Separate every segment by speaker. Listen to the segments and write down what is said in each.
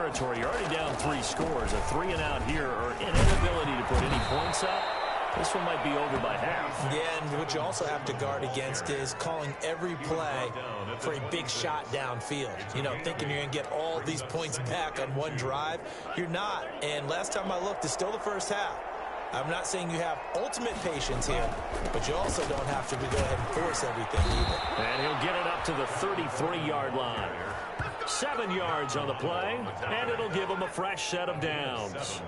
Speaker 1: territory. You're already down 3 scores. A 3-and-out here, or an inability to put any points up. This one might be over by half.
Speaker 2: Yeah, and what you also have to guard against is calling every play for a big shot downfield. You know, thinking you're going to get all these points back on one drive. You're not. And last time I looked, it's still the first half. I'm not saying you have ultimate patience here, but you also don't have to go ahead and force everything either.
Speaker 1: And he'll get it up to the 33-yard line. 7 yards on the play, and it'll give him a fresh set of downs.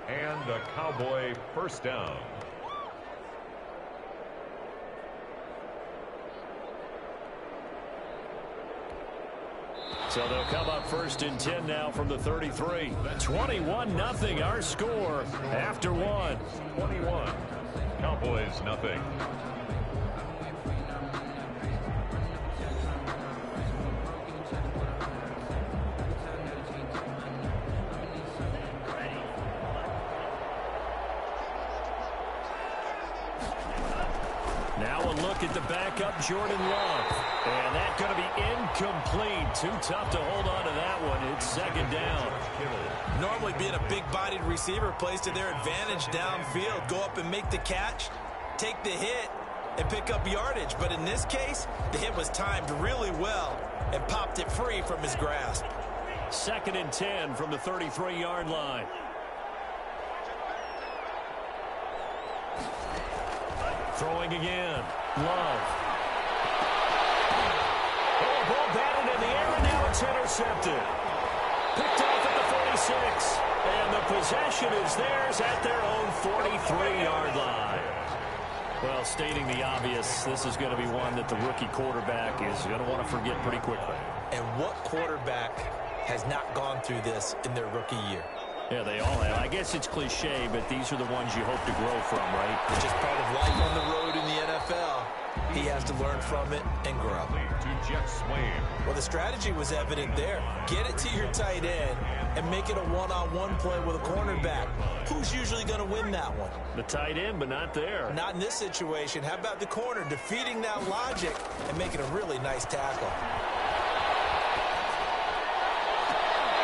Speaker 3: And a Cowboy first down.
Speaker 1: So they'll come up 1st and 10 now from the 33. 21-0 our score after 1.
Speaker 3: 21. Cowboys nothing.
Speaker 1: Now a look at the backup, Jordan Love. And that's going to be incomplete. Too tough to hold on to that one. It's 2nd down.
Speaker 2: Normally being a big-bodied receiver plays to their advantage downfield. Go up and make the catch, take the hit, and pick up yardage. But in this case, the hit was timed really well and popped it free from his grasp.
Speaker 1: 2nd and 10 from the 33-yard line. Throwing again. Love. Oh, ball batted in the air, and now it's intercepted. Picked off at the 46. And the possession is theirs at their own 43-yard line. Well, stating the obvious, this is going to be one that the rookie quarterback is going to want to forget pretty quickly.
Speaker 2: And what quarterback has not gone through this in their rookie year?
Speaker 1: Yeah, they all have. I guess it's cliche, but these are the ones you hope to grow from, right?
Speaker 2: It's just part of life on the road in the NFL. He has to learn from it and grow.
Speaker 3: To Jet Swain.
Speaker 2: Well, the strategy was evident there. Get it to your tight end and make it a one-on-one play with a cornerback. Who's usually going to win that one?
Speaker 1: The tight end, but not there.
Speaker 2: Not in this situation. How about the corner defeating that logic and making a really nice tackle?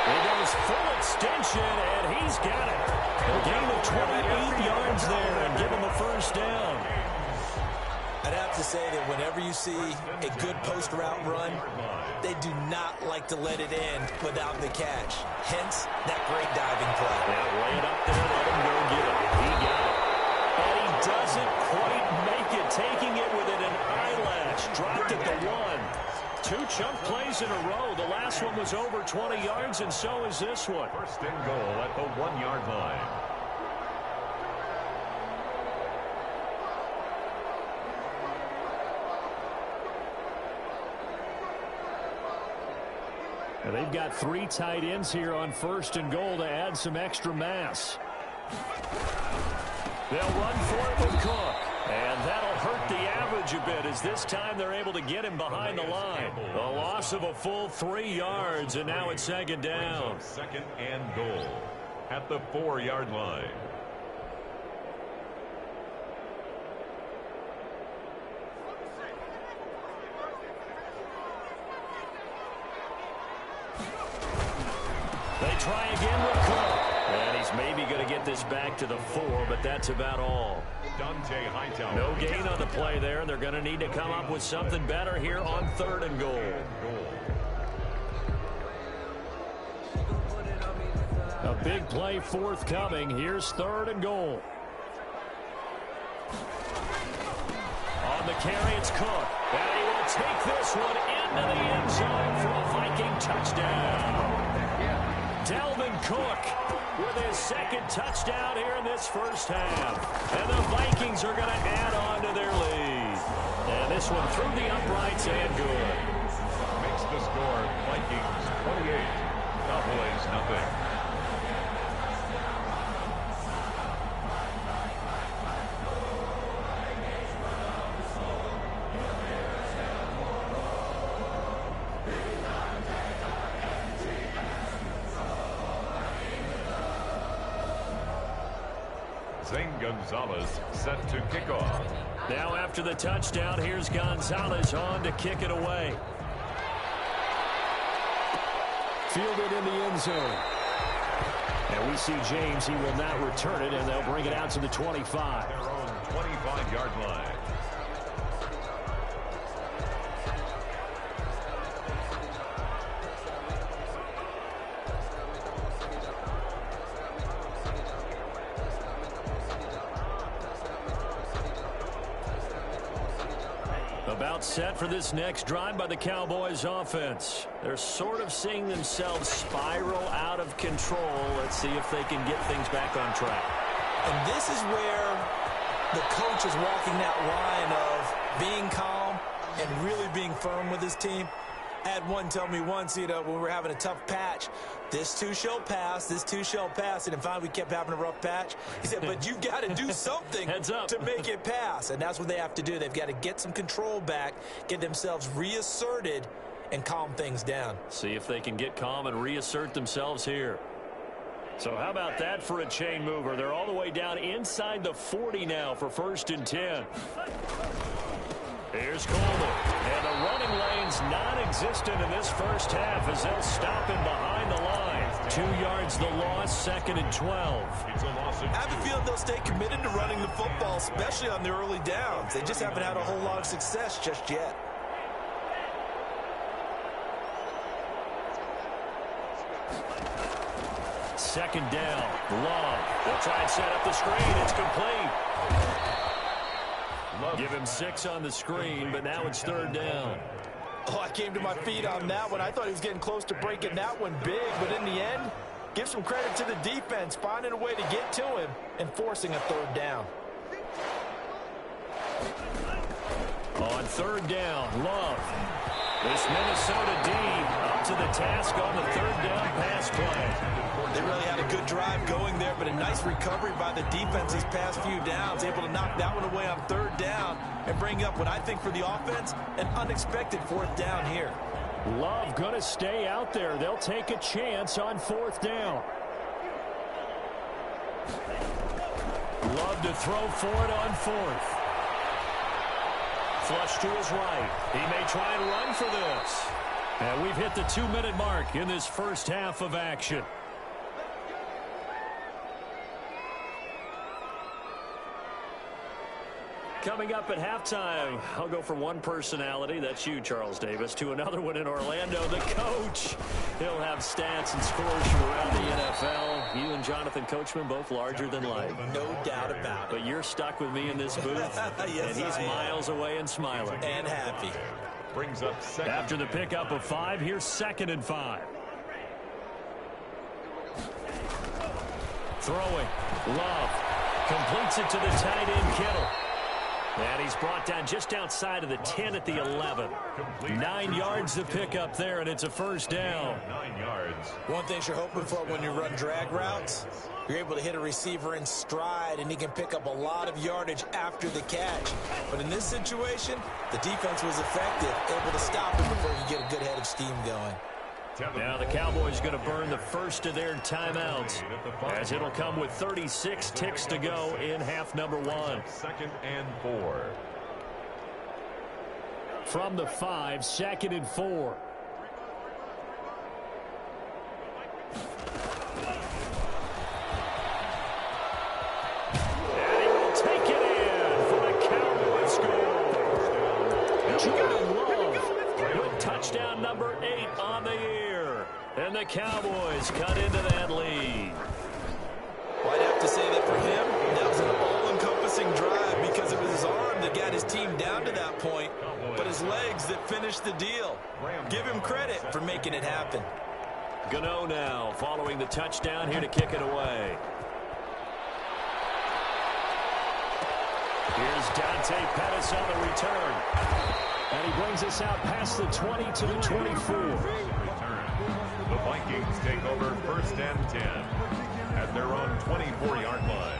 Speaker 1: He goes full extension, and he's got it. A gain of 28 yards there and give him a first down.
Speaker 2: I'd have to say that whenever you see a good post route run, they do not like to let it end without the catch. Hence, that great diving play.
Speaker 1: Yeah, lay it up there, let him go get it. He got it. And he doesn't quite make it, taking it within an eyelash. Dropped at the 1. 2 chunk plays in a row. The last one was over 20 yards, and so is this one.
Speaker 3: 1st and goal at the 1-yard line.
Speaker 1: And they've got 3 tight ends here on 1st and goal to add some extra mass. They'll run for it with Cook. And that'll hurt the average a bit as this time they're able to get him behind the line. A loss of a full 3 yards, and now it's 2nd down.
Speaker 3: 2nd and goal at the 4-yard line.
Speaker 1: They try again with Cook. And he's maybe going to get this back to the 4, but that's about all. No gain on the play there. They're going to need to come up with something better here on 3rd and goal. A big play forthcoming. Here's 3rd and goal. On the carry, it's Cook. And he will take this one into the end zone for a Viking touchdown. Dalvin Cook with his 2nd touchdown here in this first half. And the Vikings are going to add on to their lead. And this one through the uprights and good.
Speaker 3: Makes the score Vikings 28, Cowboys nothing. Zane Gonzalez set to kick off.
Speaker 1: Now after the touchdown, here's Gonzalez on to kick it away. fielded in the end zone. And we see James. He will not return it, and they'll bring it out to the 25.
Speaker 3: Their own 25-yard line.
Speaker 1: About set for this next drive by the Cowboys offense. They're sort of seeing themselves spiral out of control. Let's see if they can get things back on track.
Speaker 2: And this is where the coach is walking that line of being calm and really being firm with his team. I had one tell me once, when we were having a tough patch, this too shall pass, this too shall pass. And then finally we kept having a rough patch. He said, but you got to do something to make it pass. And that's what they have to do. They've got to get some control back, get themselves reasserted, and calm things down.
Speaker 1: See if they can get calm and reassert themselves here. So how about that for a chain mover? They're all the way down inside the 40 now for 1st and 10. Here's Coleman. And the running lane's non-existent in this first half as they'll stop him behind the line. 2 yards the loss, 2nd and 12.
Speaker 2: I have a feeling they'll stay committed to running the football, especially on the early downs. They just haven't had a whole lot of success just yet.
Speaker 1: Second down. Love. They'll try and set up the screen. It's complete. Give him 6 on the screen, but now it's 3rd down.
Speaker 2: Oh, I came to my feet on that one. I thought he was getting close to breaking that one big, but in the end, give some credit to the defense, finding a way to get to him and forcing a 3rd down.
Speaker 1: On 3rd down, Love. This Minnesota D up to the task on the 3rd down pass play.
Speaker 2: They really had a good drive going there, but a nice recovery by the defense these past few downs, able to knock that one away on 3rd down and bring up what I think for the offense, an unexpected 4th down here.
Speaker 1: Love going to stay out there. They'll take a chance on 4th down. Love to throw for it on 4th. Flush to his right. He may try and run for this. And we've hit the 2-minute mark in this first half of action. Coming up at halftime, I'll go from one personality, that's you, Charles Davis, to another one in Orlando, the coach. He'll have stats and scores from around the NFL. You and Jonathan Coachman, both larger than life.
Speaker 2: No doubt about it.
Speaker 1: But you're stuck with me in this booth,
Speaker 2: yes,
Speaker 1: and he's miles away and smiling.
Speaker 2: And happy.
Speaker 3: Brings up 2nd.
Speaker 1: After the pickup of 5, here's 2nd and 5. Throwing. Love. Completes it to the tight end, Kittle. And he's brought down just outside of the 10 at the 11. 9 yards to pick up there, and it's a 1st down.
Speaker 3: 9 yards.
Speaker 2: One thing you're hoping for when you run drag routes, you're able to hit a receiver in stride, and he can pick up a lot of yardage after the catch. But in this situation, the defense was effective, able to stop him before you get a good head of steam going.
Speaker 1: Now the Cowboys going to burn the first of their timeouts, as it'll come with 36 ticks to go in half number 1.
Speaker 3: 2nd and 4.
Speaker 1: From the 5, 2nd and 4. And he will take it in for the Cowboys score. Jordan Love with touchdown number 8 on the year. And the Cowboys cut into that lead.
Speaker 2: Well, I'd have to say that for him, that was an all-encompassing drive because it was his arm that got his team down to that point, but his legs that finished the deal. Give him credit for making it happen.
Speaker 1: Gano now following the touchdown here to kick it away. Here's Dante Pettis on the return. And he brings us out past the 20 to the 24.
Speaker 3: The Vikings take over 1st and 10 at their own 24-yard line.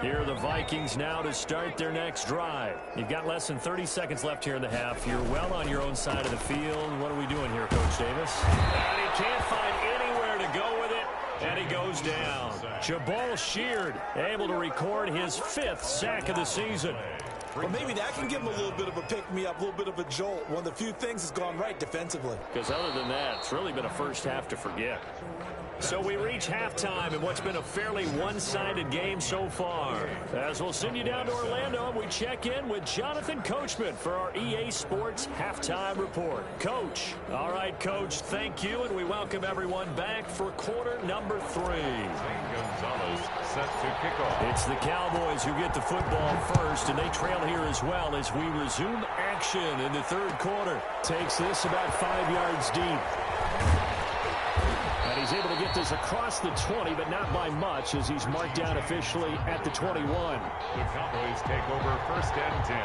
Speaker 1: Here are the Vikings now to start their next drive. You've got less than 30 seconds left here in the half. You're well on your own side of the field. What are we doing here, Coach Davis? And he can't find anywhere to go with it, and he goes down. Jabal Sheard able to record his 5th sack of the season.
Speaker 2: Well, maybe that can give him a little bit of a pick-me-up, a little bit of a jolt. One of the few things that's gone right defensively.
Speaker 1: Because other than that, it's really been a first half to forget. So we reach halftime in what's been a fairly one-sided game so far. As we'll send you down to Orlando, we check in with Jonathan Coachman for our EA Sports Halftime Report. Coach. All right, Coach, thank you, and we welcome everyone back for quarter number 3.
Speaker 3: Gonzalez set to kick off.
Speaker 1: It's the Cowboys who get the football first, and they trail here as well as we resume action in the third quarter. Takes this about 5 yards deep. And he's able to get this across the 20, but not by much as he's marked down officially at the 21.
Speaker 3: The Cowboys take over first and 10.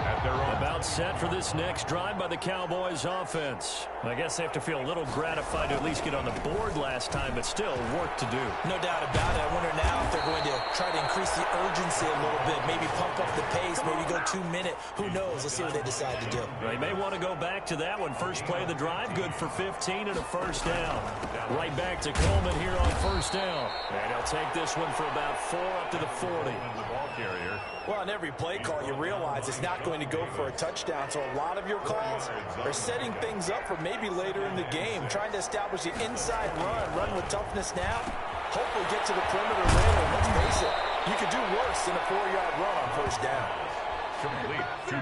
Speaker 3: At their own.
Speaker 1: About set for this next drive by the Cowboys offense. I guess they have to feel a little gratified to at least get on the board last time, but still work to do.
Speaker 2: No doubt about it. I wonder now if they're going to try to increase the urgency a little bit, maybe pump up the pace, maybe go 2-minute. Who knows? Let's see what they decide to do.
Speaker 1: They may want to go back to that one. First play of the drive, good for 15 and a first down. Right back to Coleman here on first down. And he'll take this one for about 4 up to the 40.
Speaker 3: The ball carrier.
Speaker 2: Well, on every play call, you realize it's not going to go for a touchdown, so a lot of your calls are setting things up for maybe later in the game, trying to establish the inside run with toughness now, hopefully get to the perimeter later. Let's face it, you could do worse than a 4-yard run on first down.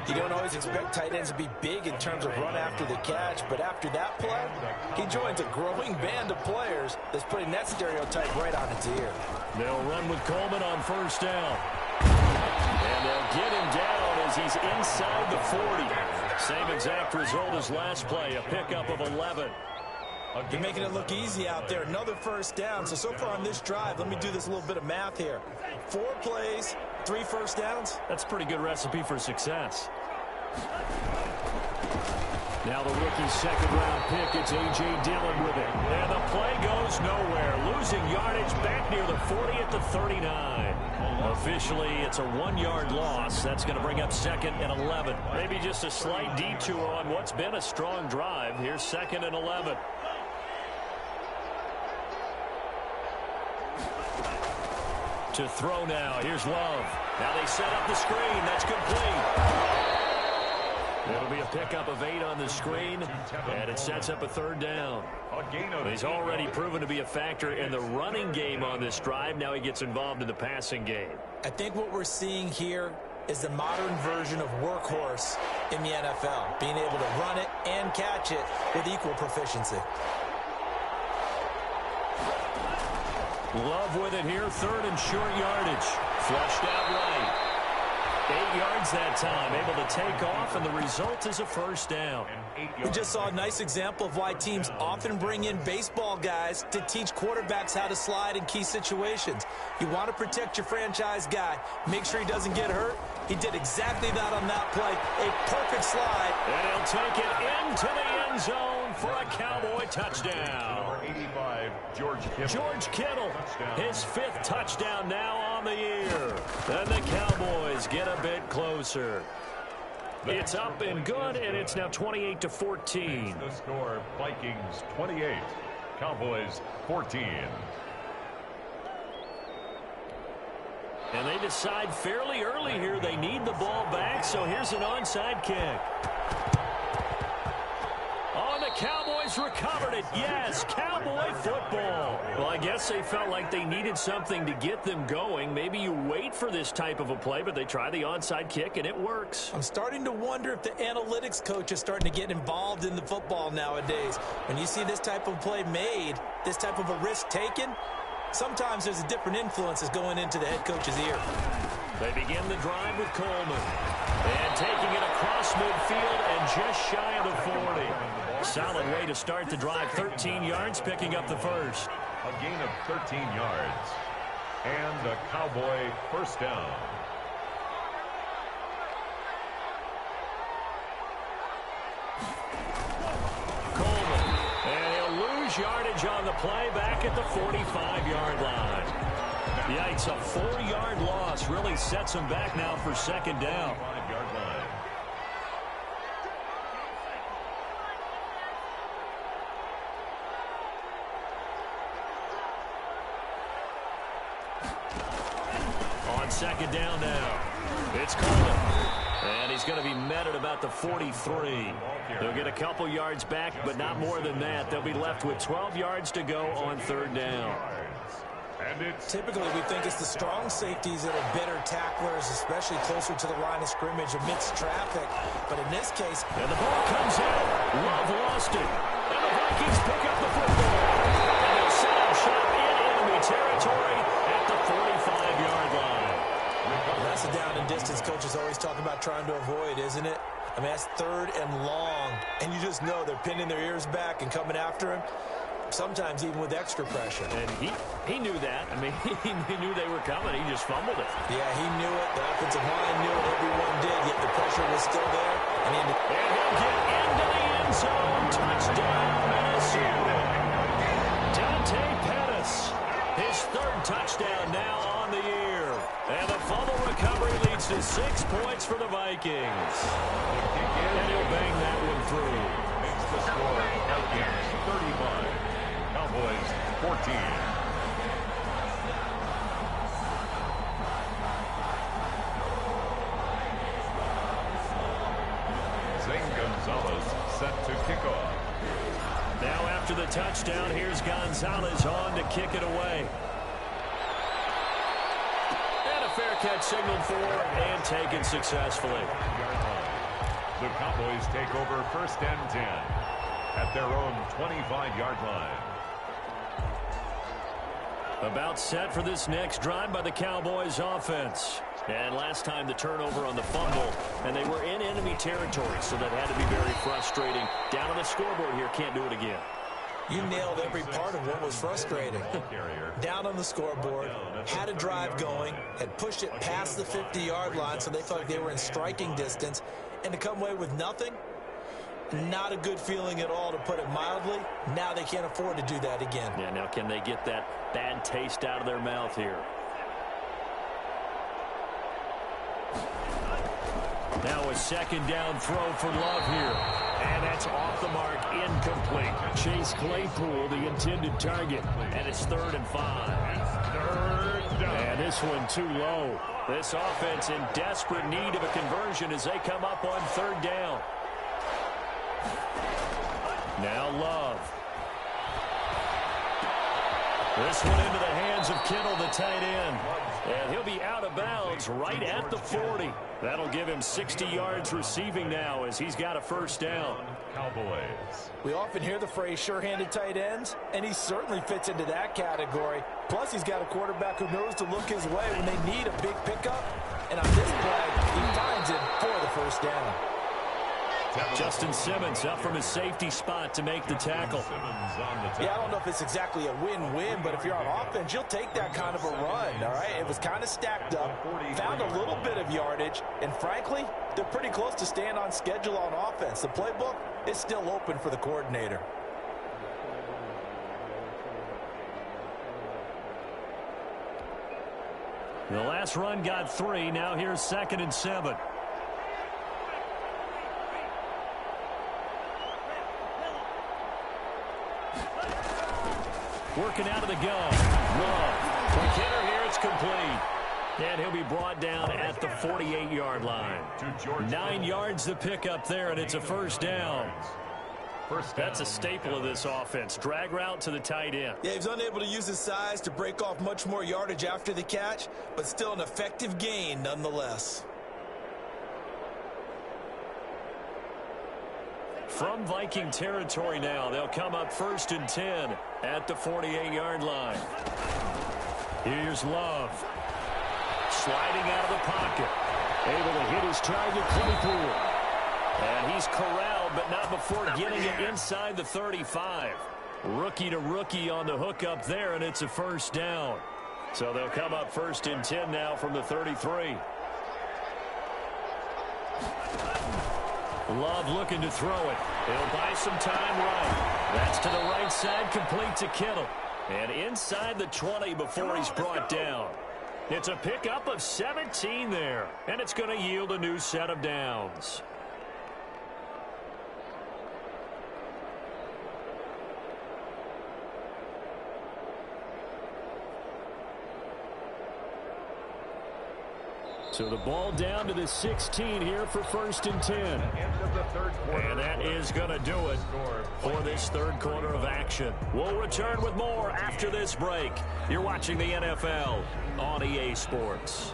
Speaker 2: You don't always expect tight ends to be big in terms of run after the catch, but after that play, he joins a growing band of players that's putting that stereotype right on its ear.
Speaker 1: They'll run with Coleman on first down. And they'll get him down as he's inside the 40. Same exact result as last play, a pickup of 11.
Speaker 2: You're making it look easy out there. Another first down. So far on this drive, let me do this little bit of math here. 4 plays, 3 first downs.
Speaker 1: That's a pretty good recipe for success. Now the rookie second-round pick, it's A.J. Dillon with it. And the play goes nowhere. Losing yardage back near the 40 at the 39. Officially, it's a 1-yard loss. That's going to bring up 2nd and 11. Maybe just a slight detour on what's been a strong drive. Here's 2nd and 11. To throw now. Here's Love. Now they set up the screen. That's complete. It'll be a pickup of 8 on the screen, and it sets up a 3rd down. He's already proven to be a factor in the running game on this drive. Now he gets involved in the passing game.
Speaker 2: I think what we're seeing here is the modern version of workhorse in the NFL, being able to run it and catch it with equal proficiency.
Speaker 1: Love with it here, 3rd and short yardage. Flushed out right. 8 yards that time, able to take off, and the result is a first down.
Speaker 2: We just saw a nice example of why teams often bring in baseball guys to teach quarterbacks how to slide in key situations. You want to protect your franchise guy. Make sure he doesn't get hurt. He did exactly that on that play. A perfect slide.
Speaker 1: And he'll take it into the end zone for a Cowboy touchdown.
Speaker 3: Number 85,
Speaker 1: George Kittle, his 5th touchdown now on the year. And the Cowboys get a bit closer. It's up and good, and it's now 28-14.
Speaker 3: The score, Vikings 28, Cowboys 14.
Speaker 1: And they decide fairly early here they need the ball back, so here's an onside kick. Oh, the Cowboys recovered it. Yes, Cowboy football. Well, I guess they felt like they needed something to get them going. Maybe you wait for this type of a play, but they try the onside kick, and it works.
Speaker 2: I'm starting to wonder if the analytics coach is starting to get involved in the football nowadays. When you see this type of play made, this type of a risk taken, sometimes there's a different influence that's going into the head coach's ear.
Speaker 1: They begin the drive with Coleman. And taking it across midfield and just shy of the 40. Solid way to start the drive. 13 yards, picking up the first.
Speaker 3: A gain of 13 yards. And a Cowboy first down.
Speaker 1: Coleman. And he'll lose yardage on the play back at the 45-yard line. Yikes, a 4-yard loss really sets him back now for 2nd down.
Speaker 3: 5-yard line.
Speaker 1: On 2nd down now. It's Coleman. And he's going to be met at about the 43. They'll get a couple yards back, but not more than that. They'll be left with 12 yards to go on third down.
Speaker 2: Typically, we think it's the strong safeties that are better tacklers, especially closer to the line of scrimmage amidst traffic. But in this case...
Speaker 1: And the ball comes out. Love lost it. And the Vikings pick up the football. And they'll set up shop in enemy territory at the 45-yard line.
Speaker 2: That's a down and distance coaches always talk about trying to avoid, isn't it? I mean, that's third and long. And you just know they're pinning their ears back and coming after him. Sometimes even with extra pressure.
Speaker 1: And he knew that. I mean, he knew they were coming. He just fumbled it.
Speaker 2: Yeah, he knew it. The offensive line knew it. Everyone did, yet the pressure was still there. And
Speaker 1: he'll get into the end zone. Touchdown, Minnesota. Dante Pettis, his third touchdown now on the year. And the fumble recovery leads to 6 points for the Vikings. And he'll bang that one through.
Speaker 3: Makes the score. Vikings 35. Cowboys 14. Zane Gonzalez set to kick off.
Speaker 1: Now after the touchdown, here's Gonzalez on to kick it away. And a fair catch signaled for and taken successfully.
Speaker 3: The Cowboys take over first and 10 at their own 25-yard line.
Speaker 1: About set for this next drive by the Cowboys offense. And last time the turnover on the fumble, and they were in enemy territory, so that had to be very frustrating. Down on the scoreboard here, can't do it again.
Speaker 2: You nailed every part of what was frustrating. Down on the scoreboard, had a drive going, had pushed it past the 50-yard line, so they felt like they were in striking distance, and to come away with nothing, not a good feeling at all, to put it mildly. Now they can't afford to do that again.
Speaker 1: Yeah, now can they get that bad taste out of their mouth here? Now a second down throw for Love here. And that's off the mark, incomplete. Chase Claypool, the intended target. And it's 3rd and 5.
Speaker 3: Third down.
Speaker 1: And this one too low. This offense in desperate need of a conversion as they come up on 3rd down. Now Love. This one into the hands of Kittle, the tight end. And he'll be out of bounds right at the 40. That'll give him 60 yards receiving now as he's got a first down.
Speaker 3: Cowboys.
Speaker 2: We often hear the phrase sure-handed tight ends, and he certainly fits into that category. Plus, he's got a quarterback who knows to look his way when they need a big pickup. And on this play, he finds it for the first down.
Speaker 1: Justin Simmons up from his safety spot to make the tackle.
Speaker 2: Yeah, I don't know if it's exactly a win-win, but if you're on offense, you'll take that kind of a run, all right? It was kind of stacked up, found a little bit of yardage, and frankly, they're pretty close to staying on schedule on offense. The playbook is still open for the coordinator.
Speaker 1: The last run got 3. Now here's 2nd and 7. Working out of the gun. Love. Quick hitter here. It's complete. And he'll be brought down at the 48-yard line. 9 yards to pick up there, and it's a first down. That's a staple of this offense. Drag route to the tight end.
Speaker 2: Yeah, he's unable to use his size to break off much more yardage after the catch, but still an effective gain nonetheless.
Speaker 1: From Viking territory now, they'll come up 1st and 10 at the 48-yard line. Here's Love. Sliding out of the pocket. Able to hit his target, Claypool. And he's corralled, but not before getting it inside the 35. Rookie to rookie on the hook up there, and it's a first down. So they'll come up 1st and 10 now from the 33. Love looking to throw it. He'll buy some time right. That's to the right side, complete to Kittle. And inside the 20 before he's brought down. It's a pickup of 17 there, and it's going to yield a new set of downs. So the ball down to the 16 here for 1st and 10. And that is going to do it for this third quarter of action. We'll return with more after this break. You're watching the NFL on EA Sports.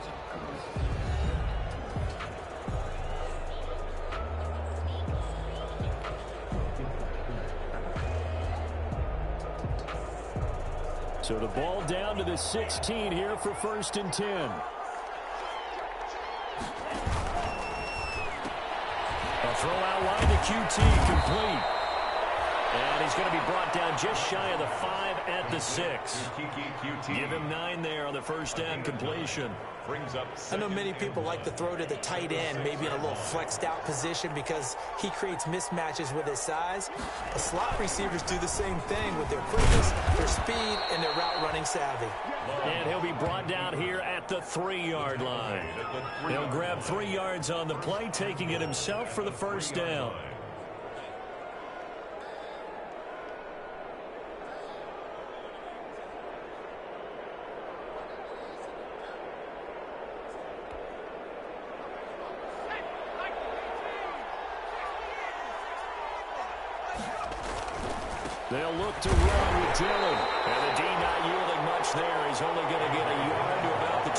Speaker 1: So the ball down to the 16 here for 1st and 10. A throw out line to QT, complete. And he's going to be brought down just shy of the 5 at the 6. Give him 9 there on the first down completion.
Speaker 2: I know many people like to throw to the tight end, maybe in a little flexed out position because he creates mismatches with his size. But slot receivers do the same thing with their quickness, their speed, and their route running savvy.
Speaker 1: And he'll be brought down here at the 3-yard line. He'll grab 3 yards on the play, taking it himself for the first down. They'll look to run with Dillon. And the D not yielding much there. He's only going to get a yard to about the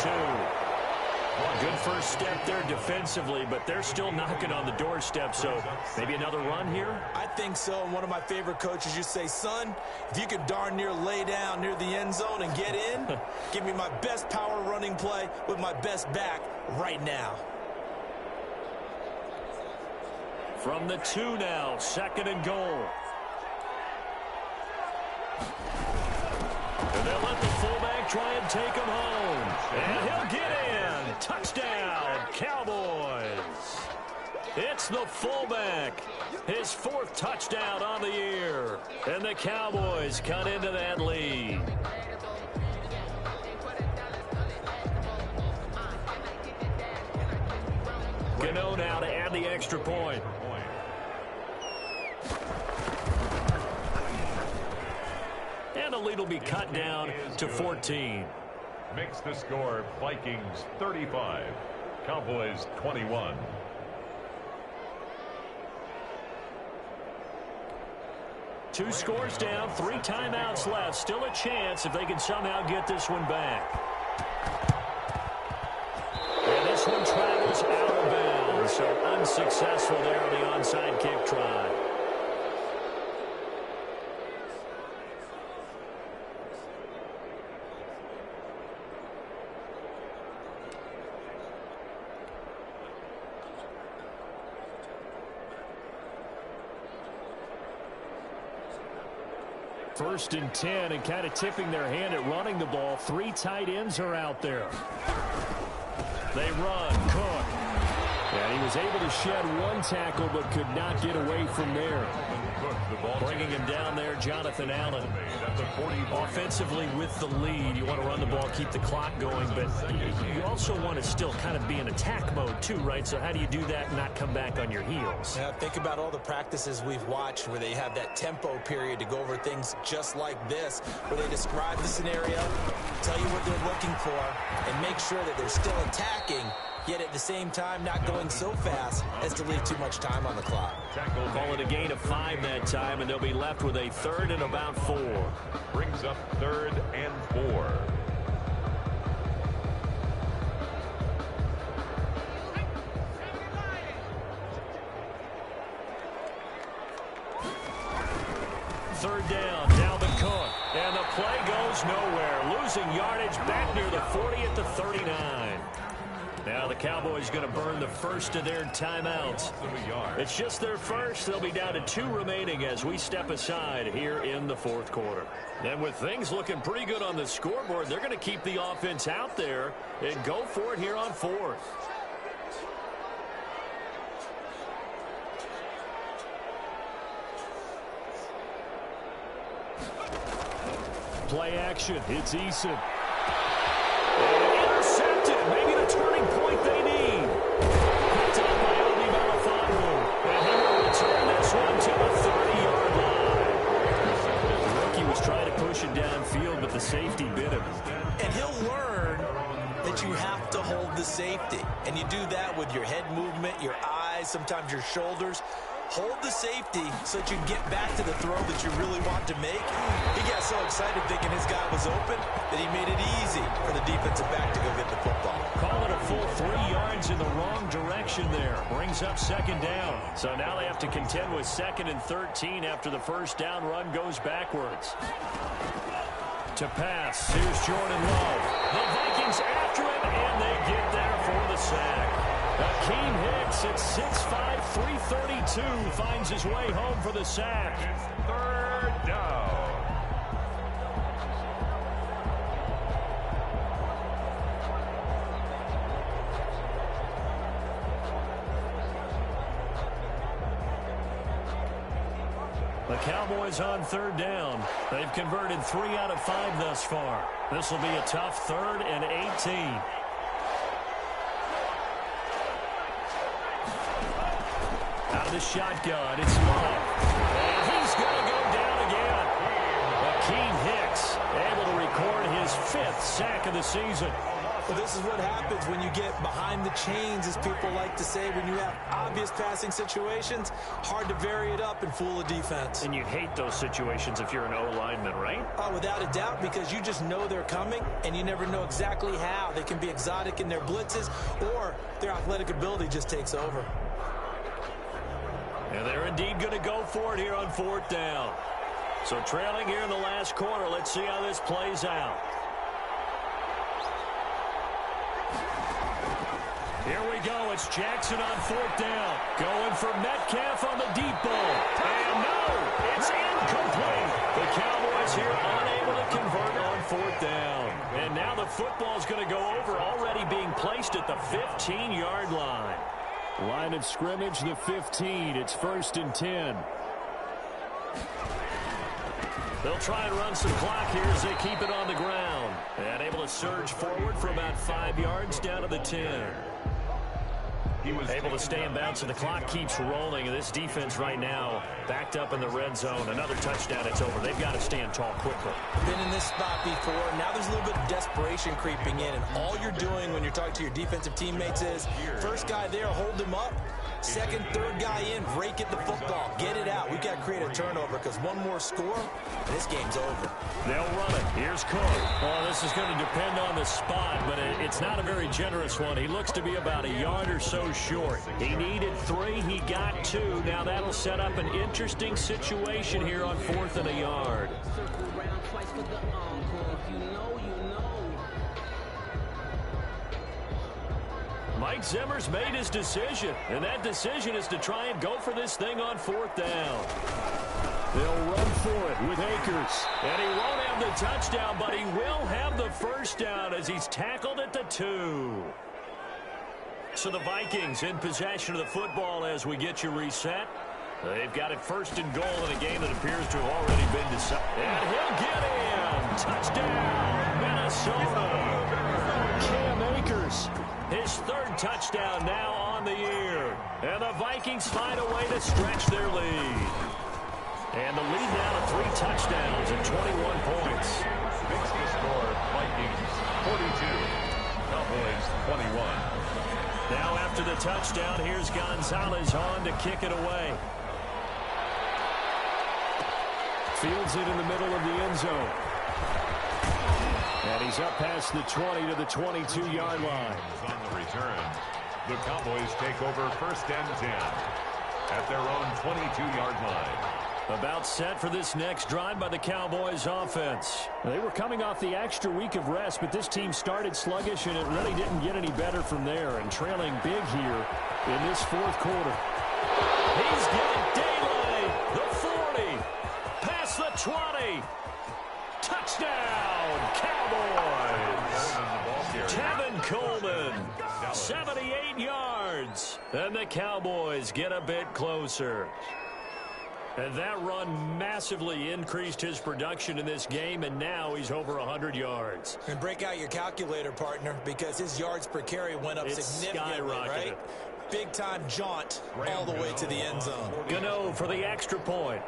Speaker 1: 2. Good first step there defensively, but they're still knocking on the doorstep, so maybe another run here?
Speaker 2: I think so. One of my favorite coaches used to say, son, if you can darn near lay down near the end zone and get in, give me my best power running play with my best back right now.
Speaker 1: From the 2 now, 2nd and goal. And they'll let the fullback try and take him home. And he'll get in. Touchdown, Cowboys. It's the fullback. His 4th touchdown on the year. And the Cowboys cut into that lead. Gano now to add the extra point. And the lead will be cut down to 14.
Speaker 3: Makes the score Vikings 35, Cowboys 21.
Speaker 1: Two scores down, 3 timeouts left. Still a chance if they can somehow get this one back. And this one travels out of bounds, so unsuccessful there on the onside kick try. First and 10, and kind of tipping their hand at running the ball. 3 tight ends are out there. They run. Cook. And he was able to shed 1 tackle, but could not get away from there. Bringing him down there, Jonathan Allen. Offensively with the lead, you want to run the ball, keep the clock going, but you also want to still kind of be in attack mode too, right? So how do you do that and not come back on your heels?
Speaker 2: Yeah, think about all the practices we've watched where they have that tempo period to go over things just like this, where they describe the scenario, tell you what they're looking for, and make sure that they're still attacking, yet at the same time not going so fast as to leave too much time on the clock.
Speaker 1: Call it a gain of 5 that time, and they'll be left with a 3rd and about 4.
Speaker 3: Brings up 3rd and 4.
Speaker 1: Third down, Dalvin Cook. And the play goes nowhere. Losing yardage back near the 40 at the 39. Now the Cowboys going to burn the first of their timeouts. It's just their first. They'll be down to 2 remaining as we step aside here in the 4th quarter. And with things looking pretty good on the scoreboard, they're going to keep the offense out there and go for it here on 4th. Play action. It's Eason. Intercepted. Maybe the turning point they need. Picked up by Obi Melifonwu. And he will return this one to the 30-yard line. The rookie was trying to push it downfield, but the safety bit him.
Speaker 2: And he'll learn that you have to hold the safety. And you do that with your head movement, your eyes, sometimes your shoulders. Hold the safety so that you can get back to the throw that you really want to make. He got so excited thinking his guy was open that he made it easy for the defensive back to go get the football.
Speaker 1: Call it a full 3 yards in the wrong direction there. Brings up second down. So now they have to contend with 2nd and 13 after the first down run goes backwards. To pass, here's Jordan Love. The Vikings after him, and they get there for the sack. Akeem Hicks at 6'5", 332 finds his way home for the sack.
Speaker 3: It's 3rd down.
Speaker 1: The Cowboys on 3rd down. They've converted 3 out of 5 thus far. This will be a tough 3rd and 18. Out of the shotgun, it's Love. And he's going to go down again. Akeem Hicks able to record his 5th sack of the season.
Speaker 2: Well, this is what happens when you get behind the chains, as people like to say. When you have obvious passing situations, hard to vary it up and fool a defense.
Speaker 1: And you hate those situations if you're an O-lineman, right?
Speaker 2: Oh, without a doubt, because you just know they're coming, and you never know exactly how. They can be exotic in their blitzes, or their athletic ability just takes over.
Speaker 1: And they're indeed going to go for it here on 4th down. So trailing here in the last quarter, let's see how this plays out. Here we go. It's Jackson on 4th down. Going for Metcalf on the deep ball. And no, it's incomplete. The Cowboys here unable to convert on 4th down. And now the football is going to go over, already being placed at the 15-yard line. Line of scrimmage, the 15. It's 1st and 10. They'll try and run some clock here as they keep it on the ground. And able to surge forward for about 5 yards down to the 10. He was able to stay in bounds, and the clock keeps rolling. And this defense right now backed up in the red zone. Another touchdown, it's over. They've got to stand tall quickly.
Speaker 2: Been in this spot before. Now there's a little bit of desperation creeping in. And all you're doing when you're talking to your defensive teammates is, first guy there, hold him up. Second, third guy in, rake at the football. Get it out. We've got to create a turnover because one more score, and this game's over.
Speaker 1: They'll run it. Here's Cook. Well, this is going to depend on the spot, but it's not a very generous one. He looks to be about a yard or so short. He needed 3. He got 2. Now that'll set up an interesting situation here on 4th and a yard. Mike Zimmer's made his decision, and that decision is to try and go for this thing on 4th down. They'll run for it with Akers, and he won't have the touchdown, but he will have the first down as he's tackled at the 2. So the Vikings in possession of the football as we get you reset. They've got it 1st and goal in a game that appears to have already been decided. And he'll get in. Touchdown, Minnesota. Cam Akers. His 3rd touchdown now on the year. And the Vikings find a way to stretch their lead. And the lead now to 3 touchdowns and 21 points.
Speaker 3: Makes the score Vikings 42, Cowboys 21.
Speaker 1: Now after the touchdown, here's Gonzalez on to kick it away. Fields it in the middle of the end zone. And he's up past the 20 to the 22-yard line.
Speaker 3: On the return, the Cowboys take over 1st and 10 at their own 22-yard line.
Speaker 1: About set for this next drive by the Cowboys offense. They were coming off the extra week of rest, but this team started sluggish, and it really didn't get any better from there. And trailing big here in this 4th quarter. He's got daylight. The 40. Past the 20. Touchdown, Cowboys. Tevin Coleman, 78 yards. And the Cowboys get a bit closer. And that run massively increased his production in this game, and now he's over 100 yards.
Speaker 2: And break out your calculator, partner, because his yards per carry went up significantly, right? Big-time jaunt all the way to the end zone.
Speaker 1: Gano for the extra point.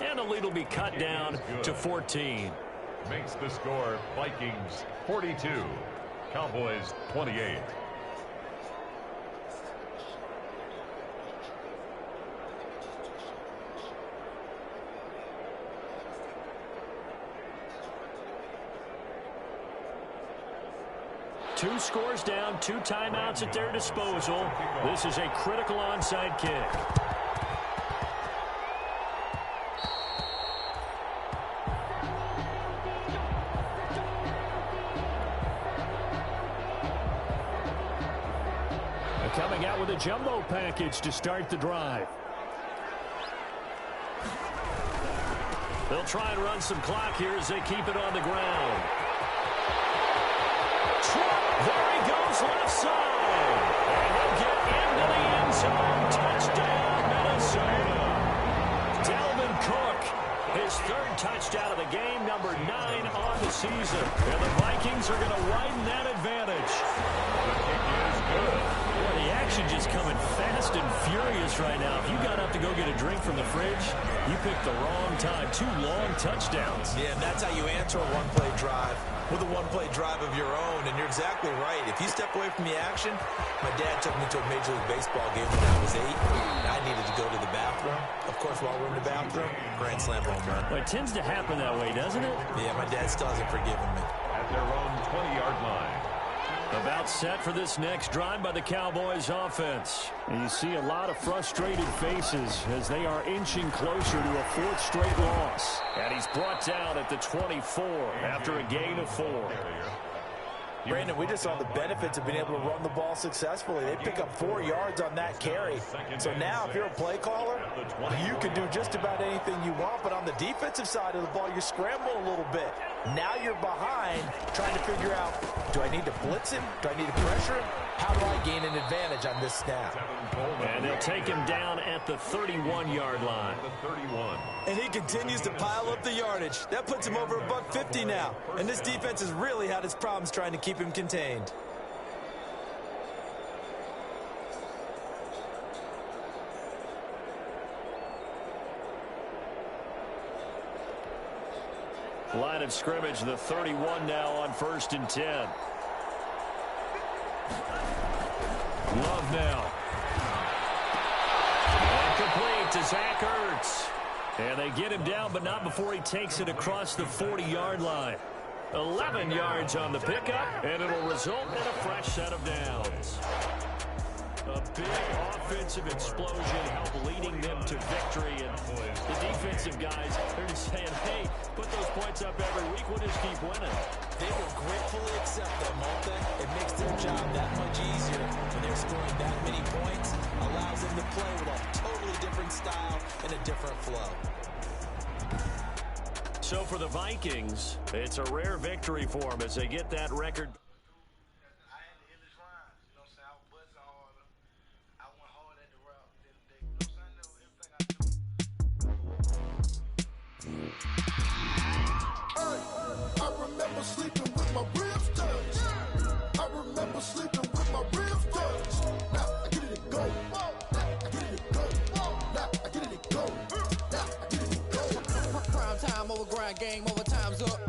Speaker 1: And the lead will be cut down to 14.
Speaker 3: makes the score Vikings 42, Cowboys 28.
Speaker 1: Two scores down, 2 timeouts at their disposal. This is a critical onside kick. Coming out with a jumbo package to start the drive. They'll try and run some clock here as they keep it on the ground. There he goes left side. And he'll get into the end zone. Touchdown, Minnesota. Dalvin Cook, his 3rd touchdown of the game, number 9 on the season. And the Vikings are going to widen that advantage.
Speaker 3: The kick is good.
Speaker 1: Boy, the action just coming fast and furious right now. If you got up to go get a drink from the fridge, you picked the wrong time. 2 long touchdowns.
Speaker 2: Yeah, and that's how you answer a one-play drive with a one-play drive of your own. And you're exactly right. If you step away from the action, my dad took me to a Major League Baseball game when I was 8. And I needed to go to the bathroom. Of course, while we're in the bathroom, grand slam home run.
Speaker 1: Well, it tends to happen that way, doesn't it?
Speaker 2: Yeah, my dad still hasn't forgiven me.
Speaker 3: At their own 20-yard line.
Speaker 1: About set for this next drive by the Cowboys offense. And you see a lot of frustrated faces as they are inching closer to a 4th straight loss. And he's brought down at the 24 after a gain of 4.
Speaker 4: Brandon, we just saw the benefits of being able to run the ball successfully. They pick up 4 yards on that carry. So now if you're a play caller, you can do just about anything you want. But on the defensive side of the ball, you're scrambling a little bit. Now you're behind trying to figure out, do I need to blitz him? Do I need to pressure him? How do I gain an advantage on this snap?
Speaker 1: And they'll take him down at the 31-yard line.
Speaker 3: The 31.
Speaker 2: And he continues to pile up the yardage. That puts him over $150 now. And this defense has really had its problems trying to keep him contained.
Speaker 1: Line of scrimmage, the 31 now on 1st and 10. Love now. And complete to Zach Ertz. And they get him down, but not before he takes it across the 40-yard line. 11 yards on the pickup, and it'll result in a fresh set of downs. A big offensive explosion helped leading them to victory. And the defensive guys, they're just saying, hey, put those points up every week. We'll just keep winning.
Speaker 2: They will gratefully accept that, won't they? It makes their job that much easier when they're scoring that many points. Allows them to play with a totally different style and a different flow.
Speaker 1: So for the Vikings, it's a rare victory for them as they get that record.
Speaker 5: I remember sleeping with my ribs touched. I remember sleeping with my ribs touched. Now I get it go. Now I get it go. Now I get it go. Now I get it go.
Speaker 6: Prime time over grind game, overtime's up.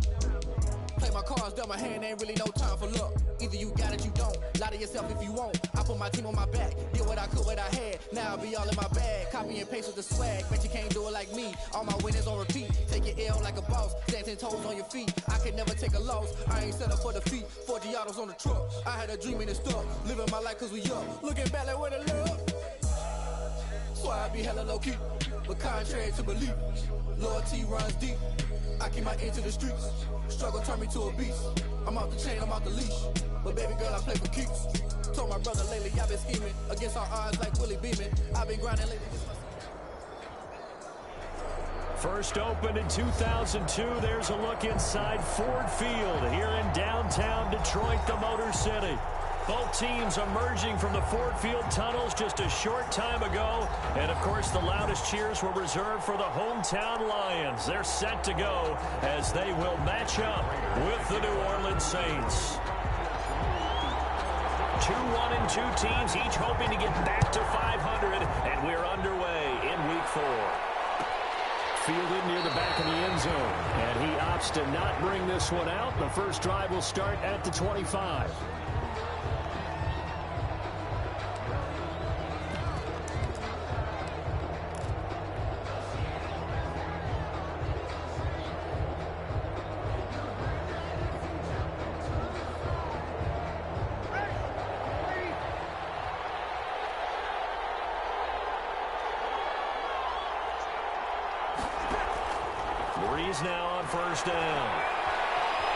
Speaker 6: Play my cards, dealt my hand, ain't really no time for luck. Either you got it, you don't. Lie to yourself if you won't. I put my team on my back, did what I could, what I had. Now I'll be all in my bag. Copy and paste with the swag. Bet you can't do it like me. All my winners on repeat. Take your L like a boss. Stand 10 toes on your feet. I can never take a loss. I ain't set up for defeat. 40 autos on the truck. I had a dream and it's stuck. Living my life cause we up. Looking back like where the love. So I be hella low key. But contrary to belief, loyalty runs deep. I keep my ear to the streets. Struggle turned me to a beast. I'm off the chain, I'm off the leash. But baby girl, I play for keeps. Told my brother lately, I've been scheming. Against our odds like Willie Beeman. I've been grinding lately.
Speaker 1: First opened in 2002. There's a look inside Ford Field here in downtown Detroit, the Motor City. Both teams emerging from the Ford Field tunnels just a short time ago. And, of course, the loudest cheers were reserved for the hometown Lions. They're set to go as they will match up with the New Orleans Saints. 2-1-2 teams, each hoping to get back to 500. And we're underway in Week 4. fielded near the back of the end zone. And he opts to not bring this one out. The first drive will start at the 25. Breeze now on first down.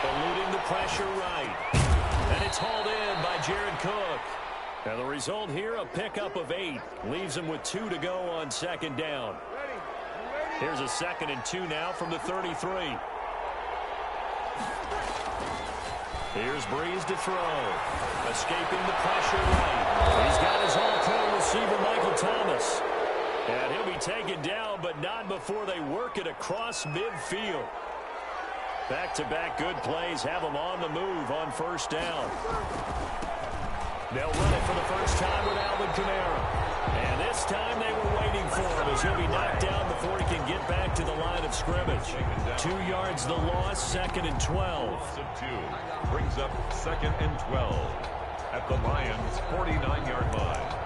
Speaker 1: Eluding the pressure right. And it's hauled in by Jared Cook. And the result here, a pickup of 8. Leaves him with 2 to go on second down. Here's a 2nd and 2 now from the 33. Here's Breeze to throw. Escaping the pressure right. He's got his all-pro receiver, Michael Thomas. And he'll be taken down, but not before they work it across midfield. Back-to-back good plays have him on the move on first down. They'll run it for the first time with Alvin Kamara. And this time they were waiting for him as he'll be knocked down before he can get back to the line of scrimmage. 2 yards the loss, 2nd and 12.
Speaker 3: Loss of 2 brings up 2nd and 12 at the Lions' 49-yard line.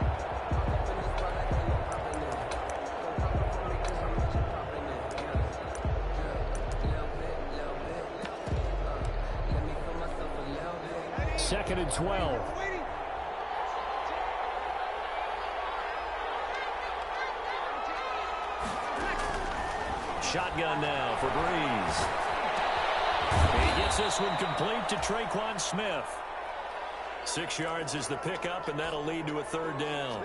Speaker 1: Second and 12. Shotgun now for Breeze. He gets this one complete to Traquan Smith. 6 yards is the pickup, and that'll lead to a 3rd down.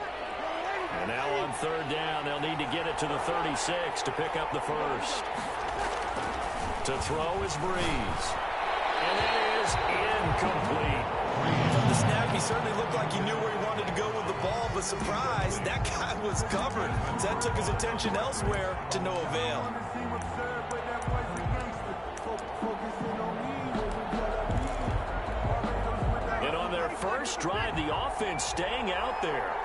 Speaker 1: And now on 3rd down, they'll need to get it to the 36 to pick up the first. To throw is Breeze. And that is incomplete.
Speaker 4: From the snap, he certainly looked like he knew where he wanted to go with the ball, but surprise, that guy was covered. So that took his attention elsewhere to no avail.
Speaker 1: And on their first drive, the offense staying out there.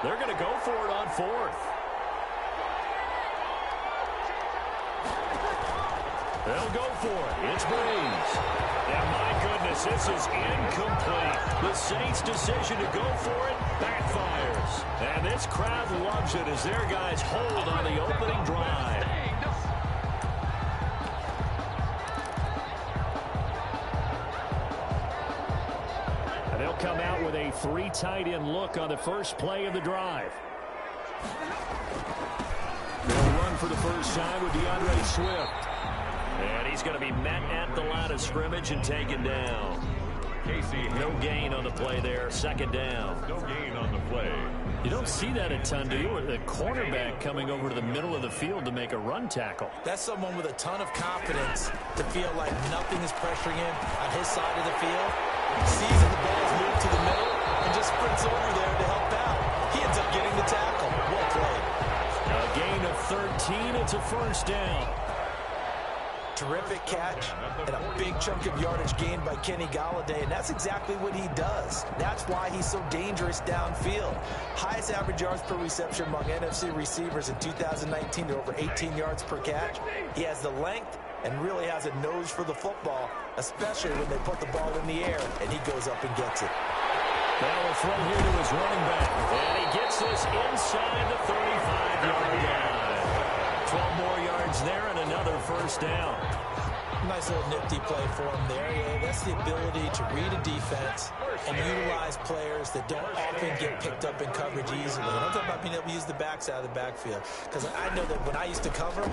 Speaker 1: They're going to go for it on 4th. They'll go for it. It's Breeze. And my goodness, this is incomplete. The Saints' decision to go for it backfires. And this crowd loves it as their guys hold on the opening drive. And they'll come out with a 3 tight end look on the first play of the drive. They'll run for the first time with DeAndre Swift. And he's going to be met at the line of scrimmage and taken down. No gain on the play there. 2nd down.
Speaker 3: No gain on the play.
Speaker 1: You don't see that a ton, do you? The cornerback coming over to the middle of the field to make a run tackle.
Speaker 4: That's someone with a ton of confidence to feel like nothing is pressuring him on his side of the field. Sees that the ball's moved to the middle and just sprints over there to help out. He ends up getting the tackle. Well played.
Speaker 1: A gain of 13. It's a first down.
Speaker 4: Terrific catch and a big chunk of yardage gained by Kenny Golladay, and that's exactly what he does. That's why he's so dangerous downfield. Highest average yards per reception among NFC receivers in 2019 to over 18 yards per catch. He has the length and really has a nose for the football, especially when they put the ball in the air and he goes up and gets it.
Speaker 1: Now we'll throw here to his running back, and he gets this inside the 35-yard line. 12 more yards there and another first down.
Speaker 4: Nice little nifty play for him there. Yeah, that's the ability to read a defense and utilize players that don't often get picked up in coverage easily. And I'm talking about being able to use the backs out of the backfield. Because I know that when I used to cover them,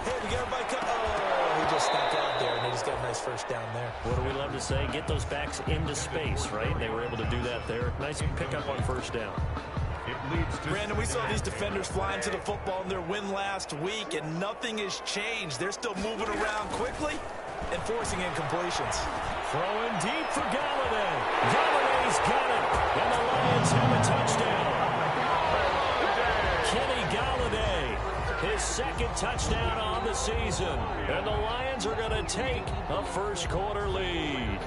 Speaker 4: hey, we got everybody cut. Oh, he just snuck out there, and they just got a nice first down there.
Speaker 1: What do we love to say? Get those backs into space, right? They were able to do that there. Nice pickup on first down.
Speaker 4: Brandon, we saw these defenders flying to the football in their win last week, and nothing has changed. They're still moving around quickly and forcing incompletions.
Speaker 1: Throwing deep for Golladay. Galladay's got it, and the Lions have a touchdown. Kenny Golladay, his 2nd touchdown on the season, and the Lions are going to take a first-quarter lead.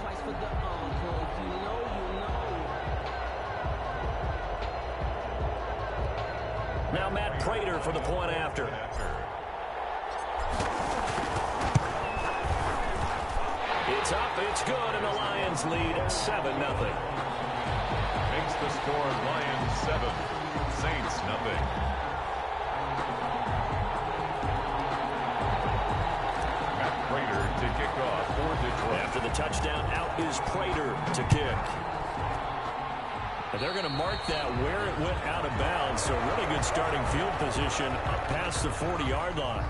Speaker 1: Now Matt Prater for the point after. It's up, it's good, and the Lions lead 7-0.
Speaker 3: Makes the score Lions 7, Saints 0. Matt Prater to kick off for Detroit.
Speaker 1: After the touchdown, out is Prater to kick. And they're going to mark that where it went out of bounds, so really good starting field position up past the 40-yard line.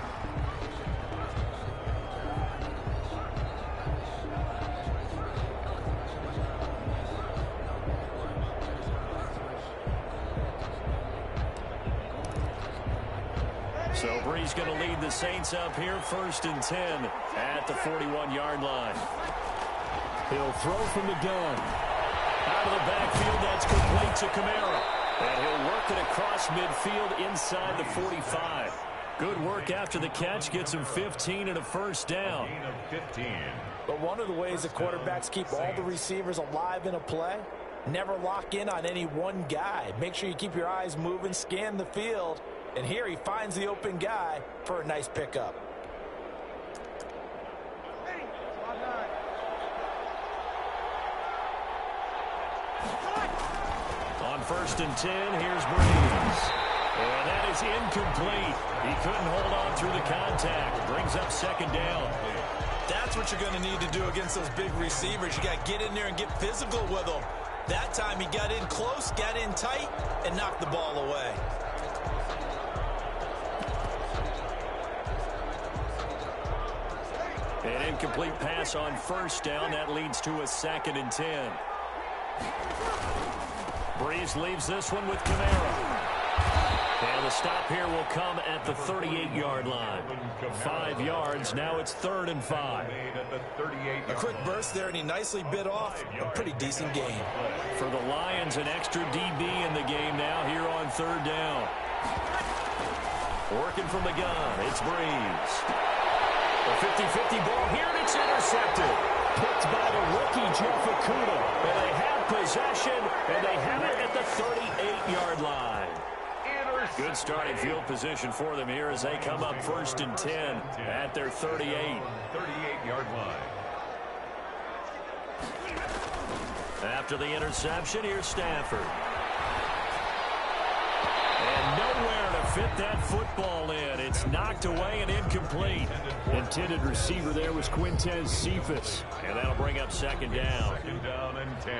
Speaker 1: So Brees going to lead the Saints up here, 1st and 10 at the 41-yard line. He'll throw from the gun. Out of the backfield, that's complete to Kamara. And he'll work it across midfield inside the 45. Good work after the catch, gets him 15 and a first down.
Speaker 4: But one of the ways that quarterbacks keep all the receivers alive in a play, never lock in on any one guy. Make sure you keep your eyes moving, scan the field. And here he finds the open guy for a nice pickup.
Speaker 1: On 1st and 10, here's Brees. And that is incomplete. He couldn't hold on through the contact. Brings up 2nd down.
Speaker 2: That's what you're going to need to do against those big receivers. You got to get in there and get physical with them. That time he got in close, got in tight, and knocked the ball away.
Speaker 1: An incomplete pass on 1st down. That leads to a 2nd and 10. Brees leaves this one with Kamara. And the stop here will come at the 38-yard line. 5 yards. Now it's 3rd and 5.
Speaker 2: A quick burst there, and he nicely bit off a pretty decent gain.
Speaker 1: For the Lions, an extra DB in the game now here on 3rd down. Working from the gun. It's Brees. A 50-50 ball here, and it's intercepted. Picked by the rookie, Jeff Okudah. And they have possession, and they have it at the 38-yard line. Good starting field position for them here as they come up 1st and 10 at their 38.
Speaker 3: 38-yard line.
Speaker 1: After the interception, here's Stafford. And nowhere to fit that football in. It's knocked away and incomplete. Intended receiver there was Quintez Cephas. And that'll bring up 2nd down.
Speaker 3: 2nd down and 10.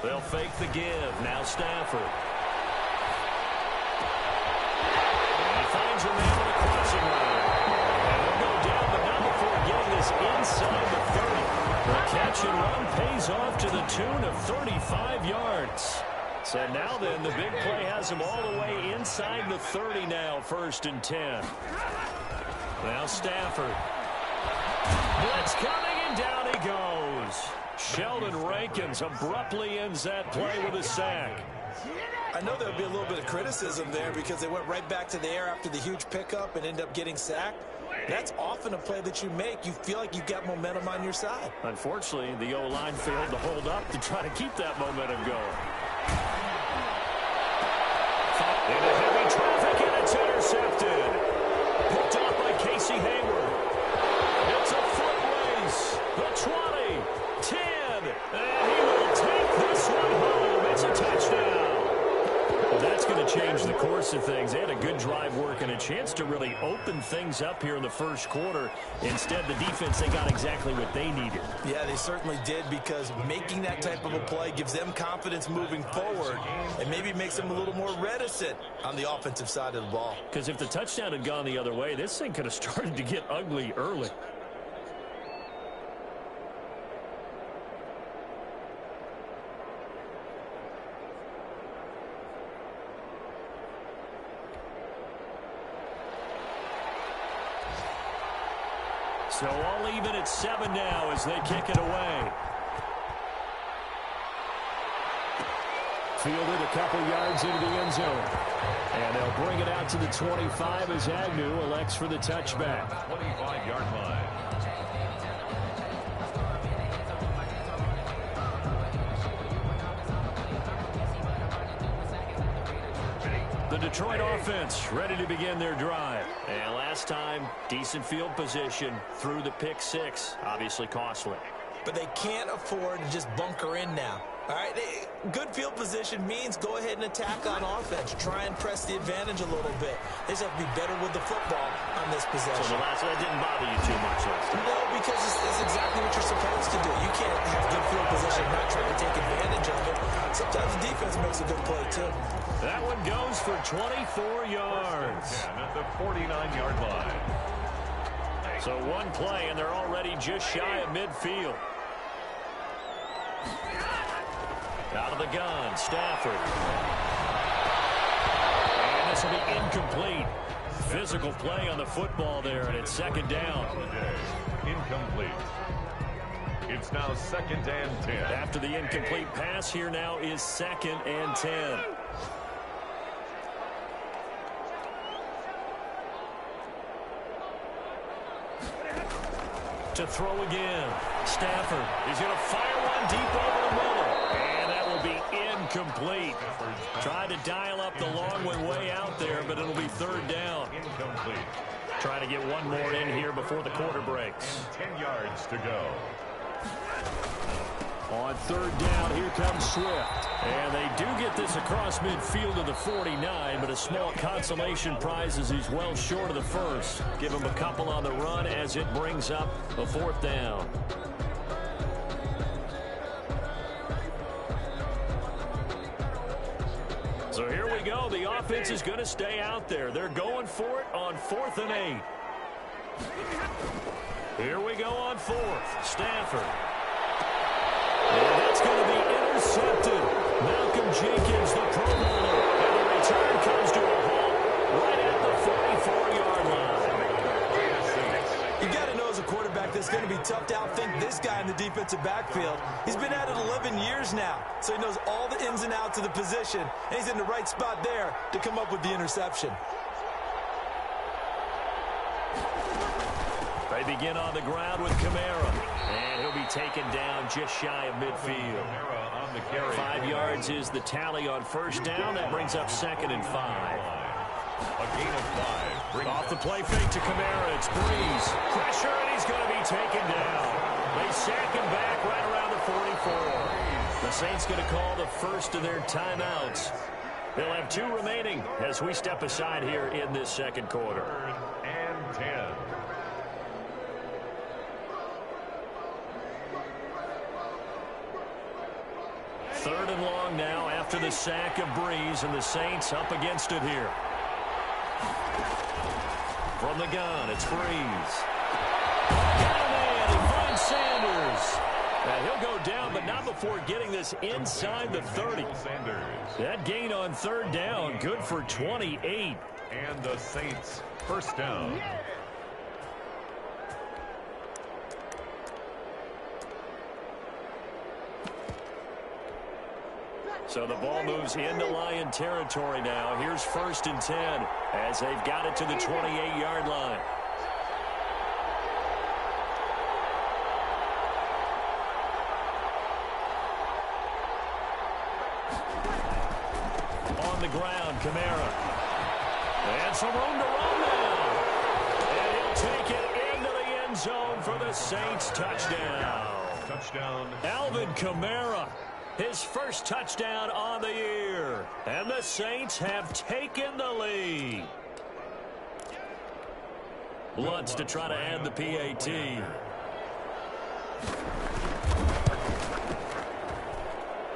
Speaker 1: They'll fake the give. Now Stafford. And he finds a man on the crossing line. And he'll go down, but not before getting this inside the 30. The catch and run pays off to the tune of 35 yards. So now then, the big play has him all the way inside the 30 now, 1st and 10. Now Stafford. Blitz coming, and down he goes. Sheldon Rankins abruptly ends that play with a sack.
Speaker 2: I know there would be a little bit of criticism there because they went right back to the air after the huge pickup and end up getting sacked. That's often a play that you make. You feel like you've got momentum on your side.
Speaker 1: Unfortunately, the O-line failed to hold up to try to keep that momentum going. Into heavy traffic, and it's intercepted. Picked off by Casey Hayward. It's a foot race. The 20, 10, and he will take this one home. It's a touchdown. Well, that's going to change the course of things. They had a good drive work and a chance to really open things up here in the 1st quarter. Instead, the defense, they got exactly what they needed.
Speaker 2: Yeah, they certainly did, because making that type of a play gives them confidence moving forward and maybe makes them a little more reticent on the offensive side of the ball.
Speaker 1: Because if the touchdown had gone the other way, this thing could have started to get ugly early. So all even at 7 now as they kick it away. Fielded a couple yards into the end zone. And they'll bring it out to the 25 as Agnew elects for the touchback.
Speaker 3: 25-yard line.
Speaker 1: Detroit offense ready to begin their drive. And last time, decent field position through the pick six. Obviously costly.
Speaker 2: But they can't afford to just bunker in now. All right, good field position means go ahead and attack on offense. Try and press the advantage a little bit. They just have to be better with the football on this possession.
Speaker 1: So the last one didn't bother you too much last time?
Speaker 2: No, because it's exactly what you're supposed to do. You can't have good field position and not try to take advantage of it. Sometimes the defense makes a good play, too.
Speaker 1: That one goes for 24 yards.
Speaker 3: At the 49-yard line.
Speaker 1: So one play, and they're already just shy of midfield. Out of the gun, Stafford. And this will be incomplete. Physical play on the football there, and it's second down.
Speaker 3: Incomplete. It's now 2nd and 10.
Speaker 1: After the incomplete pass, here now is 2nd and 10. To throw again. Stafford is going to fire one deep over the middle. And that will be incomplete. Tried to dial up the long way out there, but it'll be 3rd down.
Speaker 3: Incomplete.
Speaker 1: Trying to get one more in here before the quarter breaks.
Speaker 3: And 10 yards to go.
Speaker 1: On 3rd down, here comes Swift. And they do get this across midfield of the 49, but a small consolation prize as he's well short of the first. Give him a couple on the run as it brings up a 4th down. So here we go. The offense is going to stay out there. They're going for it on 4th and 8. Here we go on 4th. Stafford. And that's going to be intercepted. Malcolm Jenkins, the Pro Bowler. And the return comes to a halt right at the 44-yard line.
Speaker 4: You got to know as a quarterback that's going to be tough to outthink this guy in the defensive backfield. He's been at it 11 years now, so he knows all the ins and outs of the position, and he's in the right spot there to come up with the interception.
Speaker 1: They begin on the ground with Kamara, and he'll be taken down just shy of midfield. 5 yards is the tally on 1st down. That brings up 2nd and 5.
Speaker 3: A gain of 5.
Speaker 1: Off the play fake to Kamara. It's Breeze. Pressure, and he's going to be taken down. They sack him back right around the 44. The Saints going to call the first of their timeouts. They'll have 2 remaining as we step aside here in this 2nd quarter.
Speaker 3: 3rd and 10.
Speaker 1: Third and long now after the sack of Breeze, and the Saints up against it here. From the gun, it's Breeze. And he finds Sanders. And he'll go down, but not before getting this inside the 30. That gain on 3rd down, good for 28.
Speaker 3: And the Saints, 1st down.
Speaker 1: So the ball moves into Lion territory now. Here's 1st and 10 as they've got it to the 28-yard line. On the ground, Kamara. And some room to run now. And he'll take it into the end zone for the Saints touchdown.
Speaker 3: Touchdown.
Speaker 1: Alvin Kamara. His first touchdown on the year. And the Saints have taken the lead. Lutz to try to add the PAT.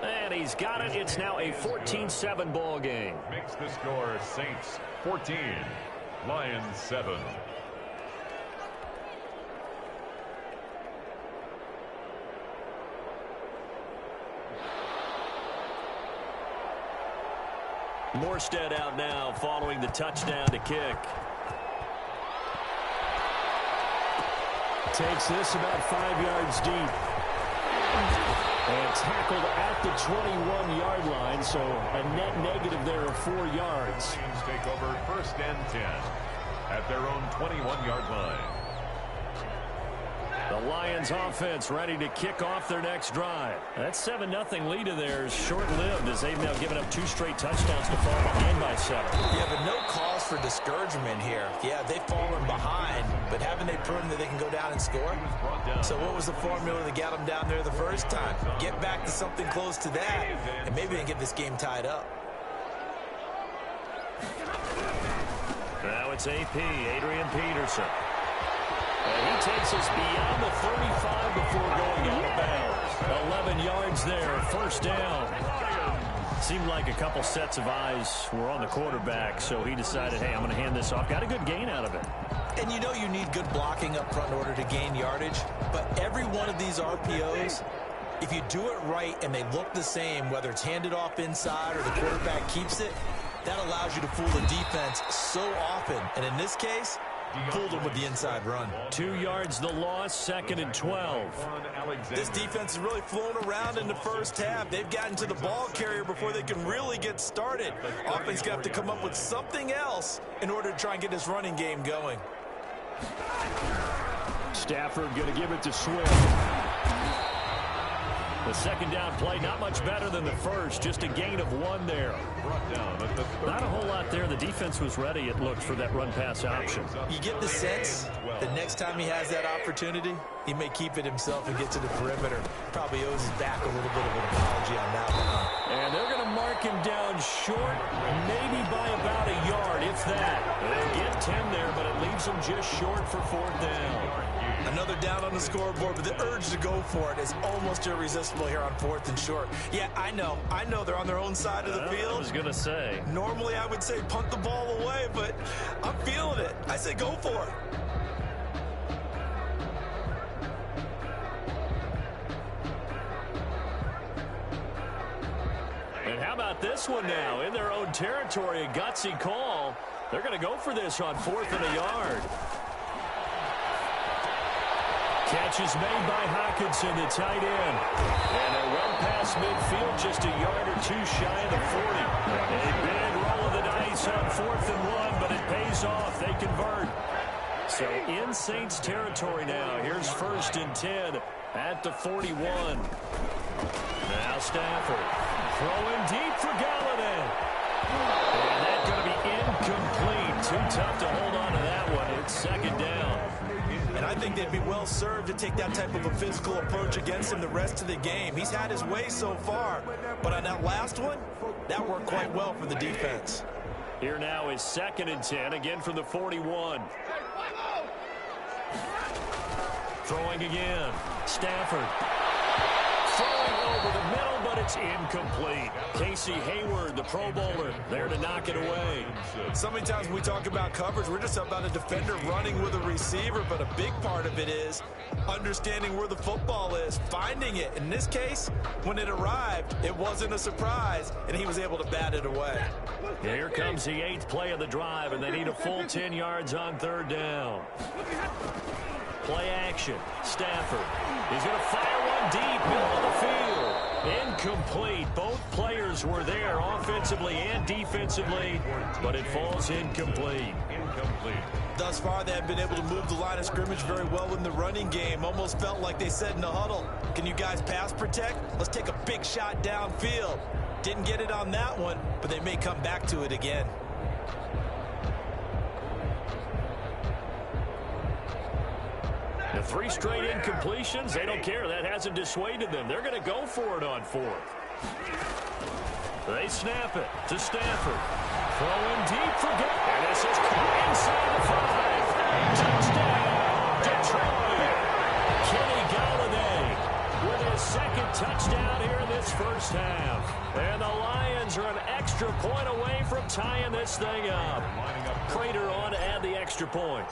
Speaker 1: And he's got it. It's now a 14-7 ball game.
Speaker 3: Makes the score Saints 14, Lions 7.
Speaker 1: Morstead out now following the touchdown to kick. Takes this about 5 yards deep. And tackled at the 21-yard line, so a net negative there of 4 yards.
Speaker 3: Lions take over 1st and 10 at their own 21-yard line.
Speaker 1: The Lions offense ready to kick off their next drive. That 7-0 lead of theirs short-lived as they've now given up 2 straight touchdowns to fall behind by 7.
Speaker 4: Yeah, but no cause for discouragement here. Yeah, they've fallen behind, but haven't they proven that they can go down and score? So what was the formula that got them down there the first time? Get back to something close to that, and maybe they can get this game tied up.
Speaker 1: Now it's AP, Adrian Peterson. And he takes us beyond the 35 before going out of bounds. 11 yards there, first down. Seemed like a couple sets of eyes were on the quarterback, so he decided, hey, I'm going to hand this off. Got a good gain out of it.
Speaker 4: And you know you need good blocking up front in order to gain yardage, but every one of these RPOs, if you do it right and they look the same, whether it's handed off inside or the quarterback keeps it, that allows you to fool the defense so often. And in this case, fooled them with the inside run.
Speaker 1: 2 yards the loss, 2nd and 12.
Speaker 4: This defense has really flown around in the first half. They've gotten to the ball carrier before they can really get started. Offense going to have to come up with something else in order to try and get this running game going.
Speaker 1: Stafford going to give it to Swift. The second down play, not much better than the first, just a gain of 1 there. Not a whole lot there. The defense was ready, it looked, for that run-pass option.
Speaker 4: You get the sense that next time he has that opportunity, he may keep it himself and get to the perimeter. Probably owes his back a little bit of an apology on that one.
Speaker 1: And they're going to mark him down short, maybe by about a yard, if that. They get 10 there, but it leaves them just short for 4th down.
Speaker 4: Another down on the scoreboard, but the urge to go for it is almost irresistible here on 4th and short. Yeah, I know they're on their own side of the field.
Speaker 1: I was going to say.
Speaker 4: Normally I would say punt the ball away, but I'm feeling it. I say go for it.
Speaker 1: And how about this one now? In their own territory, a gutsy call. They're going to go for this on 4th and a yard. Catch is made by Hockenson, the tight end. And a run past midfield, just a yard or 2 shy of the 40. A big roll of the dice on 4th and 1, but it pays off. They convert. So in Saints territory now. Here's 1st and 10 at the 41. Now Stafford throwing deep for Galladay. And that's going to be incomplete. Too tough to hold on to that one. It's 2nd down.
Speaker 4: And I think they'd be well served to take that type of a physical approach against him the rest of the game. He's had his way so far, but on that last one, that worked quite well for the defense.
Speaker 1: Here now is 2nd and 10, again from the 41. Throwing again. Stafford. Throwing over the middle, but it's incomplete. Casey Hayward, the Pro Bowler, there to knock it away.
Speaker 4: So many times when we talk about coverage, we're just about a defender running with a receiver, but a big part of it is understanding where the football is, finding it. In this case, when it arrived, it wasn't a surprise, and he was able to bat it away.
Speaker 1: Here comes the 8th play of the drive, and they need a full 10 yards on 3rd down. Play action. Stafford. He's going to fire one deep, middle of the field. Incomplete. Both players were there offensively and defensively, but it falls incomplete.
Speaker 4: Thus far, they have been able to move the line of scrimmage very well in the running game. Almost felt like they said in the huddle, can you guys pass protect? Let's take a big shot downfield. Didn't get it on that one, but they may come back to it again.
Speaker 1: The 3 straight incompletions, they don't care. That hasn't dissuaded them. They're going to go for it on 4th. They snap it to Stafford. Throwing deep for Gall. And this is caught inside the 5. Touchdown, Detroit. Kenny Galladay with his 2nd touchdown here in this first half. And the Lions are an extra point away from tying this thing up. Prater on to add the extra point.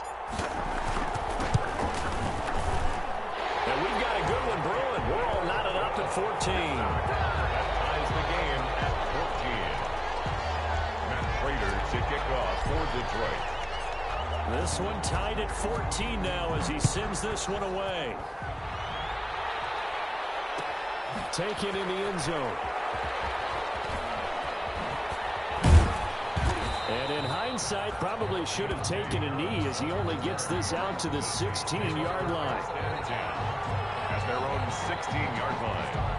Speaker 1: And we've got a good one brewing. We're all knotted up at 14.
Speaker 3: That ties the game at 14. Matt Prater to kick off for Detroit.
Speaker 1: This one tied at 14 now as he sends this one away. Taken in the end zone. And in hindsight, hindsight, probably should have taken a knee as he only gets this out to the 16-yard line.
Speaker 3: At their own 16-yard line.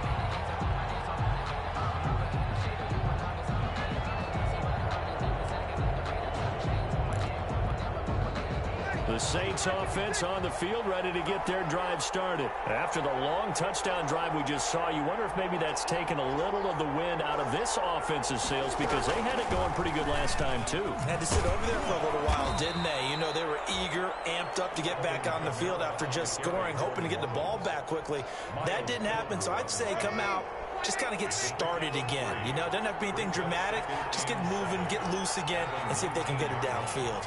Speaker 1: The Saints offense on the field, ready to get their drive started. After the long touchdown drive we just saw, you wonder if maybe that's taken a little of the wind out of this offense's sails, because they had it going pretty good last time, too.
Speaker 2: Had to sit over there for a little while, didn't they? You know, they were eager, amped up to get back on the field after just scoring, hoping to get the ball back quickly. That didn't happen, so I'd say come out, just kind of get started again. You know, it doesn't have to be anything dramatic. Just get moving, get loose again, and see if they can get it downfield.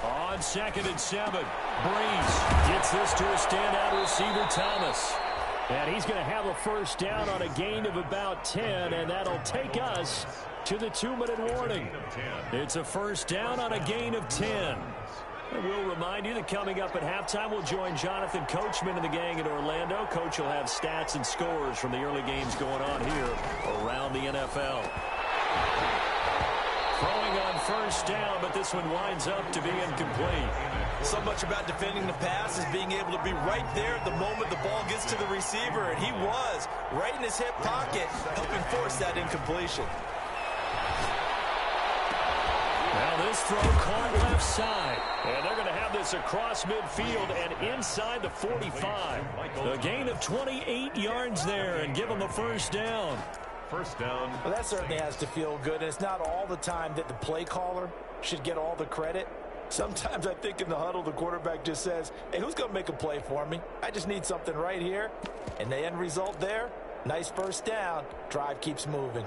Speaker 1: On 2nd and 7, Breeze gets this to a standout receiver, Thomas. And he's going to have a first down on a gain of about 10, and that'll take us to the 2-minute warning. It's a first down on a gain of 10. And we'll remind you that coming up at halftime, we'll join Jonathan Coachman and the gang in Orlando. Coach will have stats and scores from the early games going on here around the NFL. Throwing on first down, but this one winds up to be incomplete.
Speaker 2: So much about defending the pass is being able to be right there at the moment the ball gets to the receiver, and he was right in his hip pocket, helping force that incompletion.
Speaker 1: Now this throw caught left side, and they're going to have this across midfield and inside the 45. A gain of 28 yards there, and give them a first down.
Speaker 3: First down.
Speaker 4: Well, that certainly has to feel good. It's not all the time that the play caller should get all the credit. Sometimes I think in the huddle, the quarterback just says, hey, who's going to make a play for me? I just need something right here. And the end result there, nice first down. Drive keeps moving.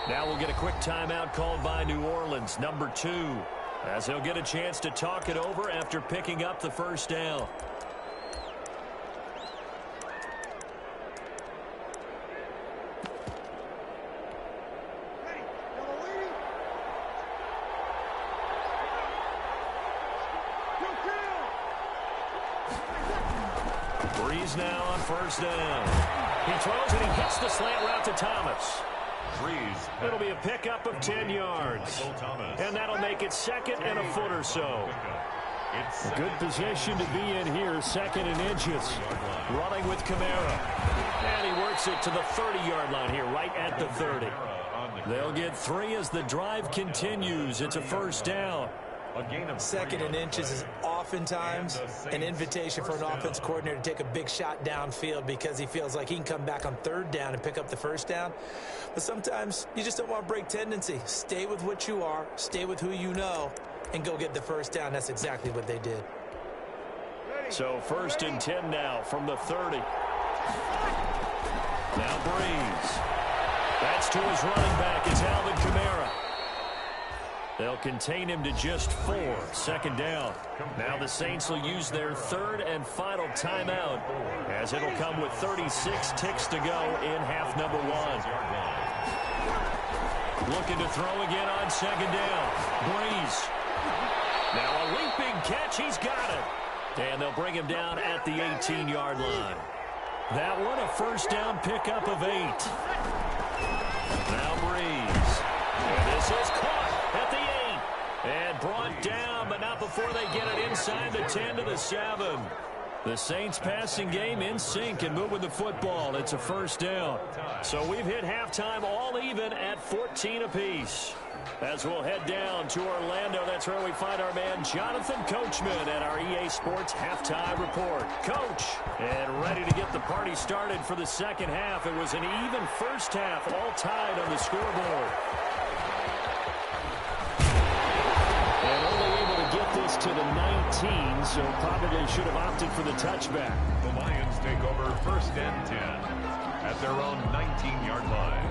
Speaker 1: Now we'll get a quick timeout called by New Orleans, number 2, as they'll get a chance to talk it over after picking up the first down. Breeze now on first down. He throws and he hits the slant route to Thomas.
Speaker 3: Breeze.
Speaker 1: It'll be a pickup of 10 yards. And that'll make it 2nd and a foot or so. A good position to be in here, 2nd and inches. Running with Kamara. And he works it to the 30-yard line here, right at the 30. They'll get 3 as the drive continues. It's a first down.
Speaker 2: 2nd and inches is oftentimes an invitation for an offense coordinator to take a big shot downfield because he feels like he can come back on 3rd down and pick up the first down. But sometimes you just don't want to break tendency. Stay with what you are, stay with who you know, and go get the first down. That's exactly what they did.
Speaker 1: So 1st and 10 now from the 30. Now Breeze. That's to his running back. It's Alvin Kamara. They'll contain him to just 4. 2nd down. Now the Saints will use their 3rd and final timeout, as it'll come with 36 ticks to go in half number 1. Looking to throw again on 2nd down. Breeze. Now a leaping catch. He's got it. And they'll bring him down at the 18-yard line. That one a first down pickup of 8. Now Breeze. And this is caught at the 8. And brought down, but not before they get it inside the 10 to the 7. The Saints passing game in sync and moving the football. It's a first down. So we've hit halftime all even at 14 apiece. As we'll head down to Orlando, that's where we find our man Jonathan Coachman at our EA Sports Halftime Report. Coach, and ready to get the party started for the second half. It was an even first half, all tied on the scoreboard. And only able to get this to the 19, so probably should have opted for the touchback.
Speaker 3: The Lions take over 1st and 10 at their own 19-yard line.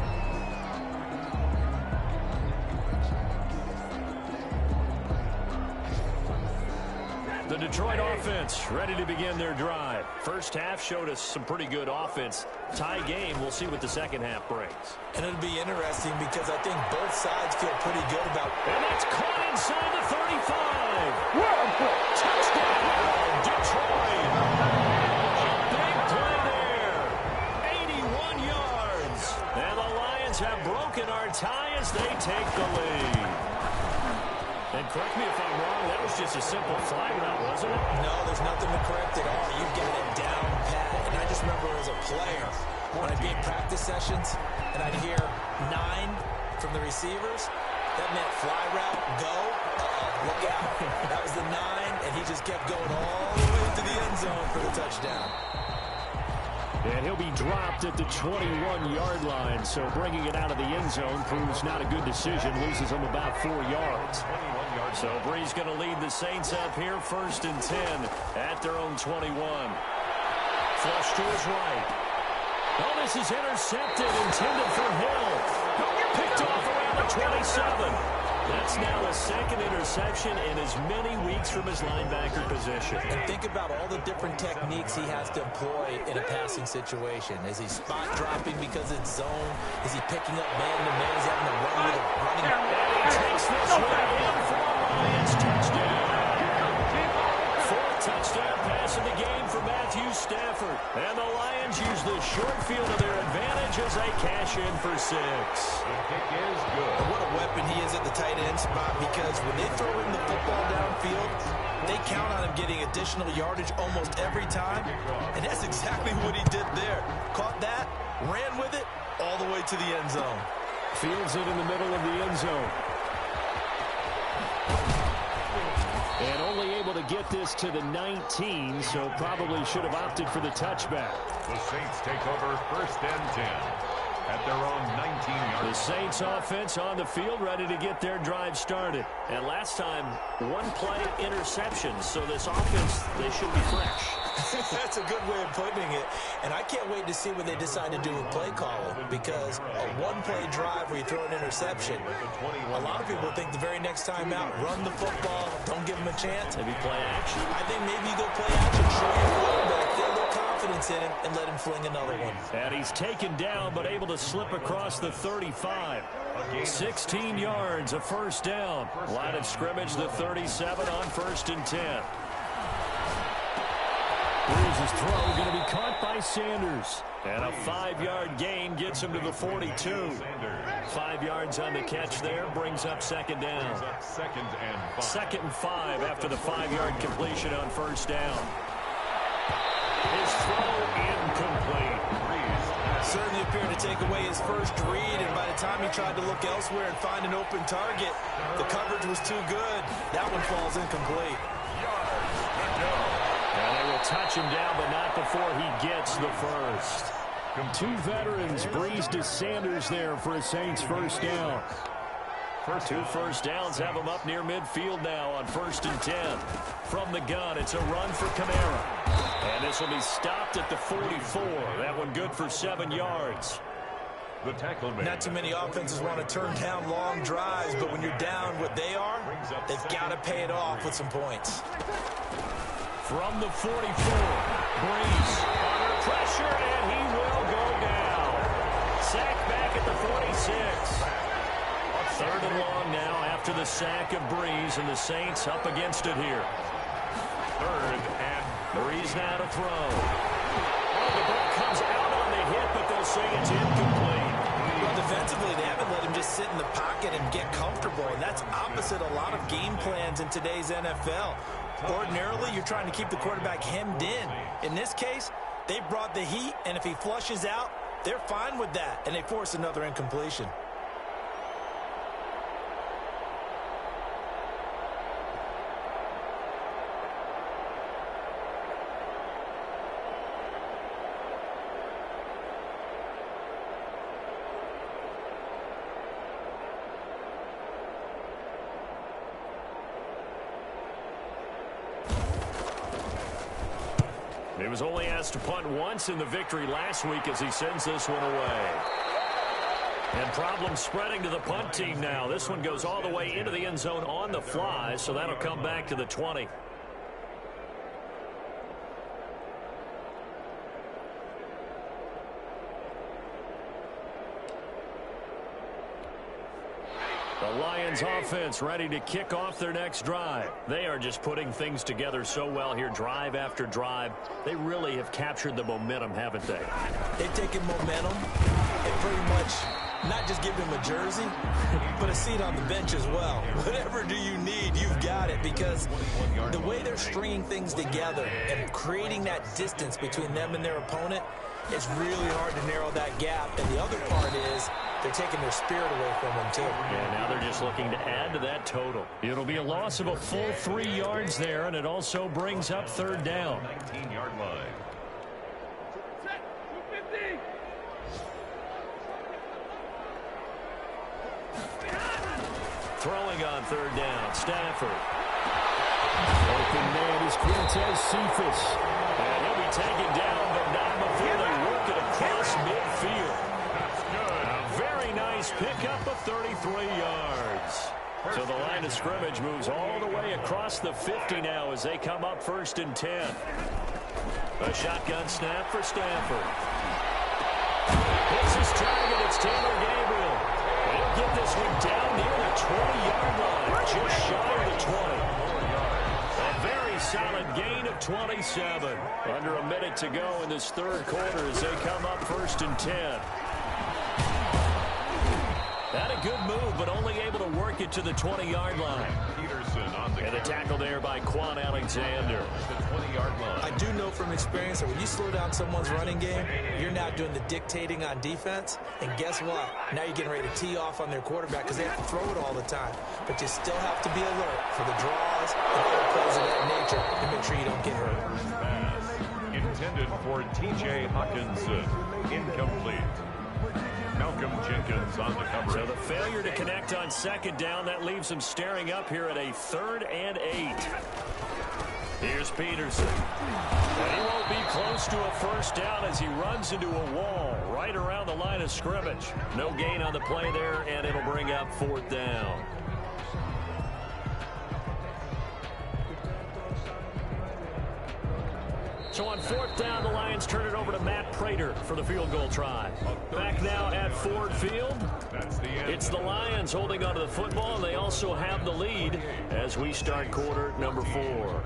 Speaker 1: The Detroit offense ready to begin their drive. First half showed us some pretty good offense. Tie game. We'll see what the second half brings.
Speaker 2: And it'll be interesting because I think both sides feel pretty good about.
Speaker 1: And that's caught inside the 35. Touchdown, Detroit. A big play there. 81 yards. they take the lead. And correct me if I'm wrong, that was just a simple fly route, wasn't it?
Speaker 2: No, there's nothing to correct at all. You've got it down pat. And I just remember as a player, when I'd be in practice sessions and I'd hear 9 from the receivers, that meant fly route, go, look out. That was the 9, and he just kept going all the way to the end zone for the touchdown.
Speaker 1: And he'll be dropped at the 21-yard line, so bringing it out of the end zone proves not a good decision, loses him about 4 yards. So Brees going to lead the Saints up here, 1st and 10 at their own 21. Flush to his right. Oh, this is intercepted, intended for Hill. Picked off around the 27. That's now a 2nd interception in as many weeks from his linebacker position.
Speaker 2: And think about all the different techniques he has to employ in a passing situation. Is he spot dropping because it's zone? Is he picking up man-to-man? Is he having to run with a running?
Speaker 1: And he takes this one in for a Lions touchdown. 4th touchdown pass in the game for Matthew Stafford. And the Lions use the short field to their advantage as they cash in for 6.
Speaker 3: The kick is good.
Speaker 2: And what a weapon he is at the tight end spot, because when they throw him the football downfield, they count on him getting additional yardage almost every time. And that's exactly what he did there. Caught that, ran with it, all the way to the end zone.
Speaker 1: Fields it in the middle of the end zone. And only able to get this to the 19, so probably should have opted for the touchback.
Speaker 3: The Saints take over 1st and 10 at their own 19-yard line.
Speaker 1: The Saints offense on the field, ready to get their drive started. And last time, 1-play interceptions, so this offense, they should be fresh.
Speaker 2: That's a good way of putting it. And I can't wait to see what they decide to do with play calling, because a 1-play drive where you throw an interception, a lot of people think the very next time out, run the football, don't give them a chance.
Speaker 1: Maybe play action.
Speaker 2: I think maybe you go play action, show your quarterback, get a little confidence in him, and let him fling another one.
Speaker 1: And he's taken down, but able to slip across the 35. 16 yards, a 1st down. Line of scrimmage, the 37 on 1st and 10. Brees' throw going to be caught by Sanders. And a 5-yard gain gets him to the 42. 5 yards on the catch there, brings up 2nd down. 2nd and 5 after the 5-yard completion on 1st down. His throw incomplete.
Speaker 2: Certainly appeared to take away his first read, and by the time he tried to look elsewhere and find an open target, the coverage was too good. That one falls incomplete.
Speaker 1: And they will touch him down, but not before he gets the first. 2 veterans, Brees to Sanders there for a Saints 1st down. 2 first downs have him up near midfield now on 1st and 10. From the gun, it's a run for Kamara. And this will be stopped at the 44. That one good for 7 yards.
Speaker 3: The tackle man.
Speaker 2: Not too many offenses want to turn down long drives, but when you're down what they are, they've got to pay it off with some points.
Speaker 1: From the 44, Brees under pressure, and he will go down. Sack back at the 46. 3rd and long now after the sack of Brees, and the Saints up against it here. 3rd and Brees now to throw. Oh, the ball comes out on the hit, but they'll say it's incomplete.
Speaker 2: Well, defensively, they haven't let him just sit in the pocket and get comfortable, and that's opposite a lot of game plans in today's NFL. Ordinarily, you're trying to keep the quarterback hemmed in. In this case, they brought the heat, and if he flushes out, they're fine with that, and they force another incompletion.
Speaker 1: He was only asked to punt once in the victory last week as he sends this one away. And problems spreading to the punt team now. This one goes all the way into the end zone on the fly, so that'll come back to the 20. The Lions offense ready to kick off their next drive. They are just putting things together so well here, drive after drive. They really have captured the momentum, haven't they?
Speaker 2: They've taken momentum and pretty much
Speaker 4: not just give him a jersey, but a seat on the bench as well. Whatever do you need, you've got it, because the way they're stringing things together and creating that distance between them and their opponent, it's really hard to narrow that gap. And the other part is they're taking their spirit away from them, too.
Speaker 1: And now they're just looking to add to that total. It'll be a loss of a full 3 yards there, and it also brings up third down.
Speaker 3: 19-yard line.
Speaker 1: Throwing on third down, Stafford. Open man is Quintez Cephas. And he'll be taken down, but not before they work it across midfield.
Speaker 3: That's good.
Speaker 1: A very nice pickup of 33 yards. So the line of scrimmage moves all the way across the 50 now as they come up 1st and 10. A shotgun snap for Stafford. Hits his target. It's Taylor Gabriel. And he'll get this one down near the 20-yard line, just shy of the 20. A very solid gain of 27. Under a minute to go in this third quarter as they come up 1st and 10. Had a good move, but only able to work it to the 20-yard line.
Speaker 3: Peterson on the
Speaker 1: And a tackle there by Quan Alexander.
Speaker 3: The 20-yard line.
Speaker 4: I do know from experience that when you slow down someone's running game, you're not doing the dictating on defense. And guess what? Now you're getting ready to tee off on their quarterback because they have to throw it all the time. But you still have to be alert for the draws and other plays of that nature and make sure you don't get hurt.
Speaker 3: Pass intended for T.J. Hawkinson. Incomplete. Malcolm Jenkins on the coverage.
Speaker 1: So the failure to connect on second down, that leaves them staring up here at a 3rd and 8. Here's Peterson. And he won't be close to a first down as he runs into a wall right around the line of scrimmage. No gain on the play there, and it'll bring up 4th down. So on 4th down, the Lions turn it over to Matt Prater for the field goal try. Back now at Ford Field.
Speaker 3: That's the end.
Speaker 1: It's the Lions holding onto the football, and they also have the lead as we start quarter number 4.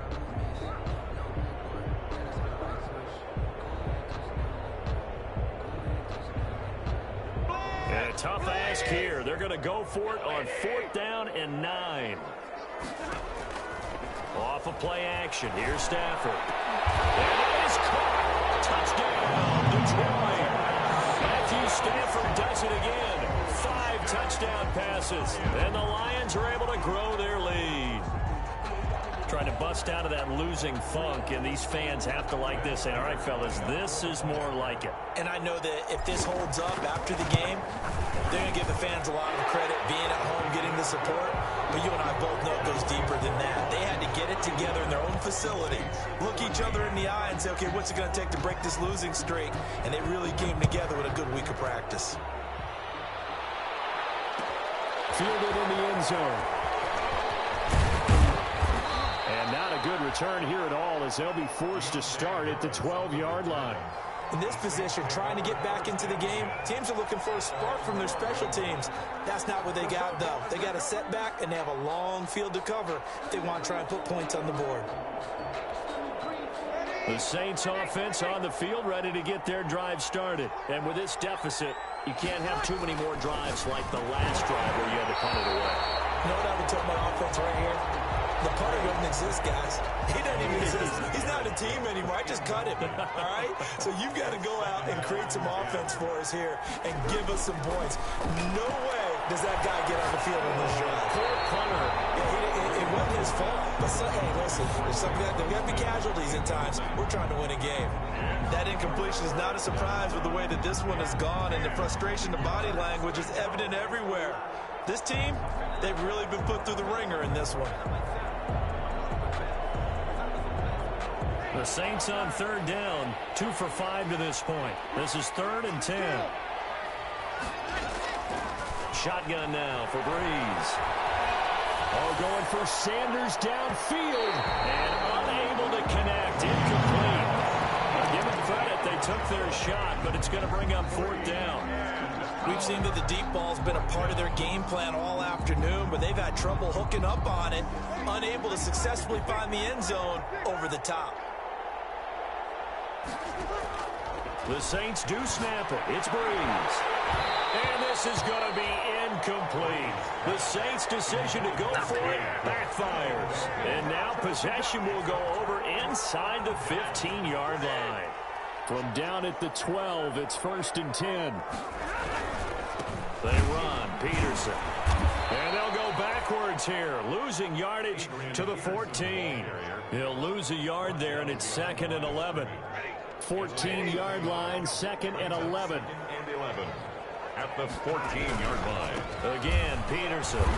Speaker 1: And a tough ask here. They're going to go for it on 4th down and 9. Off of play action. Here's Stafford. And it is caught. Touchdown, Detroit. Matthew Stafford does it again. 5 touchdown passes. And the Lions are able to grow their lead. Trying to bust out of that losing funk, and these fans have to like this. And all right, fellas, this is more like it.
Speaker 4: And I know that if this holds up after the game, they're going to give the fans a lot of credit being at home, getting the support. But you and I both know it goes deeper than that. They had to get it together in their own facility, look each other in the eye and say, okay, what's it going to take to break this losing streak? And they really came together with a good week of practice.
Speaker 1: Fielded in the end zone. And not a good return here at all as they'll be forced to start at the 12-yard line.
Speaker 4: In this position, trying to get back into the game, teams are looking for a spark from their special teams. That's not what they got, though. They got a setback, and they have a long field to cover if they want to try and put points on the board.
Speaker 1: The Saints offense on the field, ready to get their drive started. And with this deficit, you can't have too many more drives like the last drive where you had to punt it away.
Speaker 4: You know what I would tell my offense right here? The punter doesn't exist, guys. He doesn't even exist. He's not a team anymore. I just cut him, all right? So you've got to go out and create some offense for us here and give us some points. No way does that guy get on the field in this drive.
Speaker 1: Poor punter.
Speaker 4: Yeah, it wasn't his fault. But, hey, listen, there got to be casualties at times. We're trying to win a game. That incompletion is not a surprise with the way that this one has gone, and the frustration, the body language is evident everywhere. This team, they've really been put through the ringer in this one.
Speaker 1: The Saints on 3rd down, 2 for 5 to this point. This is 3rd and 10. Shotgun now for Breeze. Oh, going for Sanders downfield and unable to connect. Incomplete. Give them credit. They took their shot, but it's going to bring up 4th down.
Speaker 4: We've seen that the deep ball's been a part of their game plan all afternoon, but they've had trouble hooking up on it, unable to successfully find the end zone over the top.
Speaker 1: The Saints do snap it. It's Breeze. And this is going to be incomplete. The Saints' decision to go for it backfires. And now possession will go over inside the 15-yard line. From down at the 12, it's 1st and 10. They run. Peterson. And they'll go backwards here, losing yardage to the 14. He'll lose a yard there, and it's 2nd and 11. 14-yard line, 2nd and 11.
Speaker 3: At the 14-yard line.
Speaker 1: Again, Peterson.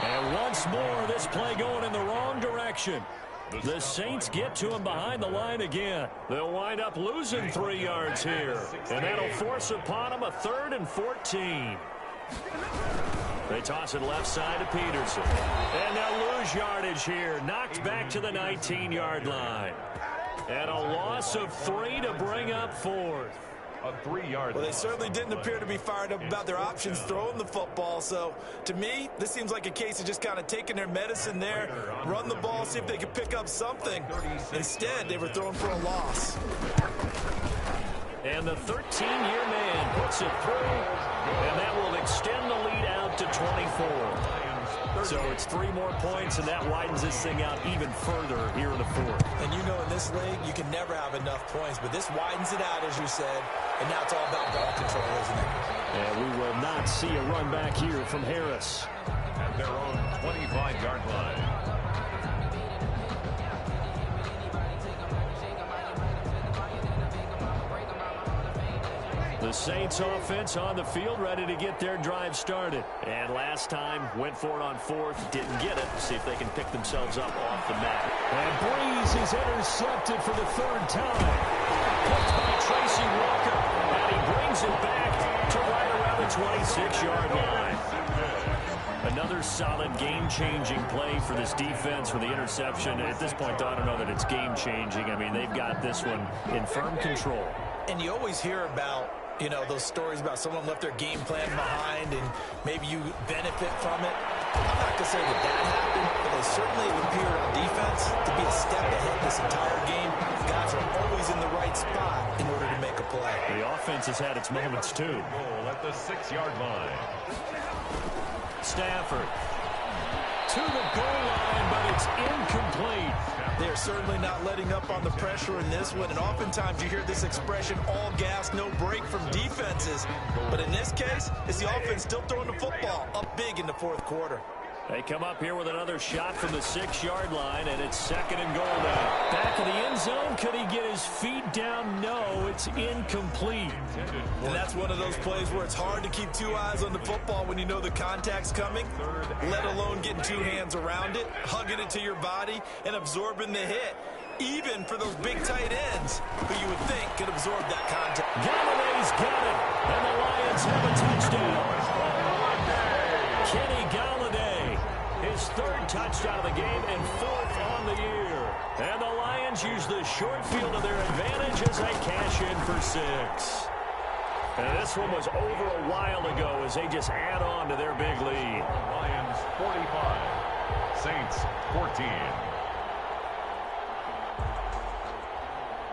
Speaker 1: And once more, this play going in the wrong direction. The Saints get to him behind the line again. They'll wind up losing 3 yards here. And that'll force upon him a 3rd and 14. They toss it left side to Peterson. And they'll lose yardage here. Knocked back to the 19-yard line. And a loss of 3 to bring up 4th.
Speaker 3: A 3-yard.
Speaker 4: Well, they certainly didn't appear to be fired up about their options throwing the football. So, to me, this seems like a case of just kind of taking their medicine there, run the ball, see if they can pick up something. Instead, they were throwing for a loss.
Speaker 1: And the 13-year man puts it through, and that will extend the lead out to 24. So it's 3 more points, and that widens this thing out even further here in the 4th.
Speaker 4: And you know in this league, you can never have enough points, but this widens it out, as you said, and now it's all about ball control, isn't it?
Speaker 1: And we will not see a run back here from Harris.
Speaker 3: At their own 25-yard line.
Speaker 1: The Saints offense on the field, ready to get their drive started. And last time, went for it on 4th, didn't get it. See if they can pick themselves up off the mat. And Breeze is intercepted for the 3rd time. Picked by Tracy Walker. And he brings it back to right around the 26-yard line. Another solid game-changing play for this defense for the interception. At this point, I don't know that it's game-changing. I mean, they've got this one in firm control.
Speaker 4: And you always hear about, you know, those stories about someone left their game plan behind and maybe you benefit from it. I'm not going to say that happened, but they certainly appeared on defense to be a step ahead this entire game. Guys are always in the right spot in order to make a play.
Speaker 1: The offense has had its moments, too.
Speaker 3: Goal at the 6-yard line.
Speaker 1: Stafford to the goal line, but it's incomplete.
Speaker 4: They're certainly not letting up on the pressure in this one, and oftentimes you hear this expression, all gas, no break from defenses. But in this case, it's the offense still throwing the football up big in the 4th quarter.
Speaker 1: They come up here with another shot from the 6-yard line, and it's 2nd and goal now. Back of the end zone. Could he get his feet down? No, it's incomplete.
Speaker 4: And that's one of those plays where it's hard to keep 2 eyes on the football when you know the contact's coming, let alone getting 2 hands around it, hugging it to your body, and absorbing the hit. Even for those big tight ends who you would think could absorb that contact.
Speaker 1: Galladay's got it, and the Lions have a touchdown. Kenny Galladay, his 3rd touchdown of the game and 4th on the year. And the Lions use the short field to their advantage as they cash in for 6. And this one was over a while ago as they just add on to their big lead.
Speaker 3: Lions 45, Saints 14.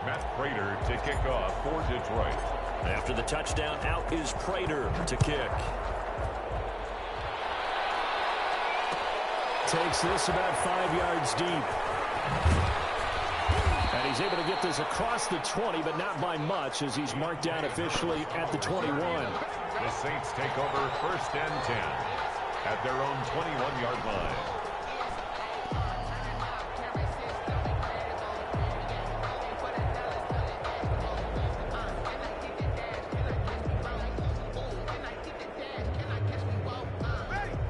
Speaker 3: Matt Prater to kick off for Detroit.
Speaker 1: After the touchdown, out is Prater to kick. Takes this about 5 yards deep. And he's able to get this across the 20, but not by much as he's marked down officially at the 21.
Speaker 3: The Saints take over 1st and 10 at their own 21-yard line.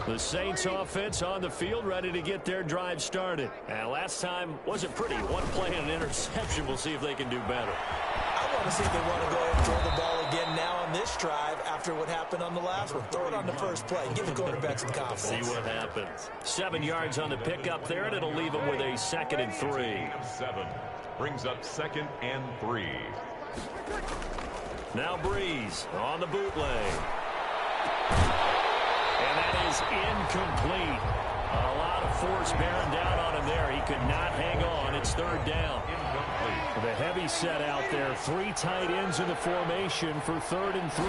Speaker 1: The Saints offense on the field ready to get their drive started. And last time wasn't pretty. One play and an interception. We'll see if they can do better.
Speaker 4: I want to see if they want to go ahead and throw the ball again now on this drive after what happened on the last one. Throw it on the first play. Give the quarterback some confidence.
Speaker 1: See what happens. 7 yards on the pickup there, and it'll leave them with a 2nd and 3.
Speaker 3: 7 brings up 2nd and 3.
Speaker 1: Now Breeze on the bootleg. And that is incomplete. A lot of force bearing down on him there. He could not hang on. It's 3rd down.
Speaker 3: Incomplete.
Speaker 1: The heavy set out there. 3 tight ends in the formation for 3rd and 3.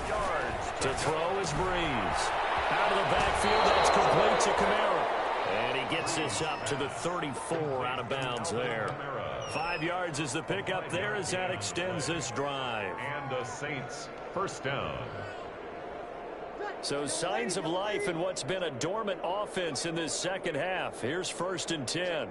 Speaker 3: Yards.
Speaker 1: To throw is Breeze. Out of the backfield, that's complete to Kamara. And he gets this up to the 34 out of bounds there. 5 yards is the pickup there as that extends this drive.
Speaker 3: And the Saints first down.
Speaker 1: So signs of life in what's been a dormant offense in this second half. Here's 1st and 10.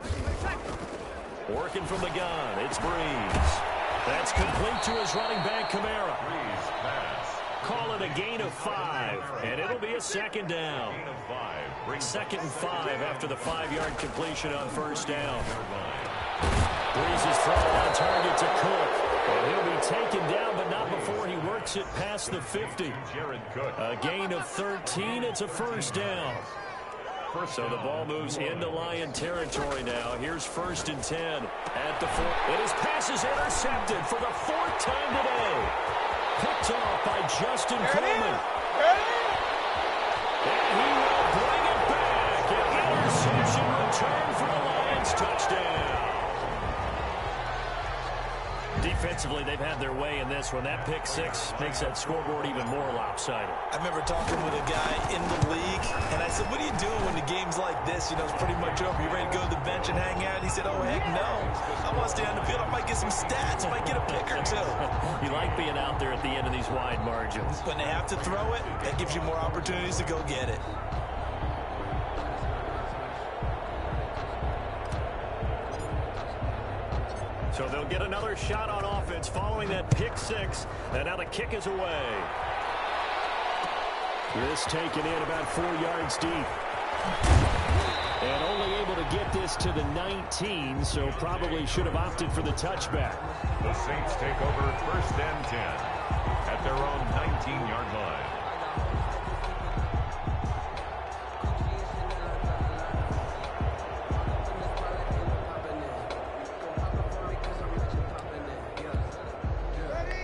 Speaker 1: Working from the gun, it's Breeze. That's complete to his running back, Kamara.
Speaker 3: Breeze pass.
Speaker 1: Call it a gain of 5, and it'll be a 2nd down.
Speaker 3: Gain of 5. Brings
Speaker 1: 2nd and 5 after the 5-yard completion on 1st down. Breeze is thrown on target to Cook. And he'll be taken down, but not before he works it past the 50.
Speaker 3: Jared Cook.
Speaker 1: A gain of 13. It's a 1st down. So the ball moves into Lion territory now. Here's 1st and 10 at the 4. And his pass is intercepted for the 4th time today. Picked off by Justin Coleman. And he will bring it back. An interception return for a Lions touchdown. Defensively, they've had their way in this one. That pick 6 makes that scoreboard even more lopsided.
Speaker 4: I remember talking with a guy in the league, and I said, what do you do when the game's like this? You know, it's pretty much over. You ready to go to the bench and hang out? He said, oh, heck no. I want to stay on the field. I might get some stats. I might get a pick or two.
Speaker 1: You like being out there at the end of these wide margins.
Speaker 4: When they have to throw it, that gives you more opportunities to go get it.
Speaker 1: So they'll get another shot on offense following that pick 6. And now the kick is away. This taken in about 4 yards deep. And only able to get this to the 19, so probably should have opted for the touchback.
Speaker 3: The Saints take over 1st and 10 at their own 19-yard line.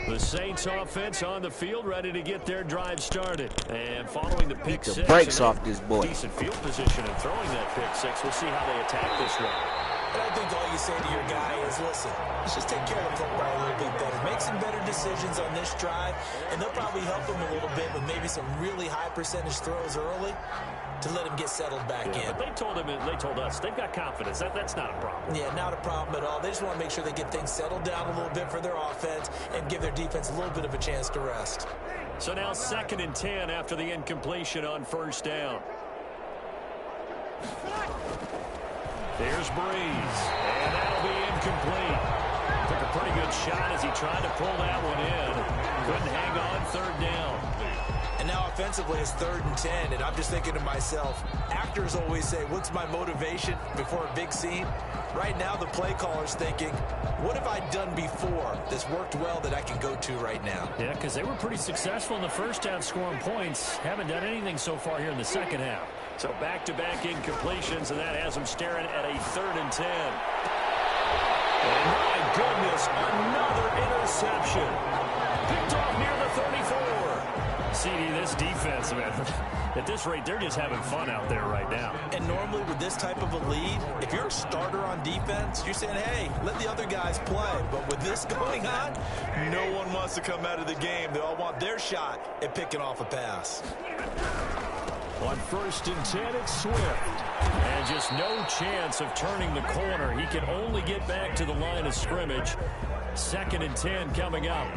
Speaker 1: The Saints offense on the field, ready to get their drive started. And following the pick 6,
Speaker 7: breaks off this boy.
Speaker 1: Decent field position and throwing that pick 6. We'll see how they attack this one.
Speaker 4: And I think all you say to your guy is, listen, let's just take care of the football a little bit better. Make some better decisions on this drive, and they'll probably help him a little bit with maybe some really high percentage throws early to let him get settled back in.
Speaker 1: But they told us they've got confidence. That's not a problem.
Speaker 4: Yeah, not a problem at all. They just want to make sure they get things settled down a little bit for their offense and give their defense a little bit of a chance to rest.
Speaker 1: So now 2nd and 10 after the incompletion on 1st down. There's Breeze, and that'll be incomplete. Took a pretty good shot as he tried to pull that one in. Couldn't hang on 3rd down.
Speaker 4: And now offensively it's 3rd and 10, and I'm just thinking to myself, actors always say, what's my motivation before a big scene? Right now the play caller's thinking, what have I done before that's worked well that I can go to right now?
Speaker 1: Yeah, because they were pretty successful in the first half scoring points. Haven't done anything so far here in the second half. So back-to-back incompletions, and that has them staring at a 3rd and 10. And my goodness, another interception. Picked off near the 34. CD, this defense, man, at this rate, they're just having fun out there right now.
Speaker 4: And normally with this type of a lead, if you're a starter on defense, you're saying, hey, let the other guys play. But with this going on, no one wants to come out of the game. They all want their shot at picking off a pass.
Speaker 1: On 1st and 10, it's Swift. And just no chance of turning the corner. He can only get back to the line of scrimmage. 2nd and 10 coming up.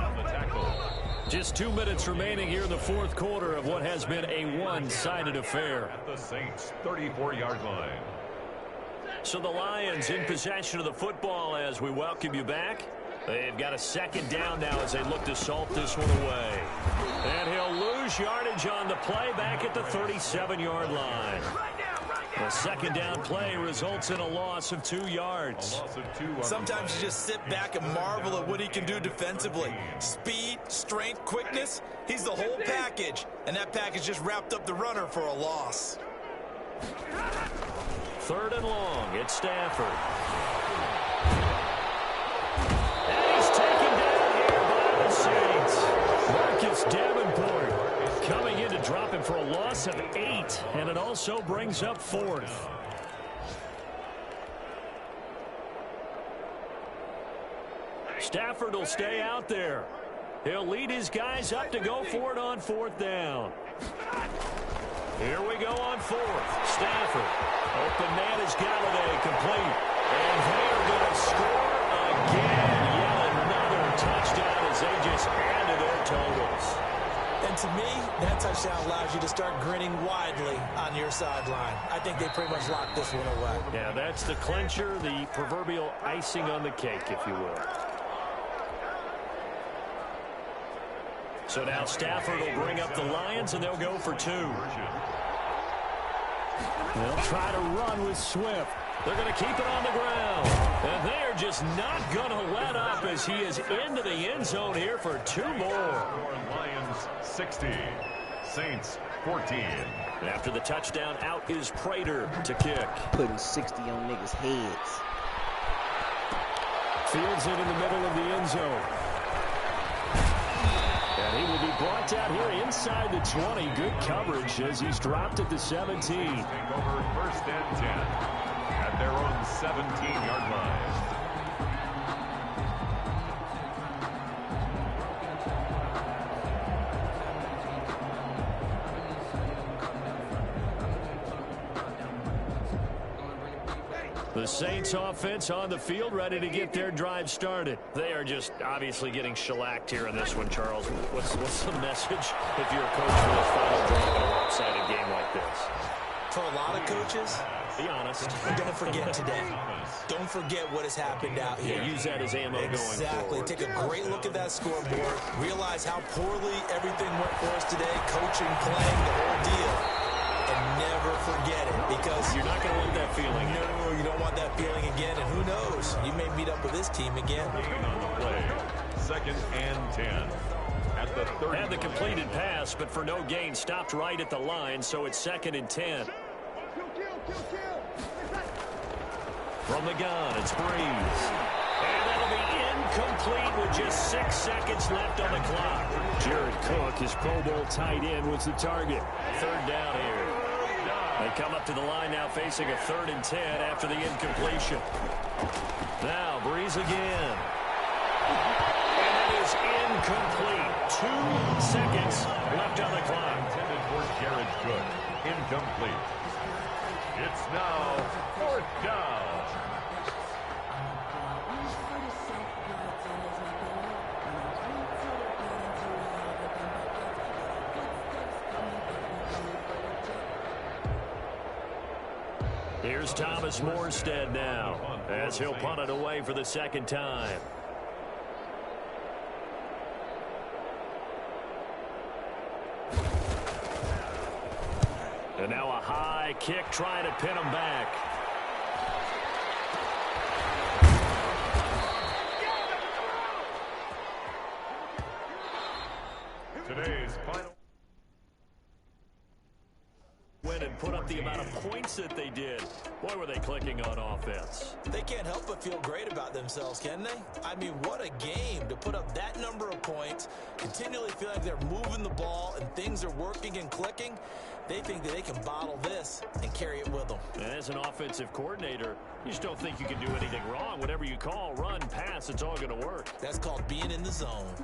Speaker 1: Just 2 minutes remaining here in the 4th quarter of what has been a one-sided affair.
Speaker 3: At the Saints' 34-yard line.
Speaker 1: So the Lions in possession of the football as we welcome you back. They've got a 2nd down now as they look to salt this one away. And he'll lose yardage on the play back at the 37-yard line. The 2nd down play results in a loss of 2 yards.
Speaker 4: Sometimes you just sit back and marvel at what he can do defensively. Speed, strength, quickness, he's the whole package. And that package just wrapped up the runner for a loss.
Speaker 1: 3rd and long, it's Stafford. And he's taken down here by the Saints. Marcus Davenport coming in to drop him for a loss of 8, and it also brings up 4th. Stafford will stay out there. He'll lead his guys up to go for it on 4th down. Here we go on 4th. Stafford. Open man is Galladay, complete. And they're going to score again. Yet another touchdown as they just added their totals.
Speaker 2: And to me, that touchdown allows you to start grinning widely on your sideline. I think they pretty much locked this one away.
Speaker 1: Yeah, that's the clincher, the proverbial icing on the cake, if you will. So now Stafford will bring up the Lions, and they'll go for 2. They'll try to run with Swift. They're going to keep it on the ground. And they're just not going to let up as he is into the end zone here for 2 more.
Speaker 3: Lions 60, Saints 14.
Speaker 1: After the touchdown, out is Prater to kick.
Speaker 7: Putting 60 on niggas' heads.
Speaker 1: Fields it in the middle of the end zone. And he will be brought down here inside the 20. Good coverage as he's dropped at the 17.
Speaker 3: Take over 1st and 10 at their own 17-yard line.
Speaker 1: The Saints offense on the field, ready to get their drive started. They are just obviously getting shellacked here in this one, Charles. What's the message if you're a coach for this final drive in a lopsided game like this?
Speaker 2: For a lot of coaches,
Speaker 1: be honest.
Speaker 2: Don't forget today. Don't forget what has happened out here.
Speaker 1: Yeah, use that as ammo going forward.
Speaker 2: Exactly. Take a great look at that scoreboard. Realize how poorly everything went for us today. Coaching, playing, the whole deal. And never forget it, because
Speaker 1: you're not going to want that feeling.
Speaker 2: No, you don't want that feeling again. And who knows? You may meet up with this team again.
Speaker 3: On the play, 2nd and 10 at the 30.
Speaker 1: Had the completed pass, but for no gain, stopped right at the line, so it's 2nd and 10. From the gun, it's Breeze. And that'll be incomplete with just 6 seconds left on the clock. Jared Cook, his Pro Bowl tight end, was the target. 3rd down here. They come up to the line now facing a 3rd and 10 after the incompletion. Now Breeze again. And it is incomplete. 2 seconds left on the clock.
Speaker 3: Intended for Jared Cook. Incomplete. It's now 4th down.
Speaker 1: Here's Thomas Morstead now as he'll punt it away for the 2nd time. And now a high kick trying to pin him back.
Speaker 3: Today's final.
Speaker 1: Win and put up the amount of points that they did. Boy, were they clicking on offense.
Speaker 2: They can't help but feel great about themselves, can they? I mean, what a game to put up that number of points, continually feel like they're moving the ball and things are working and clicking. They think that they can bottle this and carry it with them.
Speaker 1: And as an offensive coordinator, you just don't think you can do anything wrong. Whatever you call, run, pass, it's all going to work.
Speaker 2: That's called being in the zone.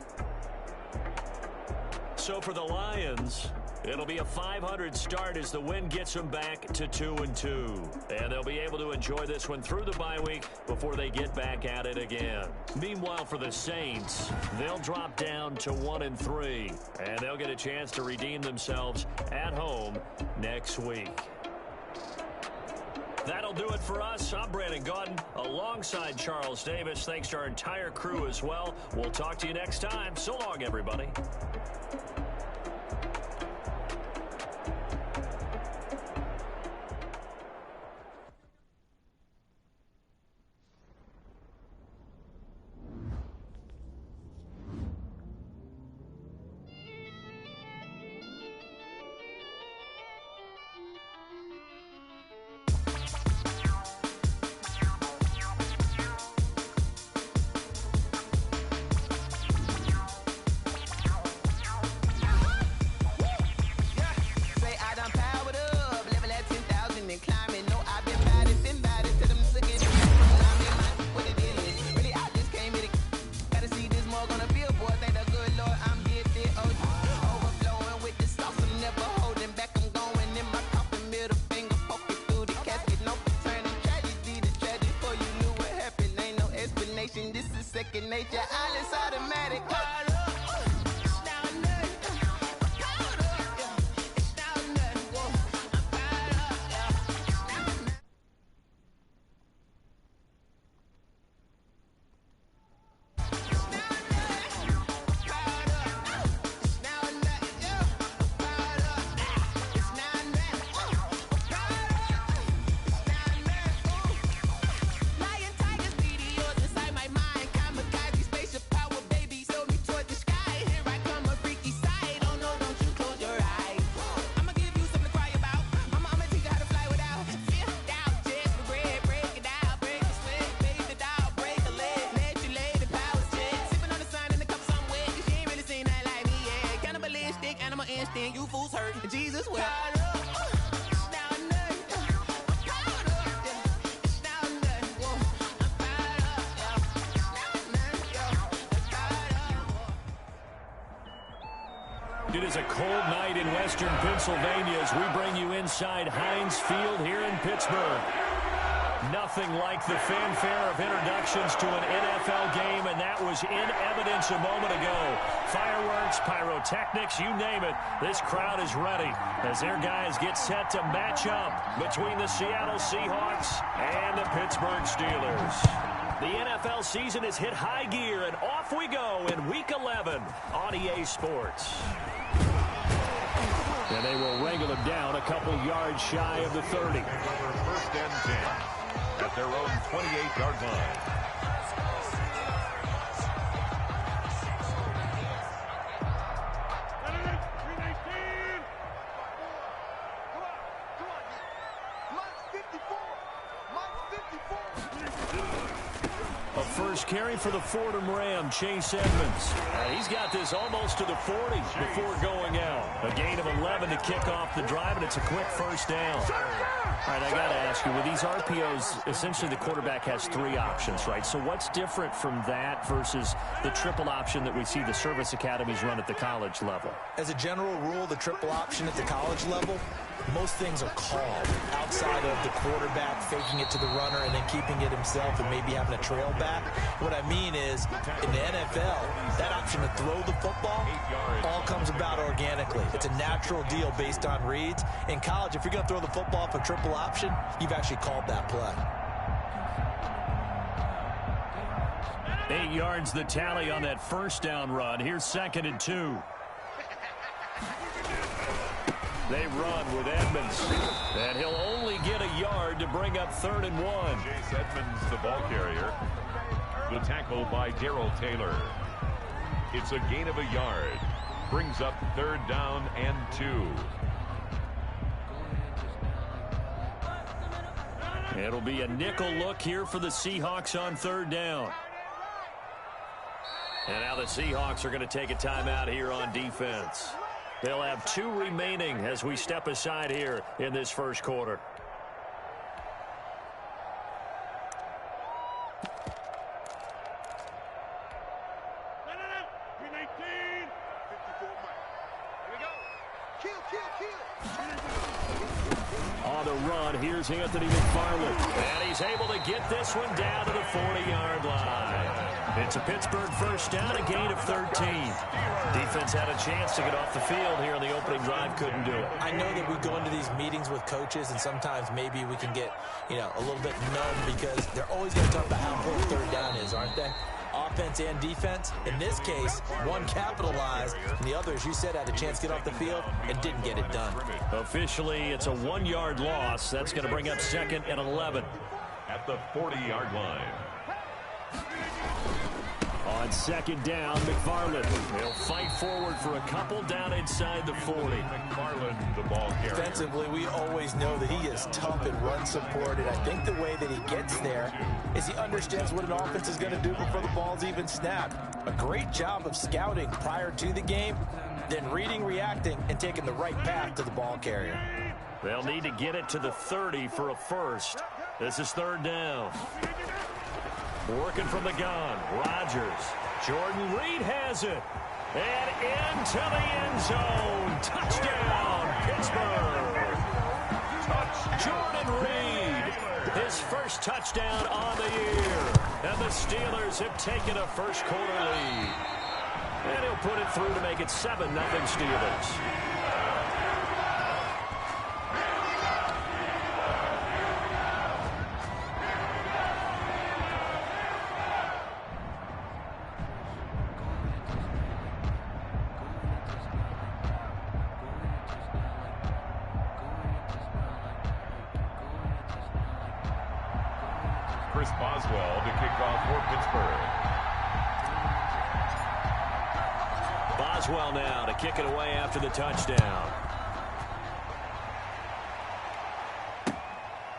Speaker 1: So for the Lions, it'll be a .500 start as the win gets them back to 2-2. And they'll be able to enjoy this one through the bye week before they get back at it again. Meanwhile, for the Saints, they'll drop down to 1-3. And they'll get a chance to redeem themselves at home next week. That'll do it for us. I'm Brandon Gaudin alongside Charles Davis. Thanks to our entire crew as well. We'll talk to you next time. So long, everybody.
Speaker 8: second nature. All is automatic.
Speaker 6: You fools hurt. Jesus will.
Speaker 1: It is a cold night in western Pennsylvania as we bring you inside Heinz Field here in Pittsburgh. Nothing like the fanfare of introductions to an NFL game, and that was in evidence a moment ago. Fireworks, pyrotechnics, you name it. This crowd is ready as their guys get set to match up between the Seattle Seahawks and the Pittsburgh Steelers. The NFL season has hit high gear, and off we go in Week 11 on EA Sports. And they will wrangle him down a couple yards shy of the 30.
Speaker 3: First and 10 at their own 28-yard line.
Speaker 1: First carry for the Fordham Ram, Chase Edmonds. He's got this almost to the 40 before going out. A gain of 11 to kick off the drive, and it's a quick first down. All right, I got to ask you, with these RPOs, essentially the quarterback has three options, right? So what's different from that versus the triple option that we see the service academies run at the college level?
Speaker 4: As a general rule, the triple option at the college level, most things are called outside of the quarterback faking it to the runner and then keeping it himself and maybe having a trail back. What I mean is, in the NFL, that option to throw the football all comes about organically. It's a natural deal based on reads. In college, if you're going to throw the football for triple option, you've actually called that play.
Speaker 1: 8 yards the tally on that first down run. Here's 2nd and 2. They run with Edmonds, and he'll only get a yard to bring up 3rd and 1.
Speaker 3: Chase Edmonds, the ball carrier. The tackle by Darrell Taylor. It's a gain of a yard. Brings up 3rd down and 2.
Speaker 1: It'll be a nickel look here for the Seahawks on 3rd down. And now the Seahawks are going to take a timeout here on defense. They'll have 2 remaining as we step aside here in this first quarter. On the run, here's Anthony McFarland. And he's able to get this one down to the 40-yard line. It's a Pittsburgh first down, a gain of 13. Defense had a chance to get off the field here in the opening drive, couldn't do it.
Speaker 4: I know that we go into these meetings with coaches, and sometimes maybe we can get, a little bit numb because they're always going to talk about how important 3rd down is, aren't they? Offense and defense. In this case, one capitalized, and the other, as you said, had a chance to get off the field and didn't get it done.
Speaker 1: Officially, it's a 1-yard loss. That's going to bring up 2nd and 11.
Speaker 3: At the 40-yard line.
Speaker 1: On 2nd down, McFarland. He'll fight forward for a couple down inside the 40.
Speaker 3: McFarland, the ball carrier.
Speaker 4: Defensively, we always know that he is tough in run support, and I think the way that he gets there is he understands what an offense is going to do before the ball's even snapped. A great job of scouting prior to the game, then reading, reacting, and taking the right path to the ball carrier.
Speaker 1: They'll need to get it to the 30 for a first. This is 3rd down. Working from the gun, Rodgers. Jordan Reed has it. And into the end zone. Touchdown, Pittsburgh. Jordan Reed His first touchdown on the year. And the Steelers have taken a first-quarter lead. And he'll put it through to make it 7-0 Steelers.
Speaker 3: Chris Boswell to kick off for Pittsburgh.
Speaker 1: Boswell now to kick it away after the touchdown.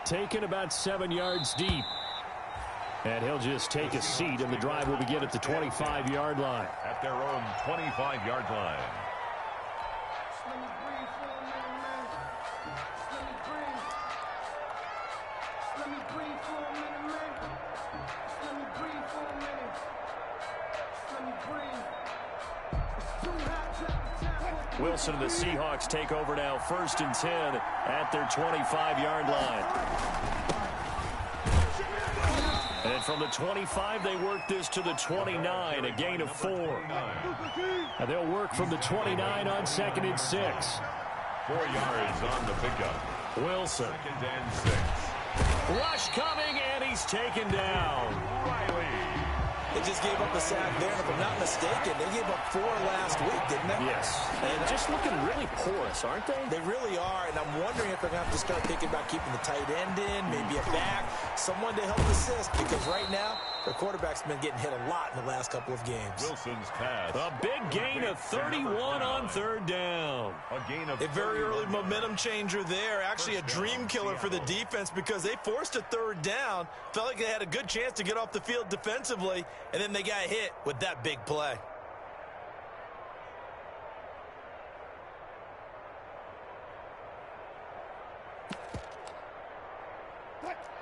Speaker 1: Taken about 7 yards deep. And he'll just take a seat, and the drive will begin at the 25-yard line.
Speaker 3: At their own 25-yard line.
Speaker 1: Wilson and the Seahawks take over now, 1st and 10 at their 25-yard line. And from the 25, they work this to the 29, a gain of 4. And they'll work from the 29 on 2nd and 6.
Speaker 3: 4 yards on the pickup.
Speaker 1: Wilson.
Speaker 3: 2nd and 6.
Speaker 1: Rush coming, and he's taken down.
Speaker 3: Riley.
Speaker 4: They just gave up a sack there, and if I'm not mistaken, they gave up 4 last week, didn't they?
Speaker 1: Yes. And just looking really porous, aren't they?
Speaker 4: They really are, and I'm wondering if they're going to have to start thinking about keeping the tight end in, maybe a back, someone to help assist, because right now, their quarterback's been getting hit a lot in the last couple of games.
Speaker 3: Wilson's pass.
Speaker 1: A big gain of 31 on 3rd down.
Speaker 3: A gain of
Speaker 4: A very early momentum changer there. Actually a dream killer for the defense because they forced a 3rd down. Felt like they had a good chance to get off the field defensively, and then they got hit with that big play.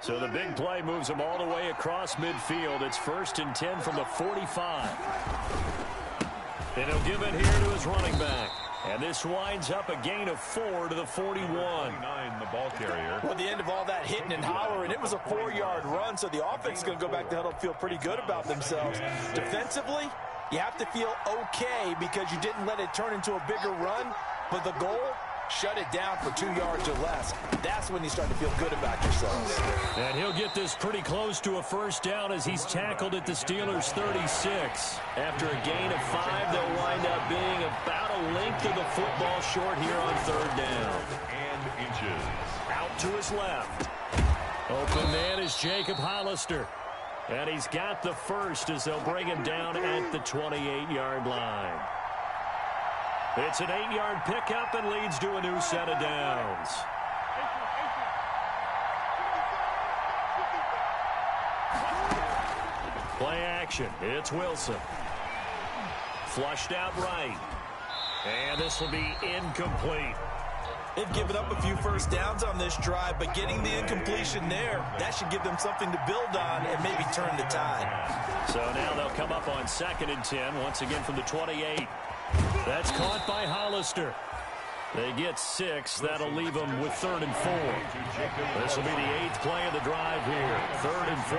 Speaker 1: So the big play moves them all the way across midfield. It's 1st and 10 from the 45. And he'll give it here to his running back. And this winds up a gain of 4 to the 41.
Speaker 3: 29, the ball carrier.
Speaker 4: Well, at the end of all that hitting and hollering, it was a 4-yard run, so the offense is going to go back to huddle and feel pretty good about themselves. Defensively, you have to feel okay because you didn't let it turn into a bigger run, but the goal, shut it down for 2 yards or less. That's when you start to feel good about yourselves.
Speaker 1: And he'll get this pretty close to a 1st down as he's tackled at the Steelers' 36. After a gain of 5, they'll wind up being about a length of the football short here on 3rd down.
Speaker 3: And inches.
Speaker 1: Out to his left. Open man is Jacob Hollister. And he's got the first as they'll bring him down at the 28-yard line. It's an 8-yard pickup and leads to a new set of downs. Play action. It's Wilson. Flushed out right. And this will be incomplete.
Speaker 4: They've given up a few 1st downs on this drive, but getting the incompletion there, that should give them something to build on and maybe turn the tide.
Speaker 1: So now they'll come up on 2nd and 10, once again from the 28. That's caught by Hollister. They get 6. That'll leave them with 3rd and 4. This will be the 8th play of the drive here. 3rd and 4.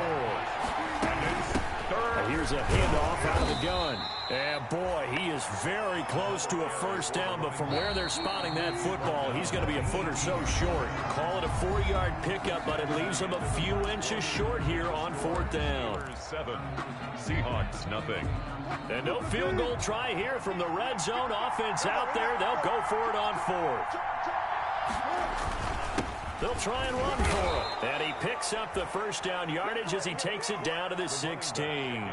Speaker 1: And here's a handoff out of the gun. And boy, he is very close to a 1st down, but from where they're spotting that football, he's going to be a foot or so short. Call it a 4-yard pickup, but it leaves him a few inches short here on 4th down.
Speaker 3: 7. Seahawks, nothing.
Speaker 1: And no field goal try here from the red zone. Offense out there. They'll go for it on 4th. They'll try and run for it. And he picks up the 1st down yardage as he takes it down to the 16.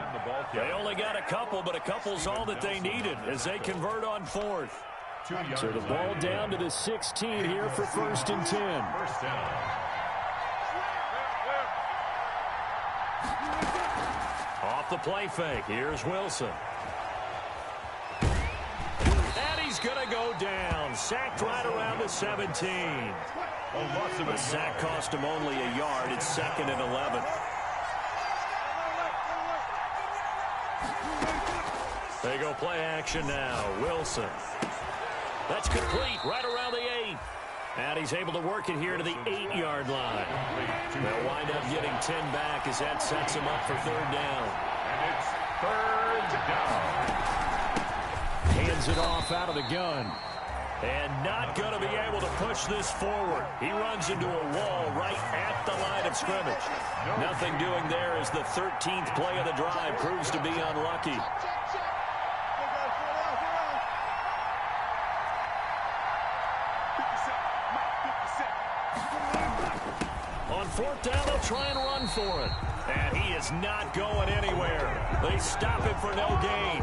Speaker 1: They only got a couple, but a couple's all that they needed as they convert on 4th. So the ball down to the 16 here for 1st and 10.
Speaker 3: 1st down.
Speaker 1: Off the play fake. Here's Wilson. And he's going to go down. Sacked right around the 17. The sack cost him only a yard. It's 2nd and 11. They go play action now. Wilson. That's complete right around the 8. And he's able to work it here to the 8-yard line. They'll wind up getting 10 back as that sets him up for third down.
Speaker 3: And it's third down.
Speaker 1: Hands it off out of the gun. And not going to be able to push this forward. He runs into a wall right at the line of scrimmage. Nothing doing there as the 13th play of the drive proves to be unlucky. On fourth down, they'll try and run for it. And he is not going anywhere. They stop him for no gain.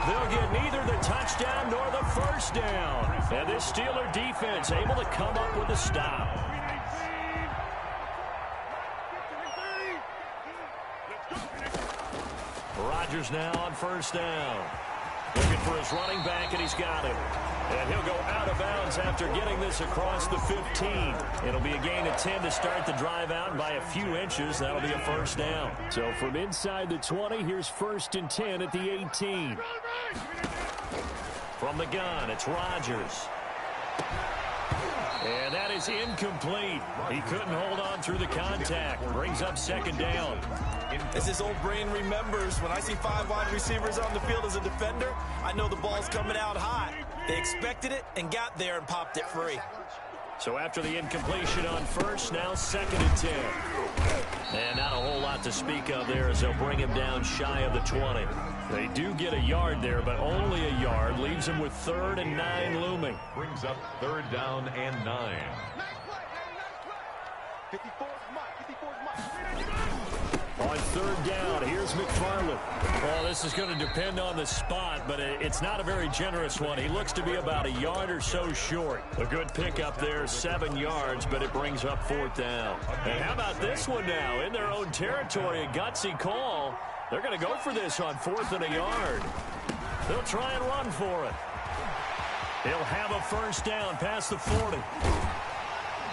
Speaker 1: They'll get neither the touchdown nor the first down. And this Steeler defense able to come up with a stop. Rodgers now on first down. Looking for his running back, and he's got it. And he'll go out of bounds after getting this across the 15. It'll be a gain of 10 to start the drive out. By a few inches, that'll be a first down. So from inside the 20, here's 1st and 10 at the 18. From the gun, it's Rodgers. And that is incomplete. He couldn't hold on through the contact. Brings up second down.
Speaker 4: As his old brain remembers, when I see 5 wide receivers on the field as a defender, I know the ball's coming out hot. They expected it and got there and popped it free.
Speaker 1: So after the incompletion on first, now 2nd and 10. And not a whole lot to speak of there as they'll bring him down shy of the 20. They do get a yard there, but only a yard. Leaves him with 3rd and 9 looming.
Speaker 3: Brings up 3rd down and 9.
Speaker 1: On 3rd down, here's McFarland. Well, this is going to depend on the spot, but it's not a very generous one. He looks to be about a yard or so short. A good pickup there, 7 yards, but it brings up 4th down. And how about this one now? In their own territory, a gutsy call. They're going to go for this on 4th and a yard. They'll try and run for it. He'll have a first down past the 40.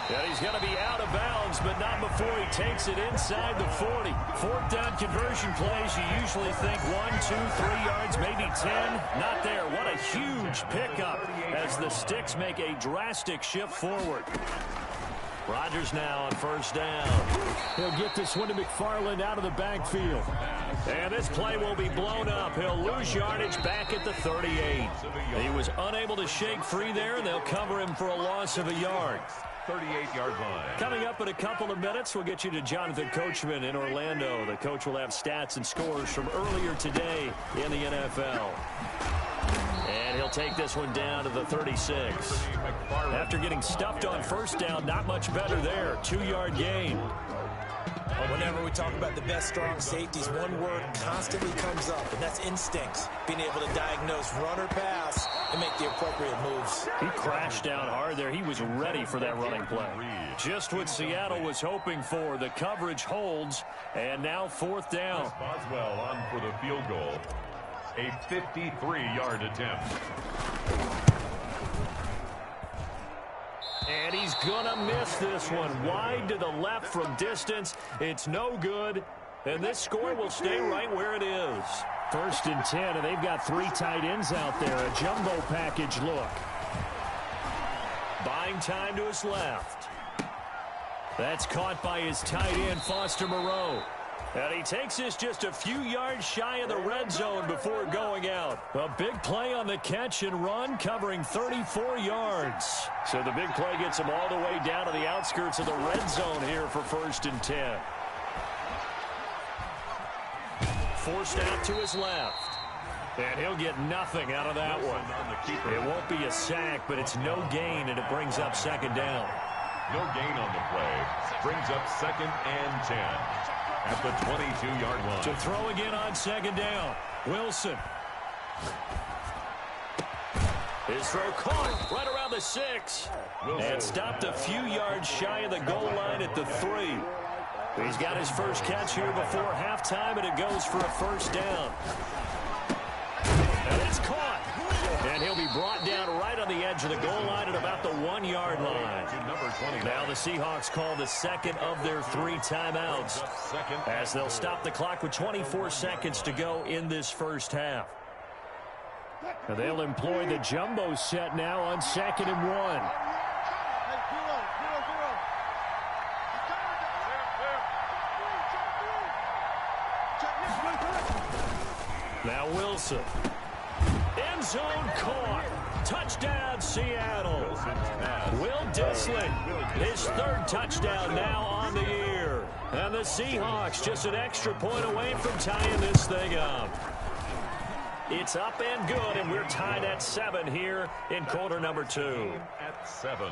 Speaker 1: And he's going to be out of bounds, but not before he takes it inside the 40. 4th down conversion plays, you usually think 1, 2, 3 yards, maybe 10. Not there. What a huge pickup as the Sticks make a drastic shift forward. Rodgers now on first down. He'll get this one to McFarland out of the backfield. And this play will be blown up. He'll lose yardage back at the 38. He was unable to shake free there, and they'll cover him for a loss of a yard.
Speaker 3: 38-yard line.
Speaker 1: Coming up in a couple of minutes, we'll get you to Jonathan Coachman in Orlando. The coach will have stats and scores from earlier today in the NFL. And he'll take this one down to the 36. After getting stuffed on first down, not much better there. 2-yard gain.
Speaker 4: Whenever we talk about the best strong safeties, one word constantly comes up, and that's instincts. Being able to diagnose run or pass and make the appropriate moves.
Speaker 1: He crashed down hard there. He was ready for that running play. Just what Seattle was hoping for. The coverage holds, and now 4th down.
Speaker 3: Boswell on for the field goal. A 53-yard attempt.
Speaker 1: And he's gonna miss this one. Wide to the left from distance. It's no good. And this score will stay right where it is. 1st and 10, and they've got 3 tight ends out there. A jumbo package look. Buying time to his left. That's caught by his tight end, Foster Moreau. And he takes this just a few yards shy of the red zone before going out. A big play on the catch and run, covering 34 yards. So the big play gets him all the way down to the outskirts of the red zone here for 1st and 10. Forced out to his left. And he'll get nothing out of that one. It won't be a sack, but it's no gain, and it brings up 2nd down.
Speaker 3: No gain on the play. Brings up 2nd and 10. At the 22-yard line.
Speaker 1: To throw again on 2nd down. Wilson. His throw caught right around the 6. And stopped a few yards shy of the goal line at the 3. He's got his first catch here before halftime, and it goes for a first down. And it's caught. And he'll be brought down right on the edge of the goal line at about the 1-yard line. Now the Seahawks call the 2nd of their 3 timeouts as they'll stop the clock with 24 seconds to go in this first half. And they'll employ the jumbo set now on 2nd and 1. Now Wilson. End zone caught. Touchdown, Seattle. Will Dissling, his third touchdown now on the year. And the Seahawks just an extra point away from tying this thing up. It's up and good, and we're tied at 7 here in quarter number 2.
Speaker 3: At 7.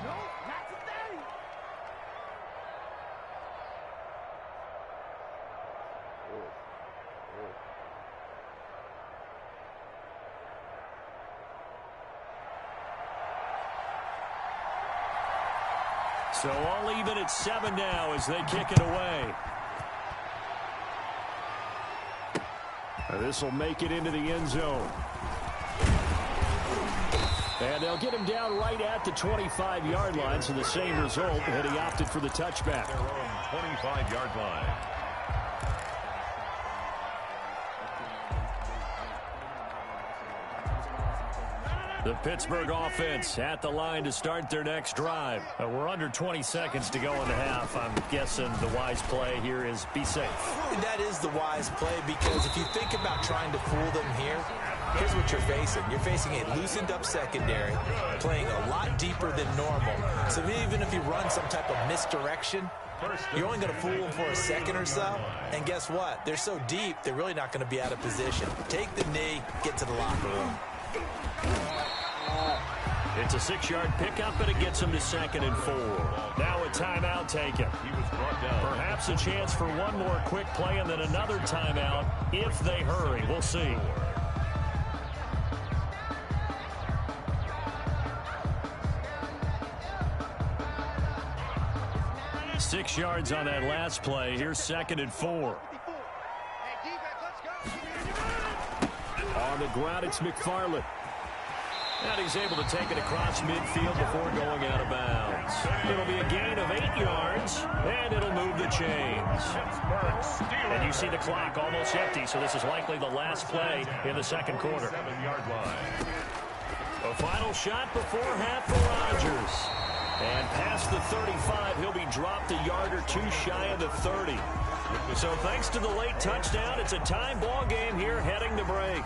Speaker 1: So all even at 7 now as they kick it away. This will make it into the end zone. And they'll get him down right at the 25-yard line, so the same result, and he opted for the touchback.
Speaker 3: Their own 25-yard line.
Speaker 1: The Pittsburgh offense at the line to start their next drive. We're under 20 seconds to go in the half. I'm guessing the wise play here is be safe.
Speaker 2: That is the wise play, because if you think about trying to fool them here, here's what you're facing. You're facing a loosened up secondary, playing a lot deeper than normal. So even if you run some type of misdirection, you're only going to fool them for a second or so. And guess what? They're so deep, they're really not going to be out of position. Take the knee, get to the locker room.
Speaker 1: It's a 6-yard pickup, and it gets him to 2nd and 4. Now a timeout taken.
Speaker 3: He was brought down.
Speaker 1: Perhaps a chance for one more quick play and then another timeout if they hurry. We'll see. Six yards on that last play. Here's 2nd and 4. On the ground, it's McFarland. And he's able to take it across midfield before going out of bounds. It'll be a gain of 8 yards, and it'll move the chains. And you see the clock almost empty, so this is likely the last play in the second quarter.
Speaker 3: 7-yard line.
Speaker 1: A final shot before half for Rodgers. And past the 35, he'll be dropped a yard or two shy of the 30. So thanks to the late touchdown, it's a tie ball game here heading to break.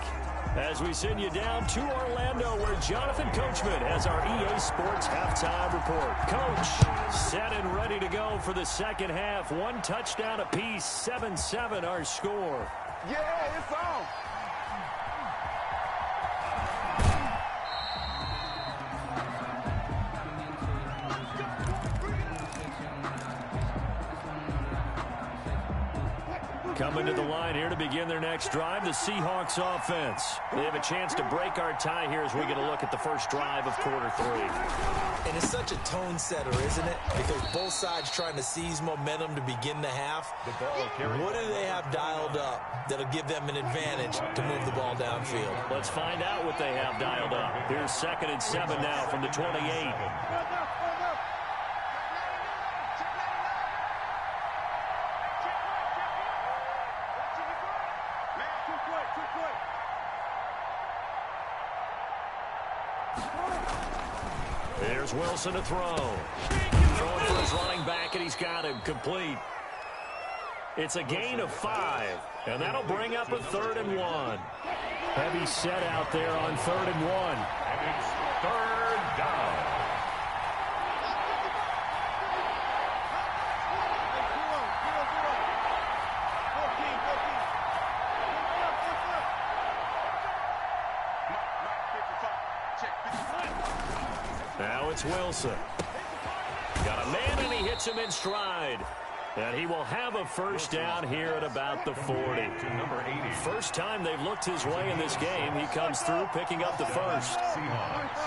Speaker 1: As we send you down to Orlando, where Jonathan Coachman has our EA Sports halftime report. Coach, set and ready to go for the second half. One touchdown apiece, 7-7 our score.
Speaker 5: Yeah, it's on.
Speaker 1: Coming to the line here to begin their next drive, the Seahawks offense. They have a chance to break our tie here as we get a look at the first drive of quarter 3.
Speaker 2: And it's such a tone setter, isn't it? Because both sides trying to seize momentum to begin the half. What do they have dialed up that'll give them an advantage to move the ball downfield?
Speaker 1: Let's find out what they have dialed up. Here's 2nd and 7 now from the 28. There's Wilson to throw. Throwing for his running back, and he's got him complete. It's a gain of 5, and that'll bring up a 3rd and 1. Heavy set out there on 3rd and 1.
Speaker 3: And it's 3rd down.
Speaker 1: Now it's Wilson. Got a man, and he hits him in stride. And he will have a first down here at about the 40.
Speaker 3: To number 80.
Speaker 1: First time they've looked his way in this game. He comes through picking up the first.
Speaker 3: Seahawks.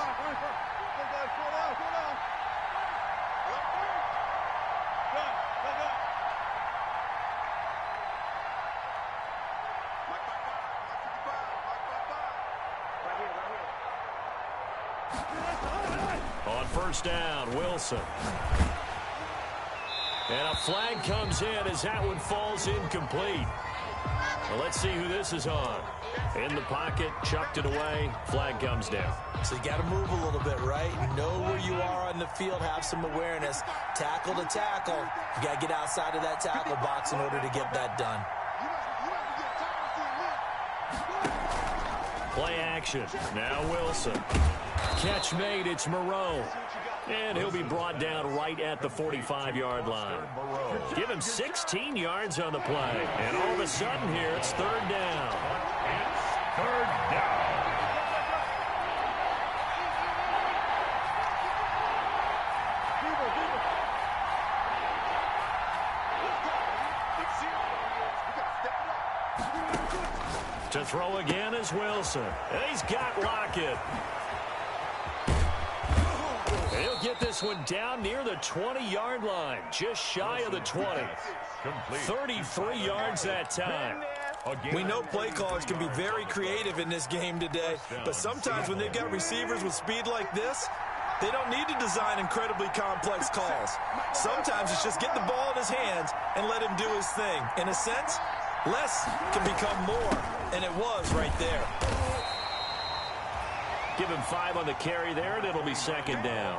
Speaker 1: On first down, Wilson. And a flag comes in as that one falls incomplete. Well, let's see who this is on. In the pocket, chucked it away, flag comes down.
Speaker 2: So you got to move a little bit, right? Know where you are on the field, have some awareness. Tackle to tackle. You got to get outside of that tackle box in order to get that done.
Speaker 1: Play action. Now Wilson. Catch made. It's Moreau. And he'll be brought down right at the 45-yard line. Give him 16 yards on the play. And all of a sudden here, it's third down.
Speaker 3: It's third down.
Speaker 1: To throw again is Wilson. And he's got Lockett. He'll get this one down near the 20-yard line, just shy of the 20. 33 yards that time.
Speaker 4: We know play callers can be very creative in this game today, but sometimes when they've got receivers with speed like this, they don't need to design incredibly complex calls. Sometimes it's just get the ball in his hands and let him do his thing. In a sense, less can become more, and it was right there.
Speaker 1: Give him 5 on the carry there, and it'll be second down.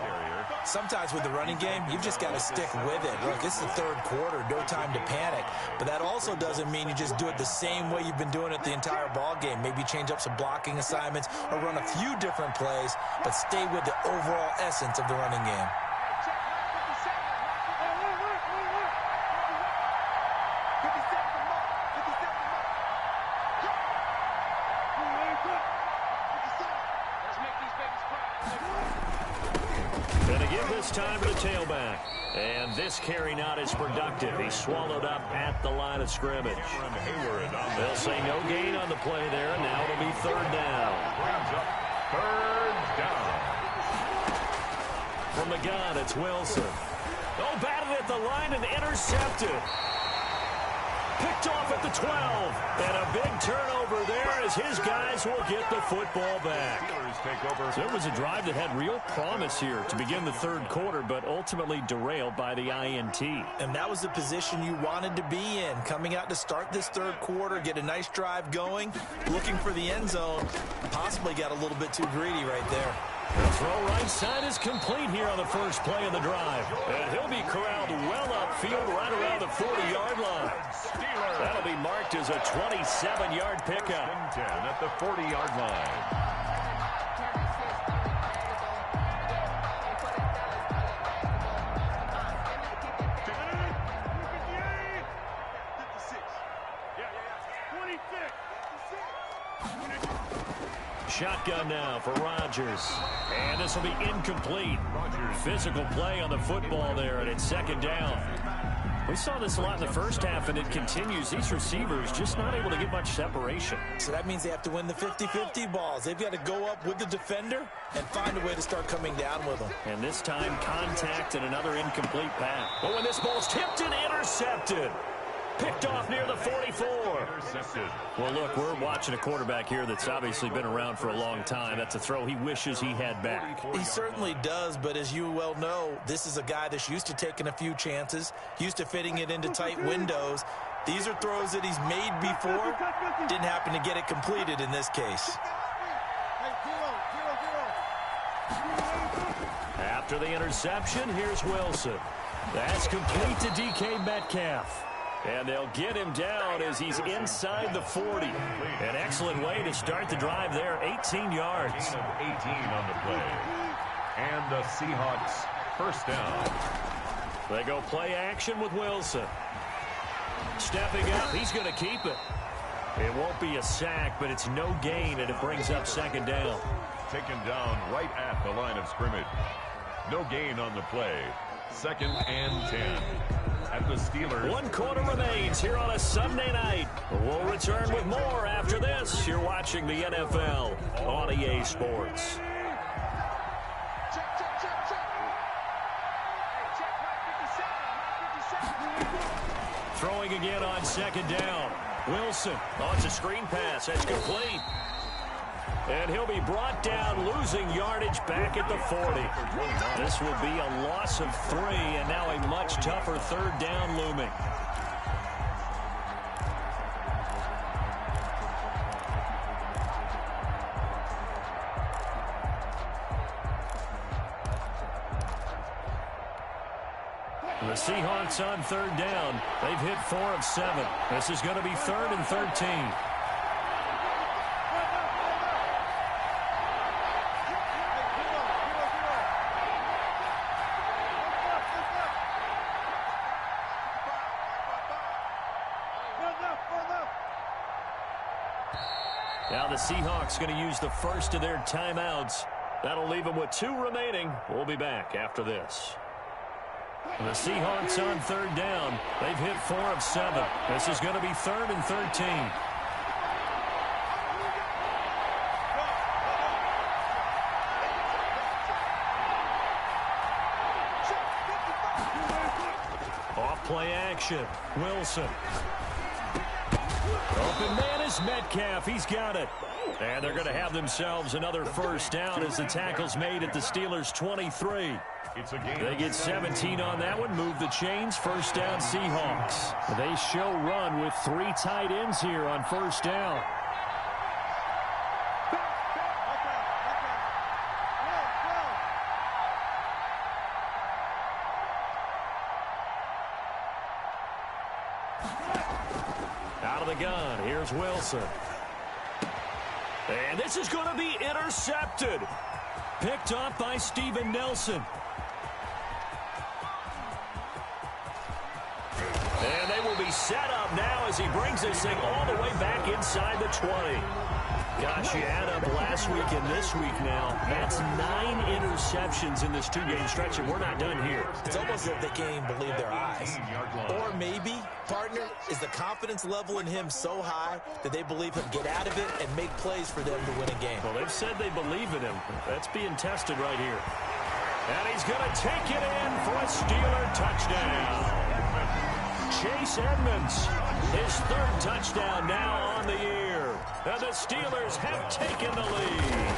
Speaker 4: Sometimes with the running game, you've just got to stick with it. Look, it's the third quarter, no time to panic. But that also doesn't mean you just do it the same way you've been doing it the entire ball game. Maybe change up some blocking assignments or run a few different plays, but stay with the overall essence of the running game.
Speaker 1: Time to the tailback. And this carry not as productive. He's swallowed up at the line of scrimmage. They'll say no gain on the play there. Now it'll be third down.
Speaker 3: Third down.
Speaker 1: From the gun, it's Wilson. Oh, batted at the line and intercepted. Picked off at the 12. And a big turnover there as his guys will get the football back. So it was a drive that had real promise here to begin the third quarter, but ultimately derailed by the INT.
Speaker 4: And that was the position you wanted to be in. Coming out to start this third quarter, get a nice drive going, looking for the end zone. Possibly got a little bit too greedy right there.
Speaker 1: The throw right side is complete here on the first play of the drive. And he'll be corralled well upfield right around the 40-yard line. That'll be marked as a 27-yard pickup.
Speaker 3: 10 at the 40-yard line.
Speaker 1: Shotgun now for Rodgers. And this will be incomplete. Physical play on the football there, and it's second down. We saw this a lot in the first half, and it continues. These receivers just not able to get much separation.
Speaker 4: So that means they have to win the 50-50 balls. They've got to go up with the defender and find a way to start coming down with them.
Speaker 1: And this time, contact and another incomplete pass. Oh, and this ball's tipped and intercepted. Picked off near the 44.
Speaker 3: Intercepted.
Speaker 1: Well, look, we're watching a quarterback here that's obviously been around for a long time. That's a throw he wishes he had back.
Speaker 4: He certainly does, but as you well know, this is a guy that's used to taking a few chances, used to fitting it into tight windows. These are throws that he's made before. Didn't happen to get it completed in this case.
Speaker 1: After the interception, here's Wilson. That's complete to DK Metcalf. And they'll get him down as he's inside the 40. An excellent way to start the drive there, 18 yards.
Speaker 3: 18 on the play. And the Seahawks first down.
Speaker 1: They go play action with Wilson. Stepping up, he's going to keep it. It won't be a sack, but it's no gain, and it brings up second down.
Speaker 3: Taken down right at the line of scrimmage. No gain on the play. Second and 10. At the Steelers.
Speaker 1: 1 quarter remains here on a Sunday night. We'll return with more after this. You're watching the NFL on EA Sports. Throwing again on second down. Wilson. Oh, it's a screen pass. That's complete. And he'll be brought down, losing yardage back at the 40. This will be a loss of 3, and now a much tougher third down looming. The Seahawks on third down. They've hit 4 of 7. This is going to be 3rd and 13. Now the Seahawks going to use the first of their timeouts. That'll leave them with 2 remaining. We'll be back after this. The Seahawks on 3rd down. They've hit 4 of 7. This is going to be 3rd and 13. Off play action. Wilson. Open man is Metcalf. He's got it. And they're going to have themselves another first down as the tackle's made at the Steelers' 23. They get 17 on that one. Move the chains. First down, Seahawks. They show run with 3 tight ends here on first down. Out of the gun. Here's Wilson. And this is going to be intercepted. Picked off by Steven Nelson. And they will be set up now as he brings this thing all the way back inside the 20. Gosh, you add up last week and this week now. That's 9 interceptions in this 2-game stretch, and we're not done here.
Speaker 2: It's almost like they can't even believe their eyes. Or maybe, partner, is the confidence level in him so high that they believe he'll get out of it and make plays for them to win a game.
Speaker 1: Well, they've said they believe in him. That's being tested right here. And he's going to take it in for a Steeler touchdown. Chase Edmonds, his 3rd touchdown now on the year. And the Steelers have taken the lead.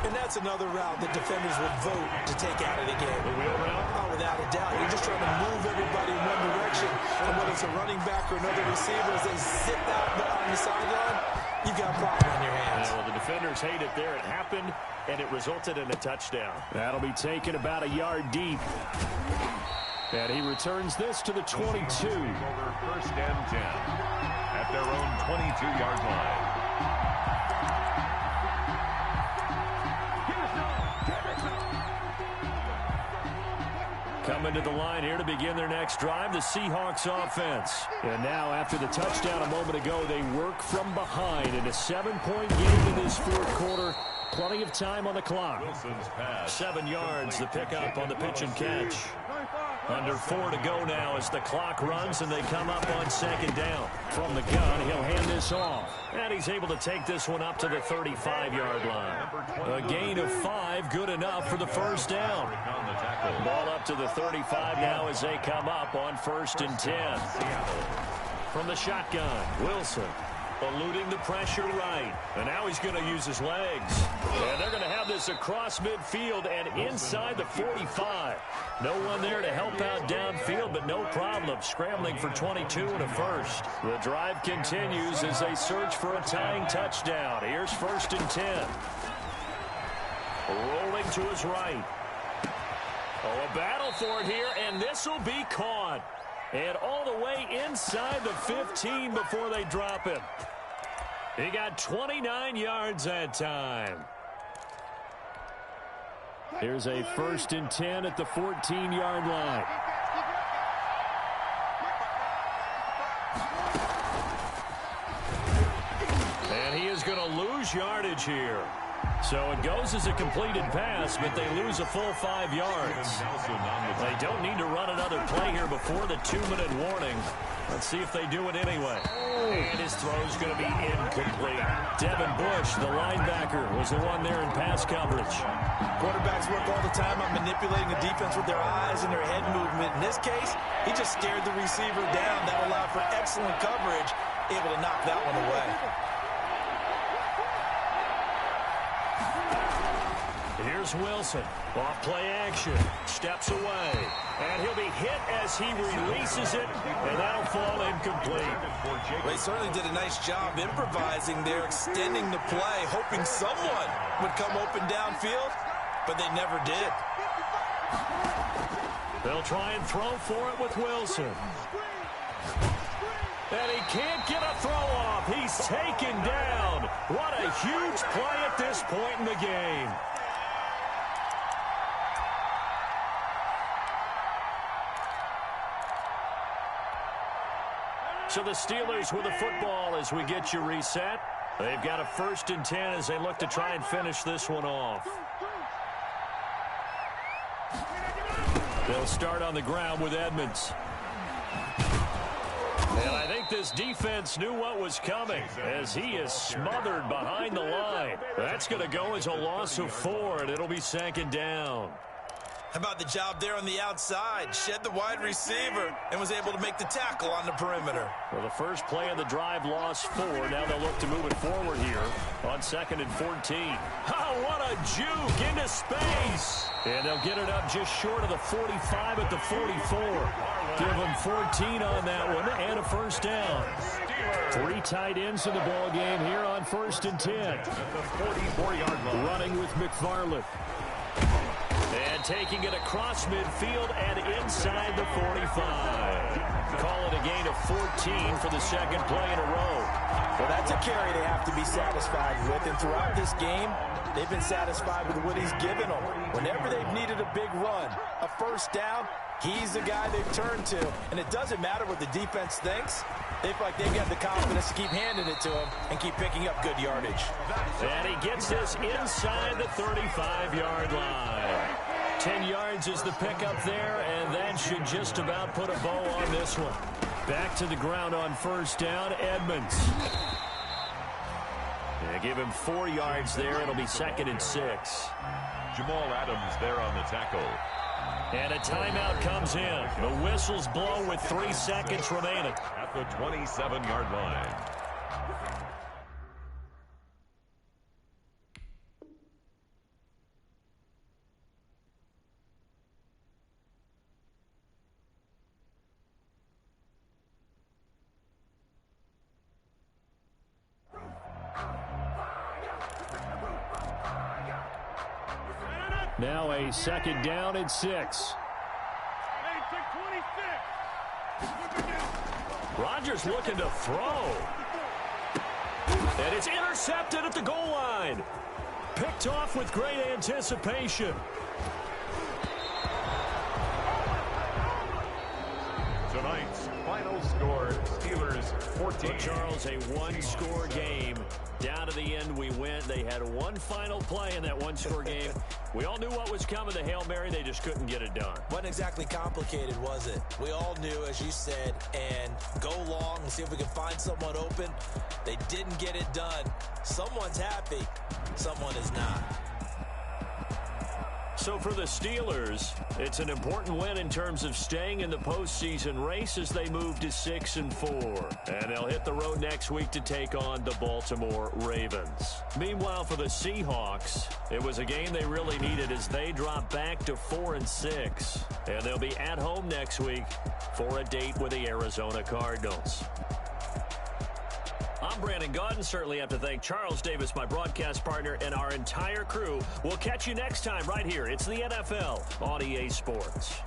Speaker 2: And that's another route that defenders would vote to take out of the game.
Speaker 1: The wheel route?
Speaker 2: Oh, without a doubt. You're just trying to move everybody in one direction. And whether it's a running back or another receiver, as they sit out on the sideline, you've got a problem on your hands.
Speaker 1: Yeah, well, the defenders hate it there. It happened, and it resulted in a touchdown. That'll be taken about a yard deep. And he returns this to the 22.
Speaker 3: Over 1st and 10 at their own 22-yard line.
Speaker 1: Coming to the line here to begin their next drive, the Seahawks offense. And now, after the touchdown a moment ago, they work from behind in a 7-point game in this 4th quarter. Plenty of time on the clock. 7 yards, the pickup on the pitch and catch. Under 4 to go now as the clock runs and they come up on 2nd down. From the gun, he'll hand this off. And he's able to take this one up to the 35-yard line. A gain of 5, good enough for the first down. Ball up to the 35 now as they come up on 1st and 10. From the shotgun, Wilson. Eluding the pressure right. And now he's going to use his legs. And they're going to have this across midfield and inside the 45. No one there to help out downfield, but no problem. Scrambling for 22 and a first. The drive continues as they search for a tying touchdown. Here's 1st and 10. Rolling to his right. Oh, a battle for it here, and this will be caught. And all the way inside the 15 before they drop him. He got 29 yards that time. Here's a 1st and 10 at the 14-yard line. And he is going to lose yardage here. So it goes as a completed pass, but they lose a full 5 yards. They don't need to run another play here before the 2-minute warning. Let's see if they do it anyway. And his throw's going to be incomplete. Devin Bush, the linebacker, was the one there in pass coverage.
Speaker 4: Quarterbacks work all the time on manipulating the defense with their eyes and their head movement. In this case, he just stared the receiver down. That allowed for excellent coverage, able to knock that one away.
Speaker 1: Here's Wilson. Off play action. Steps away. And he'll be hit as he releases it. And that'll fall incomplete.
Speaker 4: Well, he certainly did a nice job improvising there, extending the play, hoping someone would come open downfield, but they never did.
Speaker 1: They'll try and throw for it with Wilson. And he can't get a throw off. He's taken down. What a huge play at this point in the game. So the Steelers with the football as we get you reset. They've got a 1st and 10 as they look to try and finish this one off. They'll start on the ground with Edmonds. And I think this defense knew what was coming as he is smothered behind the line. That's going to go as a loss of 4, and it'll be 2nd down.
Speaker 2: How about the job there on the outside? Shed the wide receiver and was able to make the tackle on the perimeter.
Speaker 1: Well, the first play of the drive lost 4. Now they'll look to move it forward here on 2nd and 14. Oh, what a juke into space. And they'll get it up just short of the 45 at the 44. Give them 14 on that one and a 1st down. 3 tight ends in the ball game here on 1st and 10.
Speaker 3: At the 44-yard line.
Speaker 1: Running with McFarland. And taking it across midfield and inside the 45. Call it a gain of 14 for the 2nd play in a row.
Speaker 4: Well, that's a carry they have to be satisfied with. And throughout this game, they've been satisfied with what he's given them. Whenever they've needed a big run, a 1st down, he's the guy they've turned to. And it doesn't matter what the defense thinks. They feel like they've got the confidence to keep handing it to him and keep picking up good yardage.
Speaker 1: And he gets this inside the 35-yard line. 10 yards is the pickup there, and that should just about put a bow on this one. Back to the ground on 1st down, Edmonds. They give him 4 yards there. It'll be 2nd and 6.
Speaker 3: Jamal Adams there on the tackle.
Speaker 1: And a timeout comes in. The whistles blow with 3 seconds remaining.
Speaker 3: At the 27-yard line.
Speaker 1: Now a 2nd down and 6. Rodgers looking to throw. And it's intercepted at the goal line. Picked off with great anticipation.
Speaker 3: Tonight's final score, Steelers 14.
Speaker 1: Well, Charles, a 1-score game. Down to the end we went. They had one final play in that 1-score game. We all knew what was coming, the Hail Mary. They just couldn't get it done.
Speaker 2: Wasn't exactly complicated, was it? We all knew, as you said, and go long and see if we can find someone open. They didn't get it done. Someone's happy. Someone is not.
Speaker 1: So for the Steelers, it's an important win in terms of staying in the postseason race as they move to 6-4. And they'll hit the road next week to take on the Baltimore Ravens. Meanwhile, for the Seahawks, it was a game they really needed as they drop back to 4-6. And they'll be at home next week for a date with the Arizona Cardinals. I'm Brandon Gaudin. Certainly have to thank Charles Davis, my broadcast partner, and our entire crew. We'll catch you next time right here. It's the NFL on EA Sports.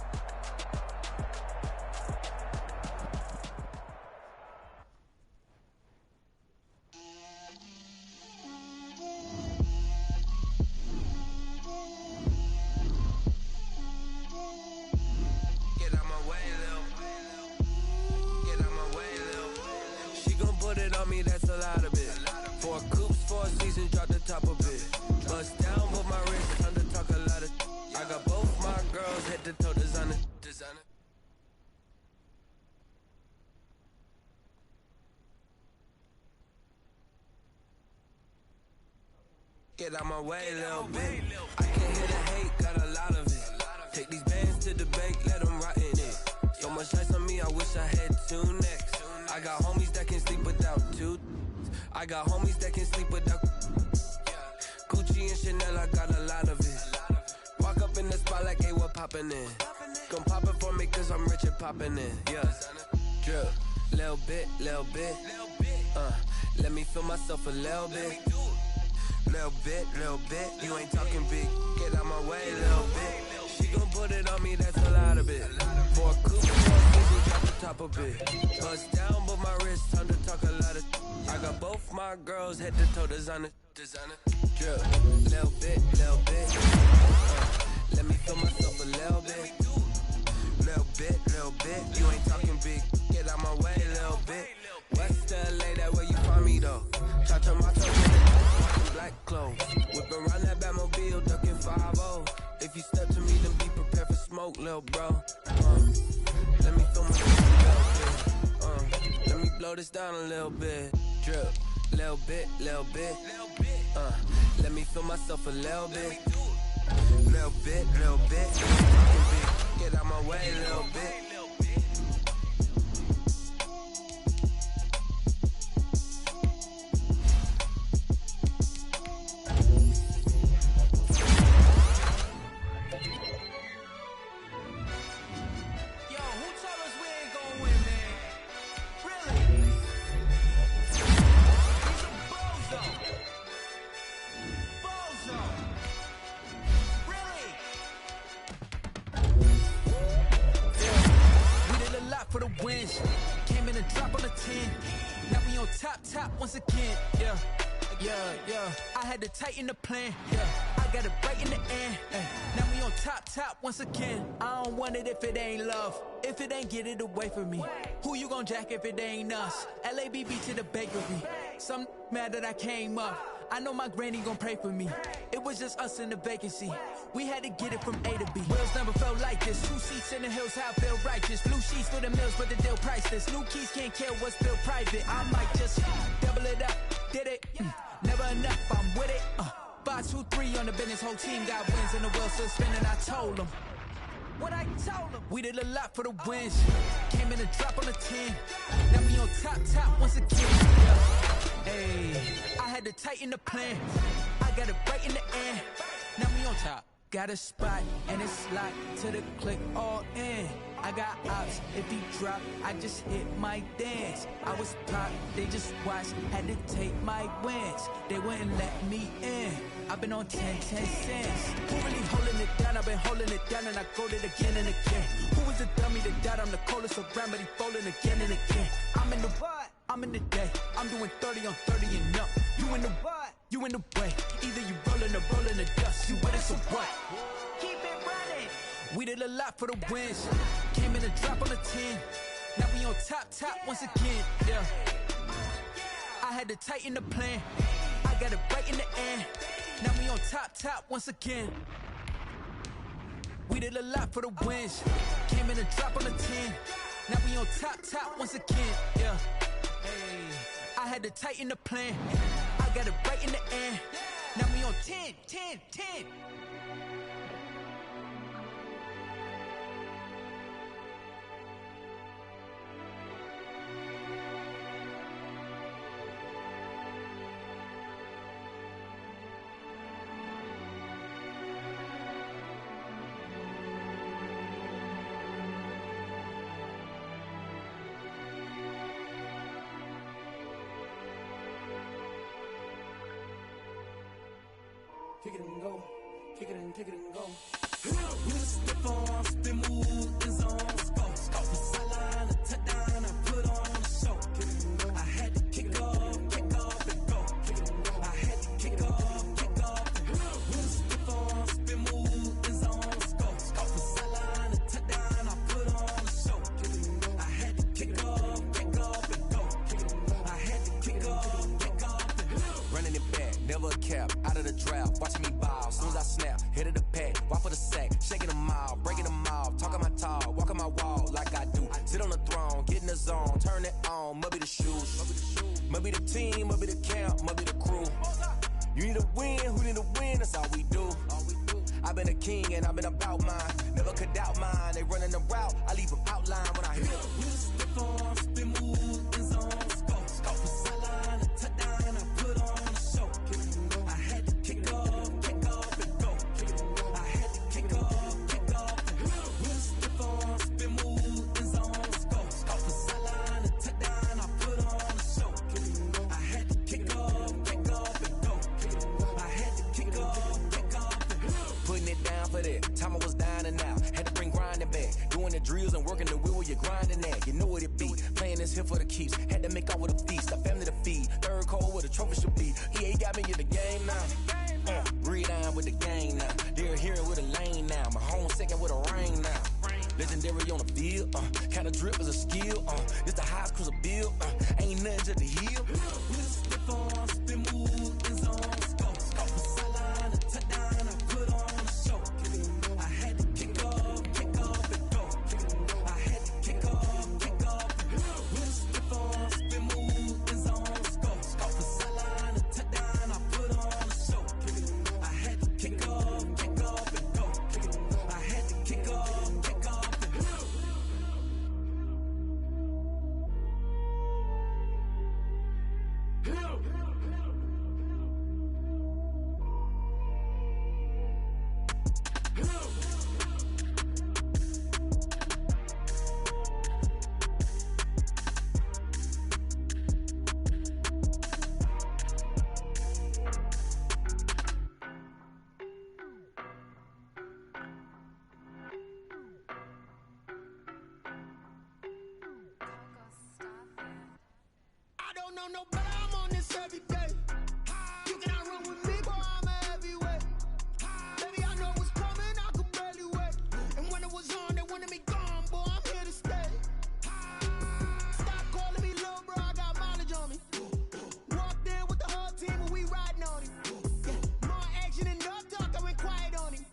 Speaker 9: Get out my way, little bit. I can't hear the hate, got a lot of it. Take these bands to the bank, let them rot in it. So much ice on me, I wish I had 2 necks. I got homies that can sleep without 2. I got homies that can sleep without Gucci and Chanel, I got a lot of it. Walk up in the spot like, hey, what poppin' in? Gon' pop it for me cause I'm rich and poppin' in. Yeah, drip, little bit. Let me feel myself a little bit. Little bit, you ain't talking big. Get out my way, little bit. She gon' put it on me, that's a lot of it. For a coupe, drop the top of it. Bust down, but my wrist, time to talk a lot of. I got both my girls head to toe designer. Drip, little bit. Let me feel myself a little bit. Little bit, you ain't talking big. Get out my way, little bit. West LA, that where you find me though. Cha-cha, little bro. Let me throw my let me blow this down a little bit. Drip, little bit, little bit. Let me feel myself a little bit. Little bit, little bit. Get out my way a little bit. For the wins, came in a drop on a 10. Now we on top once again. Yeah. I had to tighten the plan. Yeah, I got it right in the end. Now we on top once again. I don't want it if it ain't love. If it ain't, get it away from me. Who you gon' jack if it ain't us? LABB to the bakery. Some mad that I came up. I know my granny gon' pray for me. It was just us in the vacancy. We had to get it from A to B. Wheels never felt like this. 2 seats in the hills, how I feel righteous. Blue sheets for the mills, but the deal priceless. New keys can't care what's still private. I might just double it up. Did it? Never enough, I'm with it. 5, 2, 3 on the business. Whole team got wins and the wheels still spinning. I told them what I told them. We did a lot for the wins. Came in a drop on a 10. Now we on top once again. Hey, I had to tighten the plan. I got it right in the end. Now we on top. Got a spot and it's locked to the click all in. I got ops, if he drop, I just hit my dance. I was pop, they just watched, had to take my wins. They wouldn't let me in. I've been on 10 cents. Who really holding it down? I've been holding it down and I go it again and again. Who was the dummy that died? I'm the coldest around, but he folding again and again. I'm in the what? I'm in the day. I'm doing 30 on 30 and up. You in the what? You in the way. Either you rolling or rolling the dust. You with it, so what? Keep it running. We did a lot for the wins. Came in a drop on a 10. Now we on top once again. Yeah. I had to tighten the plan. I got it right in the end. Now we on top once again. We did a lot for the wins. Came in a drop on a 10. Now we on top once again. Yeah. Hey, I had to tighten the plan. I got it right in the end. Now we on 10.
Speaker 10: Kick it and go. Kick it and go. We just step on, spin, move, in zone, scope. From sideline to touchdown, I put on a show. I had to kick off and go. I had to kick off and go. We just step on, spin, move, in zone, scope. From sideline to touchdown, I put on a show. I had to kick off and go. I had to kick off and go.
Speaker 9: Running it back, never a cap, out of the draft, watching me ball, soon as I snap, hit of the pack, walk for the sack, shaking them all, breaking them off, talking my talk, walking my wall like I do, sit on the throne, get in the zone, turn it on, must be the shoes, must be the team, must be the camp, must be the crew, you need a win, who need a win, that's all we do, I've been a king and I've been about mine, never could doubt mine, they running the route, I leave them outline when I hit them.
Speaker 10: We just step on, spin, move, in zone, scope from sideline to touchdown, I put on a show. I had to kick off and go. I had to kick off and go. We just step on, spin, move, in zone, scope from sideline to touchdown, I put on a show. I had to kick off and go. I had to kick off and go.
Speaker 9: Putting it down for that, time I was down and out, had to bring grinding back, doing the drills and working the wheel where you're grinding at, you know what it be, playing this here for the keeps, had to make off with a feast, a family to feed, third cold where the trophy should be, EA got me in the game now, breathe down with the game now, they're here with a lane now, my home second with a ring now, legendary on the field, kinda drip is a skill, this the highest cruiser bill, ain't nothing to the hill.
Speaker 10: We just step on, spin, move, in zone, scope from sideline to touchdown, I put on a show. I had to kick off and No, but I'm on this every day. You cannot run with me, boy, I'm a heavyweight. Baby, I know what's coming, I could barely wait. And when it was on, they wanted me gone, boy, I'm here to stay. Stop calling me little bro, I got mileage on me. Walked in with the whole team and we riding on him. Yeah, more action than no talk, I went quiet on him.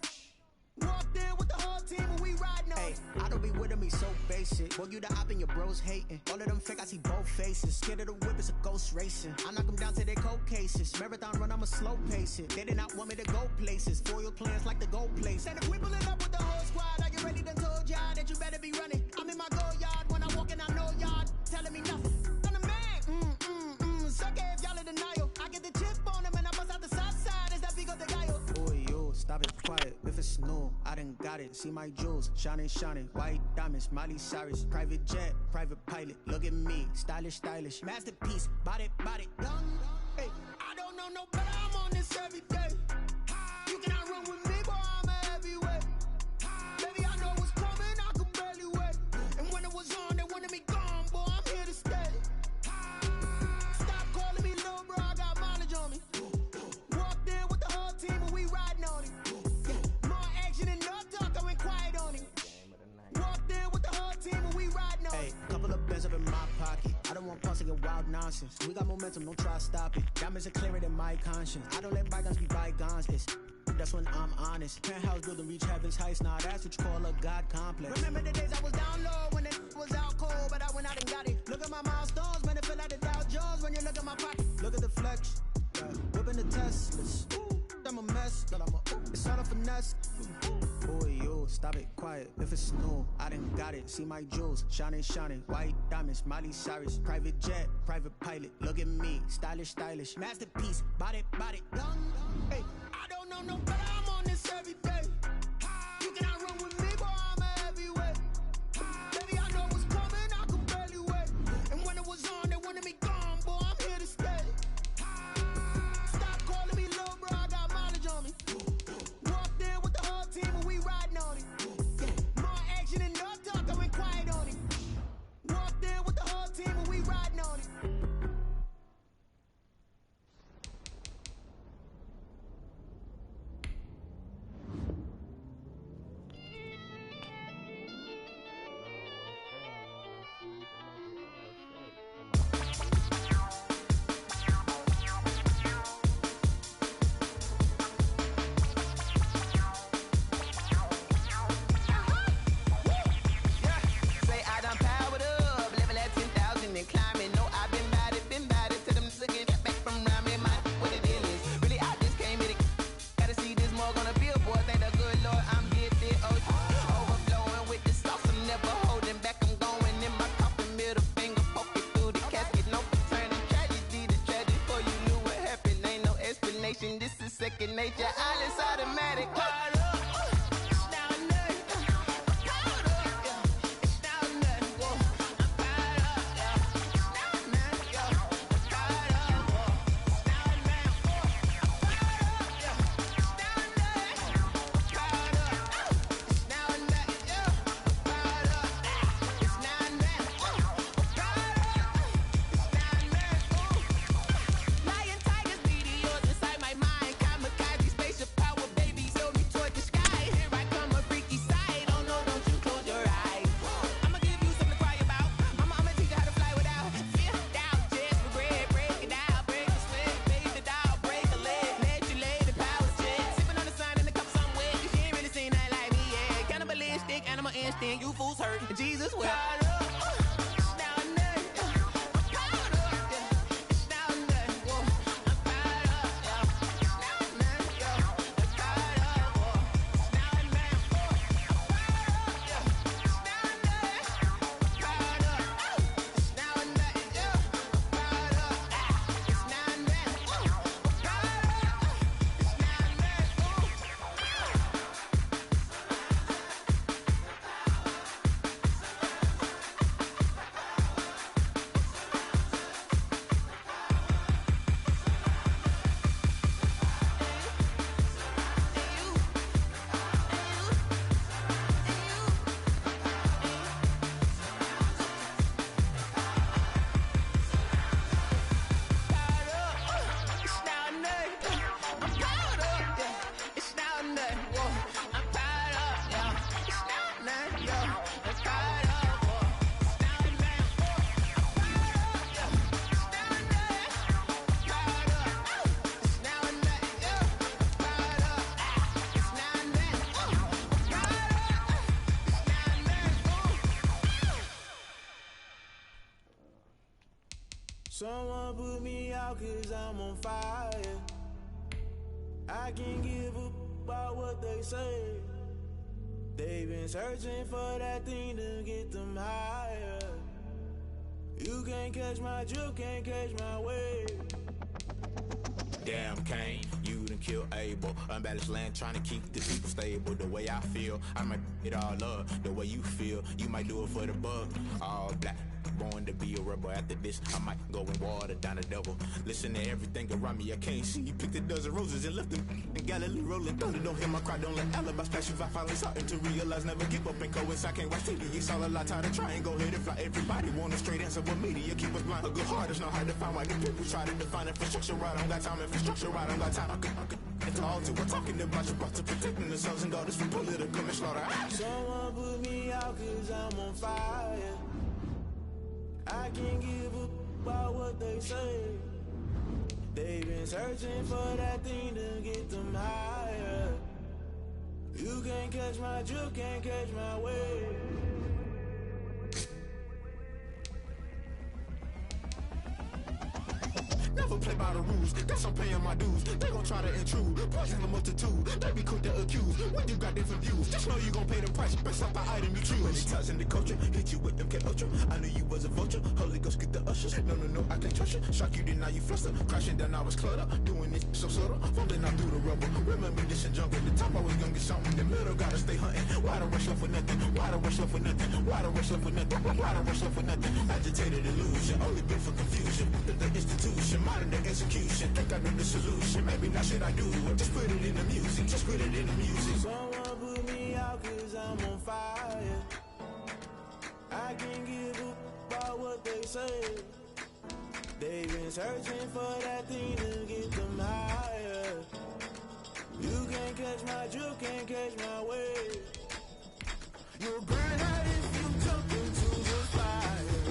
Speaker 10: Walked in with the whole team and we riding on him.
Speaker 6: I don't be with him, he's so basic. Boy, you the op and your bros hating. All of them fake, I see both faces. Scared of the whip, it's a ghost racing. I knock them down to their cold cases. Marathon run, I'ma slow pace it. They did not want me to go places. Foil plans like the go place. And if we pulling up with the whole squad, are you ready? Done told y'all that you better be running. I'm in my go yard when I walk in, I know y'all telling me nothing. I'm the man. Suck it if y'all in denial. I get the chip on them and I bust out the south side. Is that Vigo de Gallo? Boy, yo, stop it quiet. If it's new, I done got it. See my jewels, shining, shining. White diamonds, Miley Cyrus. Private jet, private pilot. Look at me, stylish, stylish. Masterpiece, body, done. Hey,
Speaker 10: I don't know no better, I'm on this every day. You cannot run with me, boy, I'm a heavyweight. Baby, I know what's coming, I could barely wait. And when it was on, they wanted me gone, boy, I'm here to stay. Stop calling me little bro, I got mileage on me. Walked in with the whole team and we riding on him. Yeah, more action than no talk, I went quiet on him. Walked in with the whole team and we riding on him.
Speaker 6: hey, couple of bands up in my pocket. I don't want pussy and wild nonsense. We got momentum, don't try to stop it. Diamonds are clearer than my conscience. I don't let bygones be bygones. That's when I'm honest. Penthouse building reach heaven's heights. Nah, that's what you call a God complex.
Speaker 10: Remember the days I was down low when it was out cold, but I went out and got it. Look at my milestones, man, it feel like the Dow Jones when you look at my pocket.
Speaker 6: Look at the flex. Yeah. Whipping the Teslas. I'm a mess, but it's all a finesse. Boy, yo, stop it, quiet. If it's new, I done got it. See my jewels, shining, shining. White diamonds, Miley Cyrus. Private jet, private pilot. Look at me, stylish, stylish. Masterpiece, body, done. Hey,
Speaker 10: I don't know no better, I'm on this every day. You cannot run with me, boy, I'm a heavyweight. Baby, I know what's coming, I could barely wait. And when it was on, they wanted me gone, boy, I'm here to stay. Stop calling me little bro, I got mileage on me. Walked in with the whole team and we riding on him. Yeah, more action than no talk, I went quiet on him. Walked in with the whole team and we riding on him.
Speaker 8: Second nature, all is automatic.
Speaker 10: Lion, tigers, meteors inside my mind. Kamikaze, spaceship power, baby. Tell me
Speaker 11: Someone put me out 'cause I'm on fire. I can't give up about what they say. They've been searching for that thing to get them higher. You can't catch my drift, can't catch my wave.
Speaker 12: Damn Kane, you done killed Abel. Unbalanced land trying to keep the people stable. The way I feel, I might it all up. The way you feel, you might do it for the bug. All black, born to be a rebel. After this, I might go and water down the devil. Listen to everything around me, I can't see. Picked a dozen roses and left them in Galilee rolling thunder. Don't hear my cry, don't let alibis pass you. I finally starting to realize, never give up and coincide. I can't watch TV, it's all a lot. Tired of trying, go ahead and fly. Everybody want a straight answer, but media keep us blind. A good heart is not hard to find. Why the people try to define infrastructure right? I don't got time, infrastructure right? I don't got time. I could it's all to we're talking about you, about to protecting the sons and daughters from political manslaughter.
Speaker 11: Someone put me out 'cause I'm on fire. I can't give up about what they say. They've been searching for that thing to get them higher. You can't catch my drift, can't catch my wave.
Speaker 12: Never play by the rules, guess I'm paying my dues. They gon' try to intrude, poison the multitude. They be quick to accuse, when you got different views. Just know you gon' pay the price, based off the item you choose. When it ties in the culture, hit you with them K-Ultra. I knew you was a vulture, Holy Ghost get the ushers. No, I can't trust you. Shock you, then now you fluster. Crashing down, I was cluttered. Doing this so subtle, falling out through the rubble. Remember this and junk at the top, I was gonna get something. In the middle, gotta stay hunting. Why the rush left for nothing? Why the rush left for nothing? Why the rush left for nothing? Why the rush left for nothing? Agitated illusion, only been for confusion. The institution, modern day execution. Think I know the solution. Maybe not should I do it? Just put it in the music. Just put it in the music.
Speaker 11: Someone put me out 'cause I'm on fire. I can't give up about what they say. They've been searching for that thing to get them higher. You can't catch my drift, can't catch my wave. You'll burn out if you jump into the fire.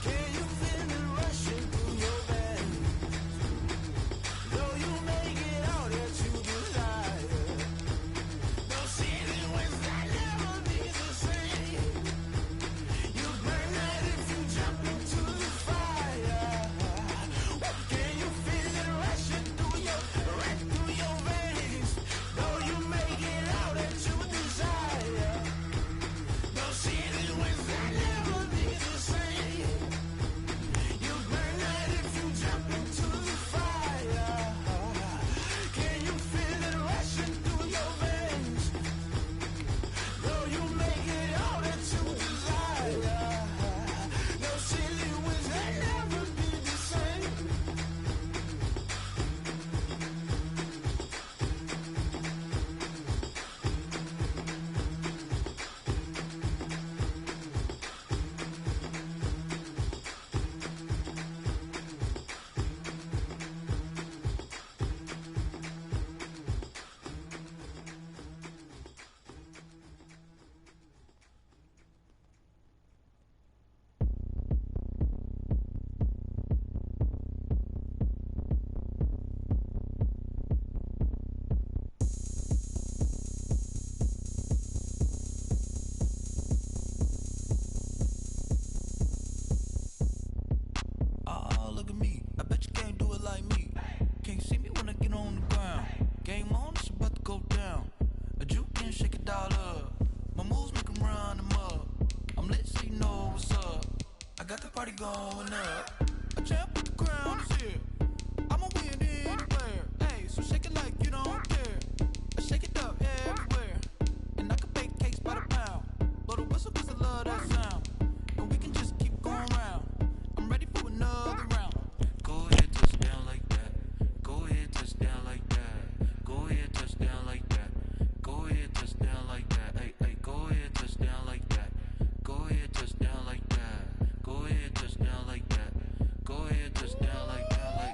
Speaker 11: Can you feel it rushing through your veins? Though you make it all that you desire. Those ceiling winds that never be the same. You burn out if you jump into the fire. Can you feel it rushing through your veins? Though you make it all that you desire. Those ceiling winds that never be the same. You burn out if you jump into the fire. Can you feel it rushing through your veins? Though you make it all that you desire. Those ceiling winds that never be the same.
Speaker 10: Oh, look at me. I bet you can't do it like me. Can't see me when I get on the ground. Game on, it's about to go down. A juke and shake it all up. My moves make 'em run them up. I'm lit so you know what's up. I got the party going up. A champ with the crown is here. I'ma win anywhere. Hey, so shake it like you don't care. I shake it up everywhere. And I can bake cakes by the pound. Blow the whistle 'cause I love that sound. And we can just keep going round. I'm ready for another round. Go ahead, touch down like that. Go ahead, touch down like that. Go ahead, touch down like that. Go ahead, touch down like that. Hey, hey, go ahead, touch down like that. Go ahead, touch down like that. Go ahead, touch down like that. Go ahead, touch down like that.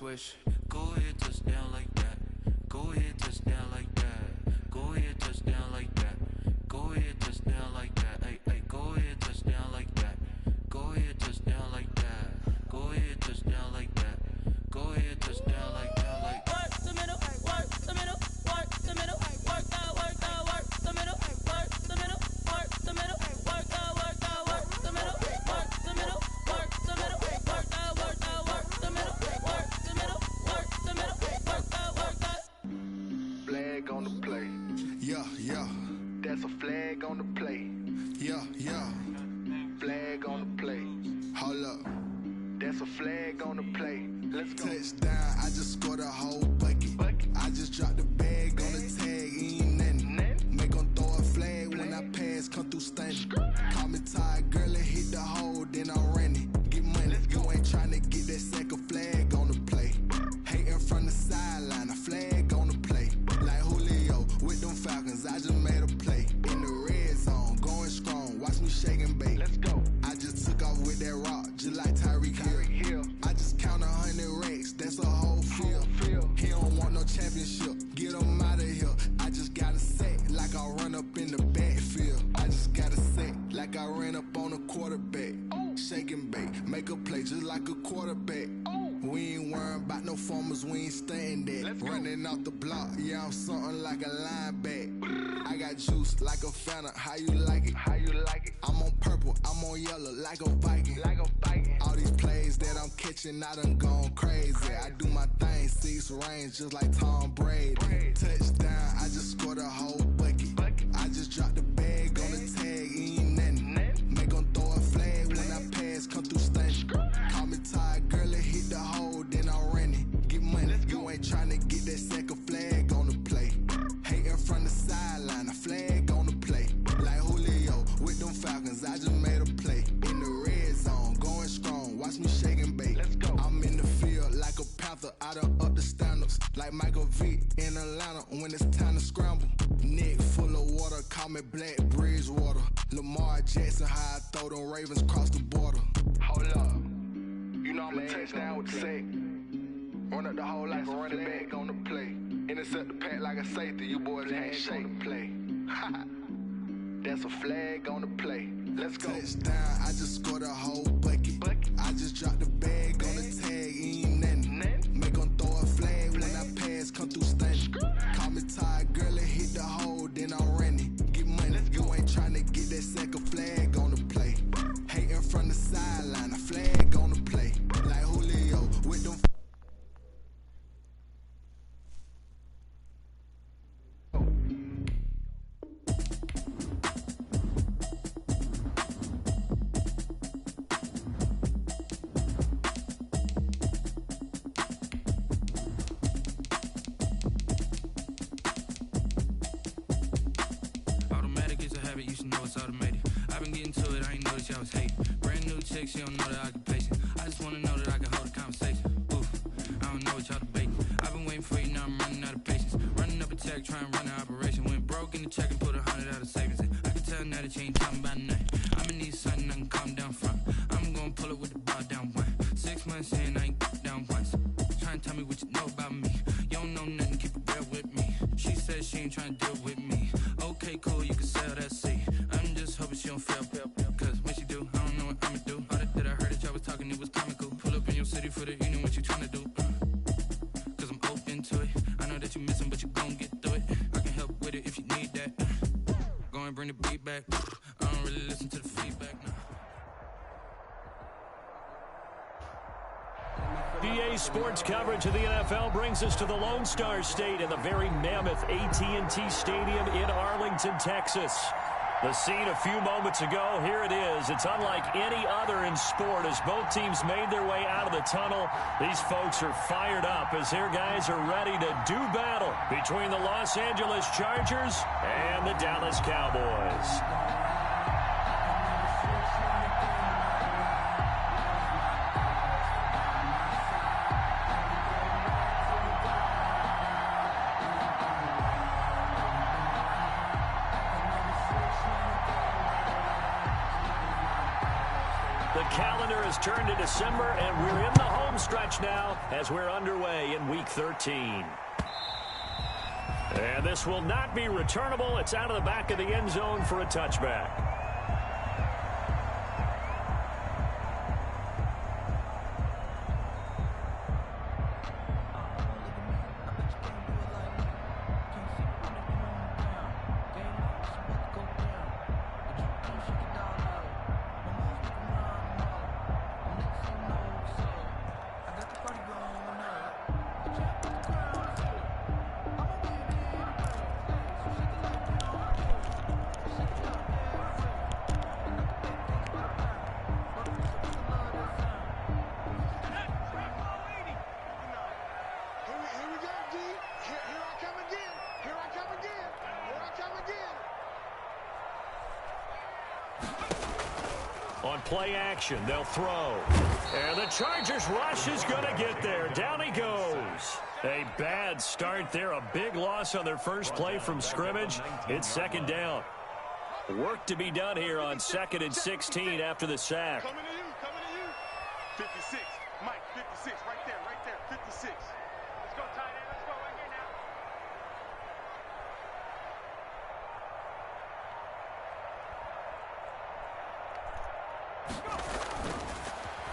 Speaker 9: wish. Go ahead, touchdown like that. Go ahead, touchdown like that. Go ahead, touchdown like that. Go ahead, touchdown like that. Hey, hey, go ahead, touchdown like that. Go ahead, touchdown like that. Go ahead, touchdown like that. Go ahead, touchdown like that. Like work the middle, work the middle, work the middle, work that, work that, work the middle, work the middle, work the middle, work that, work that, work the middle, work the middle, work the middle, work that, work that, work the middle, work the middle, work the middle, work that, work that.
Speaker 5: Flag on the play.
Speaker 11: Yeah, yeah.
Speaker 5: That's a flag on the play.
Speaker 11: Yeah, yeah.
Speaker 5: Flag on the play.
Speaker 11: Hold up.
Speaker 5: That's a flag on the play. Let's go.
Speaker 11: Touchdown, I just scored a whole bucket. I just dropped the bag on the tag, ain't nothing. Make 'em throw a flag when I pass, come through stunning. Call me tired, girl, and hit the hole, then I'm running. Get money, you ain't tryna get that second flag on the play. Hating from the sideline, a flag on the play. Like Julio with them Falcons, I just made a play. In the red zone, going strong, watch me shake and bake.
Speaker 5: Let's go.
Speaker 11: I just took off with that rock, just like Tyreek Hill. I just count 100 racks, that's a whole field. He don't want no championship, get him out of here. I just gotta say, like I run up in the backfield. I just gotta say, like I ran up on a quarterback. Shake and bake, make a play just like a quarterback. We ain't worrying about no formers, we ain't staying there. Running off the block, yeah, I'm something like a linebacker. I got juice like a Fanta, how you like it?
Speaker 5: How you like it?
Speaker 11: I'm on purple, I'm on yellow like a Viking.
Speaker 5: Like a Viking.
Speaker 11: All these plays that I'm catching, I done gone crazy. I do my thing, 6 range just like Tom Brady. Touchdown, I just scored a whole bucket. I just dropped the bag on the tag, ain't nothing. Make 'em throw a flag when I pass, come through stunning. Call me tired, girl, and hit the hole, then I'm running. Get money, you ain't tryna get that second flag on the play. Hating from the sideline, a flag on the play. Like Julio with them Falcons, I just made a play. In the red zone, going strong, watch me shake and bake.
Speaker 5: Let's go.
Speaker 11: I'm in the field like a Panther, I done up the standards. Like Michael Vick in Atlanta when it's time to scramble. Neck full of water, call me Black Bridgewater. Lamar Jackson, how I throw them Ravens cross the border.
Speaker 5: Hold up. You know I'm a touchdown with the sack. Run up the whole like a running back on the play. Intercept the pack like a safety. You boys can't shake the play. That's a flag on the play. Let's go.
Speaker 11: Touchdown, I just scored a whole bucket. I just dropped the bag on the tag, ain't nothing. Make 'em throw a flag when I pass, come through stunning. Call me tired, girl, and hit the hole, then I'm running. Get money, you ain't tryna get that second flag on the play. Hating from the sideline, a flag on the play. Like Julio with them.
Speaker 9: Automatic is a habit, you should know it's automated. I've been getting to it, I ain't noticed y'all was hating. Brand new chick, she don't know that I can pace it. I just wanna know that I can hold a conversation. Oof, I don't know what y'all debating. I've been waiting for you, now I'm running out of patience. Running up a check, trying to run an operation. Went broke in the check and put 100 out of savings in. I can tell now that you ain't talking about nothing. I'ma need something I can calm down from. I'm gonna pull it with the bar down one. 6 months in, I ain't down once. Trying to tell me what you know about me. You don't know nothing, keep it real with me. She says she ain't trying to deal with me. Okay, cool, you can sell that seat. I'm just hoping she don't fail. Cause when she do, I don't know what I'ma do. All that I heard that y'all was talking, it was comical. Pull up in your city for the evening, what you tryna do? Cause I'm open to it. I know that you missing, but you gon' get through it. I can help with it if you need that. Go and bring the beat back. I don't really listen to the feedback, no.
Speaker 1: PA Sports coverage of the NFL brings us to the Lone Star State in the very mammoth AT&T Stadium in Arlington, Texas. The scene a few moments ago, here it is. It's unlike any other in sport as both teams made their way out of the tunnel. These folks are fired up as their guys are ready to do battle between the Los Angeles Chargers and the Dallas Cowboys. The calendar has turned to December, and we're in the home stretch now as we're underway in Week 13. And this will not be returnable. It's out of the back of the end zone for a touchback. On play action, they'll throw. And the Chargers rush is going to get there. Down he goes. A bad start there. A big loss on their first play from scrimmage. It's second down. Work to be done here on 2nd and 16 after the sack.
Speaker 13: Coming to you. 56. Mike, 56. Right there. 56. Let's go, tight end. Let's go right here now.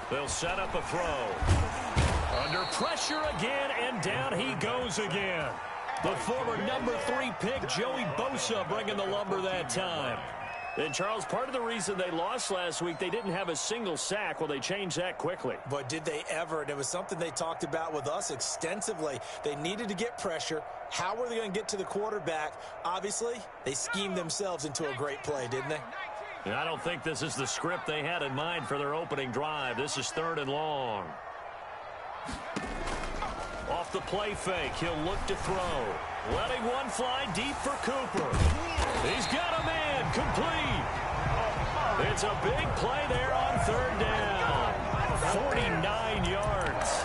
Speaker 1: They'll set up a throw. Under pressure again, and down he goes again. The former number 3 pick, Joey Bosa, bringing the lumber that time. And, Charles, part of the reason they lost last week, they didn't have a single sack. Well, they changed that quickly.
Speaker 4: But did they ever? And it was something they talked about with us extensively. They needed to get pressure. How were they going to get to the quarterback? Obviously, they schemed themselves into a great play, didn't they?
Speaker 1: I don't think this is the script they had in mind for their opening drive. This is 3rd and long. Off the play fake, he'll look to throw. Letting one fly deep for Cooper. He's got a man complete. It's a big play there on 3rd down. 49 yards.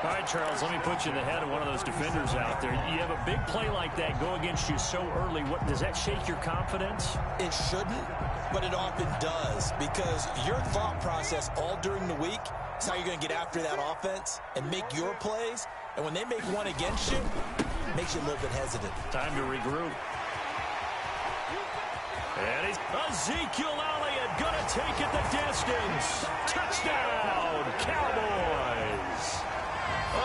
Speaker 1: All right, Charles, let me put you in the head of one of those defenders out there. You have a big play like that go against you so early. What does that shake your confidence?
Speaker 4: It shouldn't, but it often does, because your thought process all during the week is how you're going to get after that offense and make your plays. And when they make one against you, it makes you a little bit hesitant.
Speaker 1: Time to regroup. And he's Ezekiel Elliott going to take it the distance. Touchdown, Cowboys.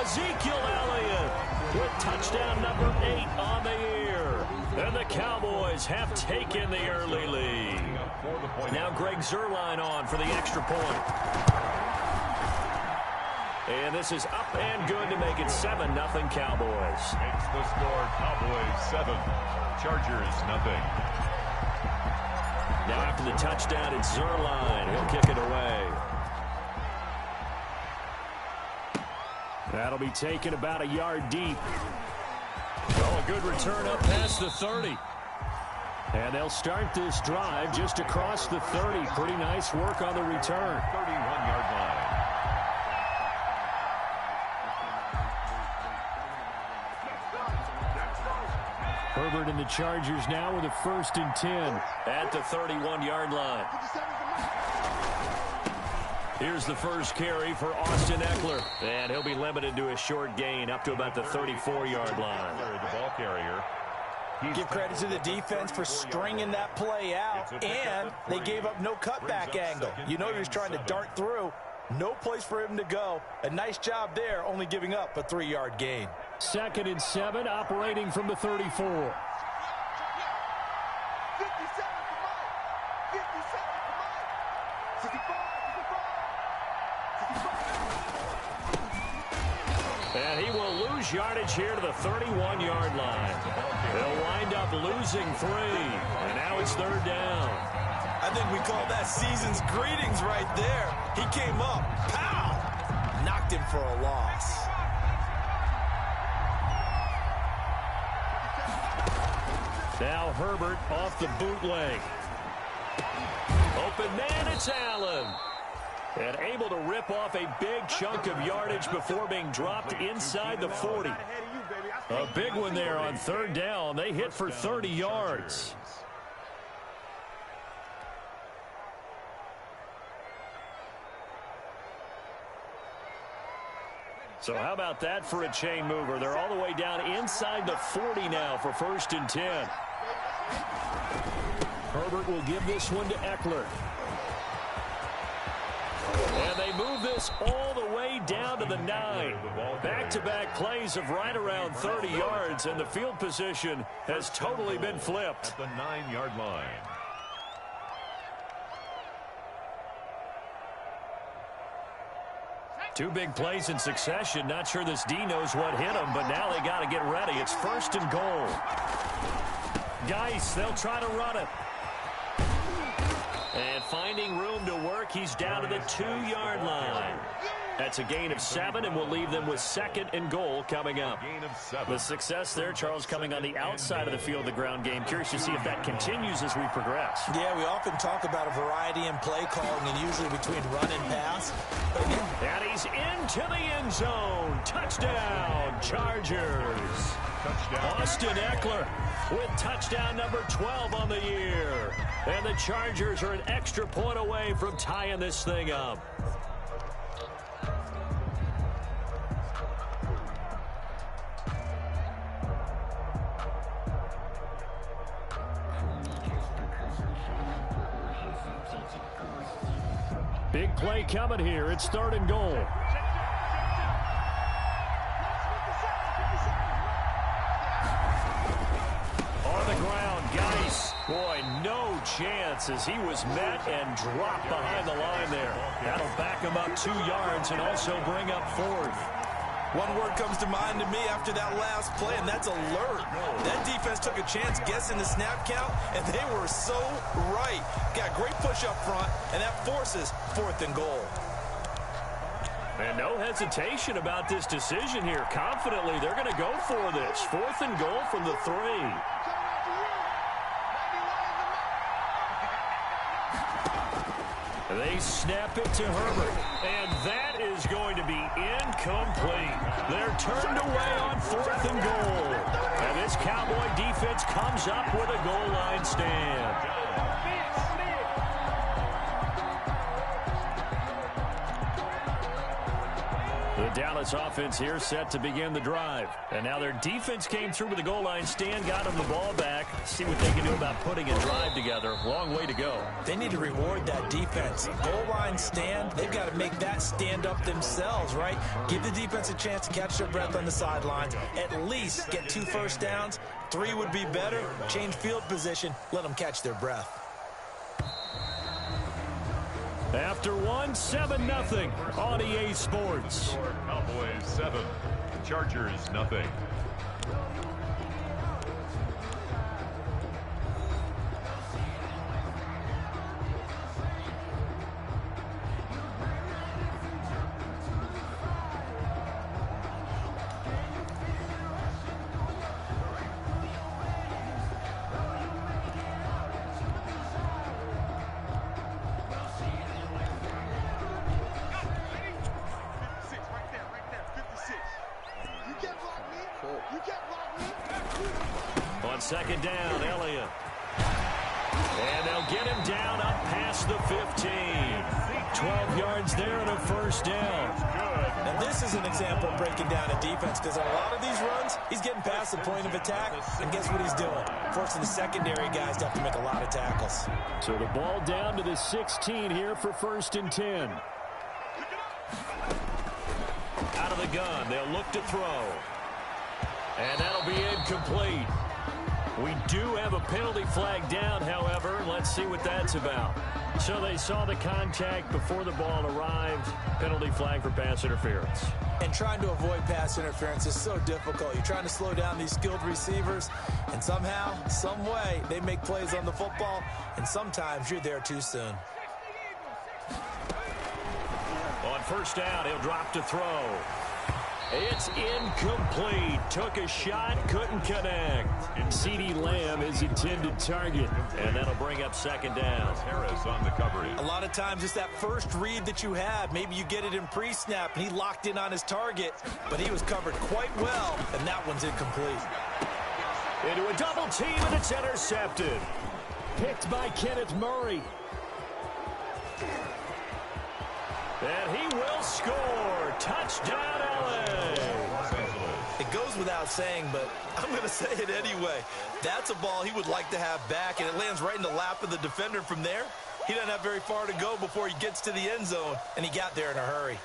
Speaker 1: Ezekiel Elliott with touchdown number 8 on the year. And the Cowboys have taken the early lead. Now Greg Zuerlein on for the extra point. And this is up and good to make it 7-0 Cowboys.
Speaker 3: Makes the score Cowboys 7, Chargers 0.
Speaker 1: Now after the touchdown, it's Zuerlein. He'll kick it away. That'll be taken about a yard deep. Oh, a good return up past the 30. And they'll start this drive just across the 30. Pretty nice work on the return.
Speaker 3: 31-yard line.
Speaker 1: Herbert and the Chargers now with a 1st and 10 at the 31-yard line. Here's the first carry for Austin Eckler. And he'll be limited to a short gain up to about the 34-yard line.
Speaker 3: The ball carrier.
Speaker 4: Give credit to the defense for stringing that play out, and they gave up no cutback angle. You know he was trying to dart through. No place for him to go. A nice job there, only giving up a 3-yard gain.
Speaker 1: 2nd and 7, operating from the 34. And he will lose yardage here to the 31-yard line. They'll wind up losing 3. And now it's 3rd down.
Speaker 4: I think we call that season's greetings right there. He came up, pow! Knocked him for a loss.
Speaker 1: Now Herbert off the bootleg. Open man, it's Allen. And able to rip off a big chunk of yardage before being dropped inside the 40. A big one there on 3rd down. They hit for 30 yards. So how about that for a chain mover? They're all the way down inside the 40 now for 1st and 10. Herbert will give this one to Eckler. And they move this all the way down to the 9. Back-to-back plays of right around 30 yards, and the field position has totally been flipped.
Speaker 3: At the 9-yard line.
Speaker 1: Two big plays in succession. Not sure this D knows what hit him, but now they got to get ready. It's 1st and goal. Geis, they'll try to run it. And finding room to work, he's down to the 2-yard line. That's a gain of 7, and we'll leave them with 2nd and goal coming up. The success there, Charles, coming on the outside of the field, the ground game. Curious to see if that continues as we progress.
Speaker 4: Yeah, we often talk about a variety in play calling, and usually between run and pass.
Speaker 1: And he's into the end zone. Touchdown, Chargers. Touchdown. Austin Eckler with touchdown number 12 on the year. And the Chargers are an extra point away from tying this thing up. Big play coming here. It's 3rd and goal. On the ground, Geis. Boy, no chance as he was met and dropped behind the line there. That'll back him up 2 yards and also bring up 4th.
Speaker 4: One word comes to mind to me after that last play, and that's alert. That defense took a chance guessing the snap count, and they were so right. Got great push up front, and that forces 4th and goal.
Speaker 1: And no hesitation about this decision here. Confidently, they're going to go for this. 4th and goal from the 3. They snap it to Herbert, and that is going to be incomplete. They're turned away on 4th and goal. And this Cowboy defense comes up with a goal line stand. The Dallas offense here set to begin the drive. And now their defense came through with the goal line stand, got them the ball back. See what they can do about putting a drive together. Long way to go.
Speaker 4: They need to reward that defense. Goal line stand, they've got to make that stand up themselves, right? Give the defense a chance to catch their breath on the sidelines. At least get 2 first downs. 3 would be better. Change field position. Let them catch their breath.
Speaker 1: After 7-0 on EA Sports.
Speaker 3: Cowboys 7, Chargers 0.
Speaker 1: On 2nd down, Elliott. And they'll get him down up past the 15. 12 yards there and a 1st down.
Speaker 4: And this is an example of breaking down a defense, because on a lot of these runs, he's getting past the point of attack, and guess what he's doing? Forcing the secondary guys to have to make a lot of tackles.
Speaker 1: So the ball down to the 16 here for 1st and 10. Out of the gun, they'll look to throw. And that'll be incomplete. We do have a penalty flag down, however. Let's see what that's about. So they saw the contact before the ball arrived. Penalty flag for pass interference.
Speaker 4: And trying to avoid pass interference is so difficult. You're trying to slow down these skilled receivers, and somehow, some way, they make plays on the football, and sometimes you're there too soon.
Speaker 1: On 1st down, he'll drop to throw. It's incomplete. Took a shot, couldn't connect. CeeDee Lamb is intended target, and that'll bring up 2nd down.
Speaker 3: Harris on the coverage.
Speaker 4: A lot of times it's that first read that you have. Maybe you get it in pre-snap, and he locked in on his target, but he was covered quite well, and that one's incomplete.
Speaker 1: Into a double team, and it's intercepted. Picked by Kenneth Murray. And he will score. Touchdown, Ellis.
Speaker 4: without saying, but I'm going to say it anyway. That's a ball he would like to have back, and it lands right in the lap of the defender from there. He doesn't have very far to go before he gets to the end zone, and he got there in a hurry.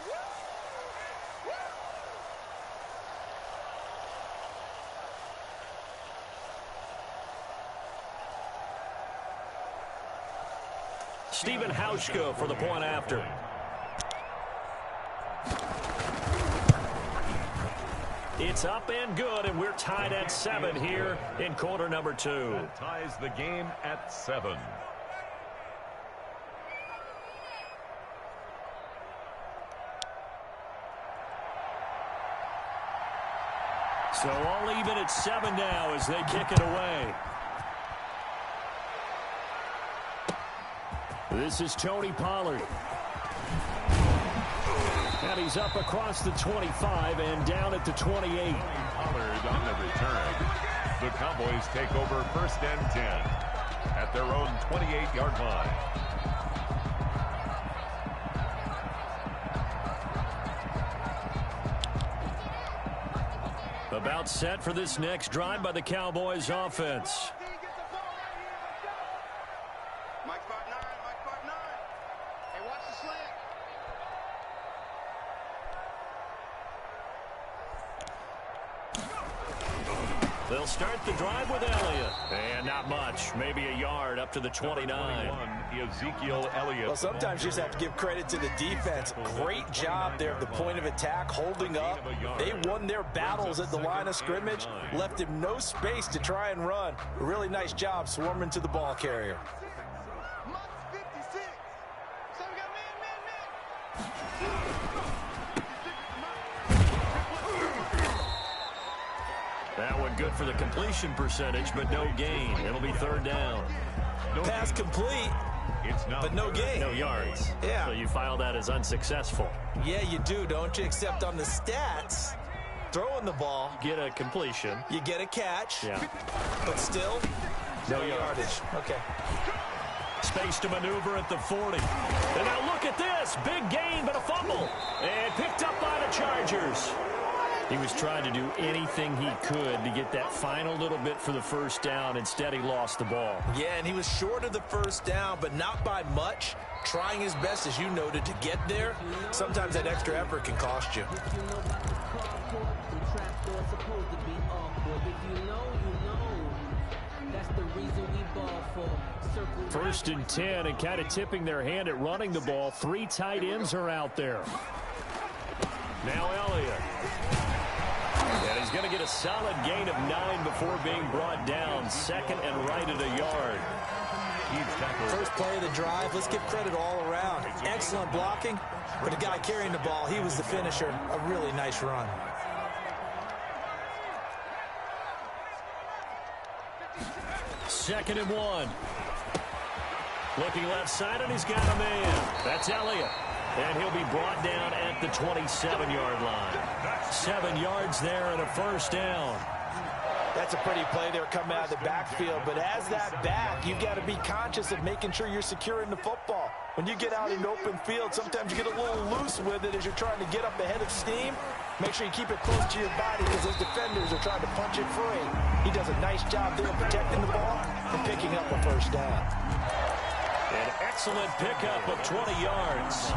Speaker 1: Stephen Hauschka for the point after. It's up and good, and we're tied at 7 here in quarter number 2.
Speaker 3: That ties the game at 7.
Speaker 1: So all even at 7 now as they kick it away. This is Tony Pollard. And he's up across the 25 and down at the 28.
Speaker 3: Pollard on the return. The Cowboys take over 1st and 10 at their own 28-yard line.
Speaker 1: About set for this next drive by the Cowboys offense. They'll start the drive with Elliott. And not much. Maybe a yard up to the 29.
Speaker 3: Ezekiel Elliott.
Speaker 4: Well, sometimes you just have to give credit to the defense. Great job there at the point of attack, holding up. They won their battles at the line of scrimmage, left him no space to try and run. A really nice job swarming to the ball carrier.
Speaker 1: That one good for the completion percentage, but no gain. It'll be 3rd down.
Speaker 4: Pass complete, but no gain.
Speaker 1: No yards.
Speaker 4: Yeah.
Speaker 1: So you file that as unsuccessful.
Speaker 4: Yeah, you do, don't you? Except on the stats, throwing the ball.
Speaker 1: Get a completion.
Speaker 4: You get a catch.
Speaker 1: Yeah.
Speaker 4: But still, no yardage. Okay.
Speaker 1: Space to maneuver at the 40. And now look at this. Big gain, but a fumble. And picked up by the Chargers. He was trying to do anything he could to get that final little bit for the 1st down. Instead, he lost the ball.
Speaker 4: Yeah, and he was short of the 1st down, but not by much. Trying his best, as you noted, to get there. Sometimes that extra effort can cost you.
Speaker 1: 1st and 10, and kind of tipping their hand at running the ball. 3 tight ends are out there. Now Elliott. And he's going to get a solid gain of 9 before being brought down. 2nd and right at a yard.
Speaker 4: First play of the drive. Let's give credit all around. Excellent blocking. But the guy carrying the ball, he was the finisher. A really nice run.
Speaker 1: Second and 1. Looking left side, and he's got a man. That's Elliott. And he'll be brought down at the 27-yard line. 7 yards there and a 1st down.
Speaker 4: That's a pretty play there coming out of the backfield. But as that back, you've got to be conscious of making sure you're securing the football. When you get out in open field, sometimes you get a little loose with it as you're trying to get up ahead of steam. Make sure you keep it close to your body because those defenders are trying to punch it free. He does a nice job there protecting the ball and picking up a 1st down.
Speaker 1: An excellent pickup of 20 yards.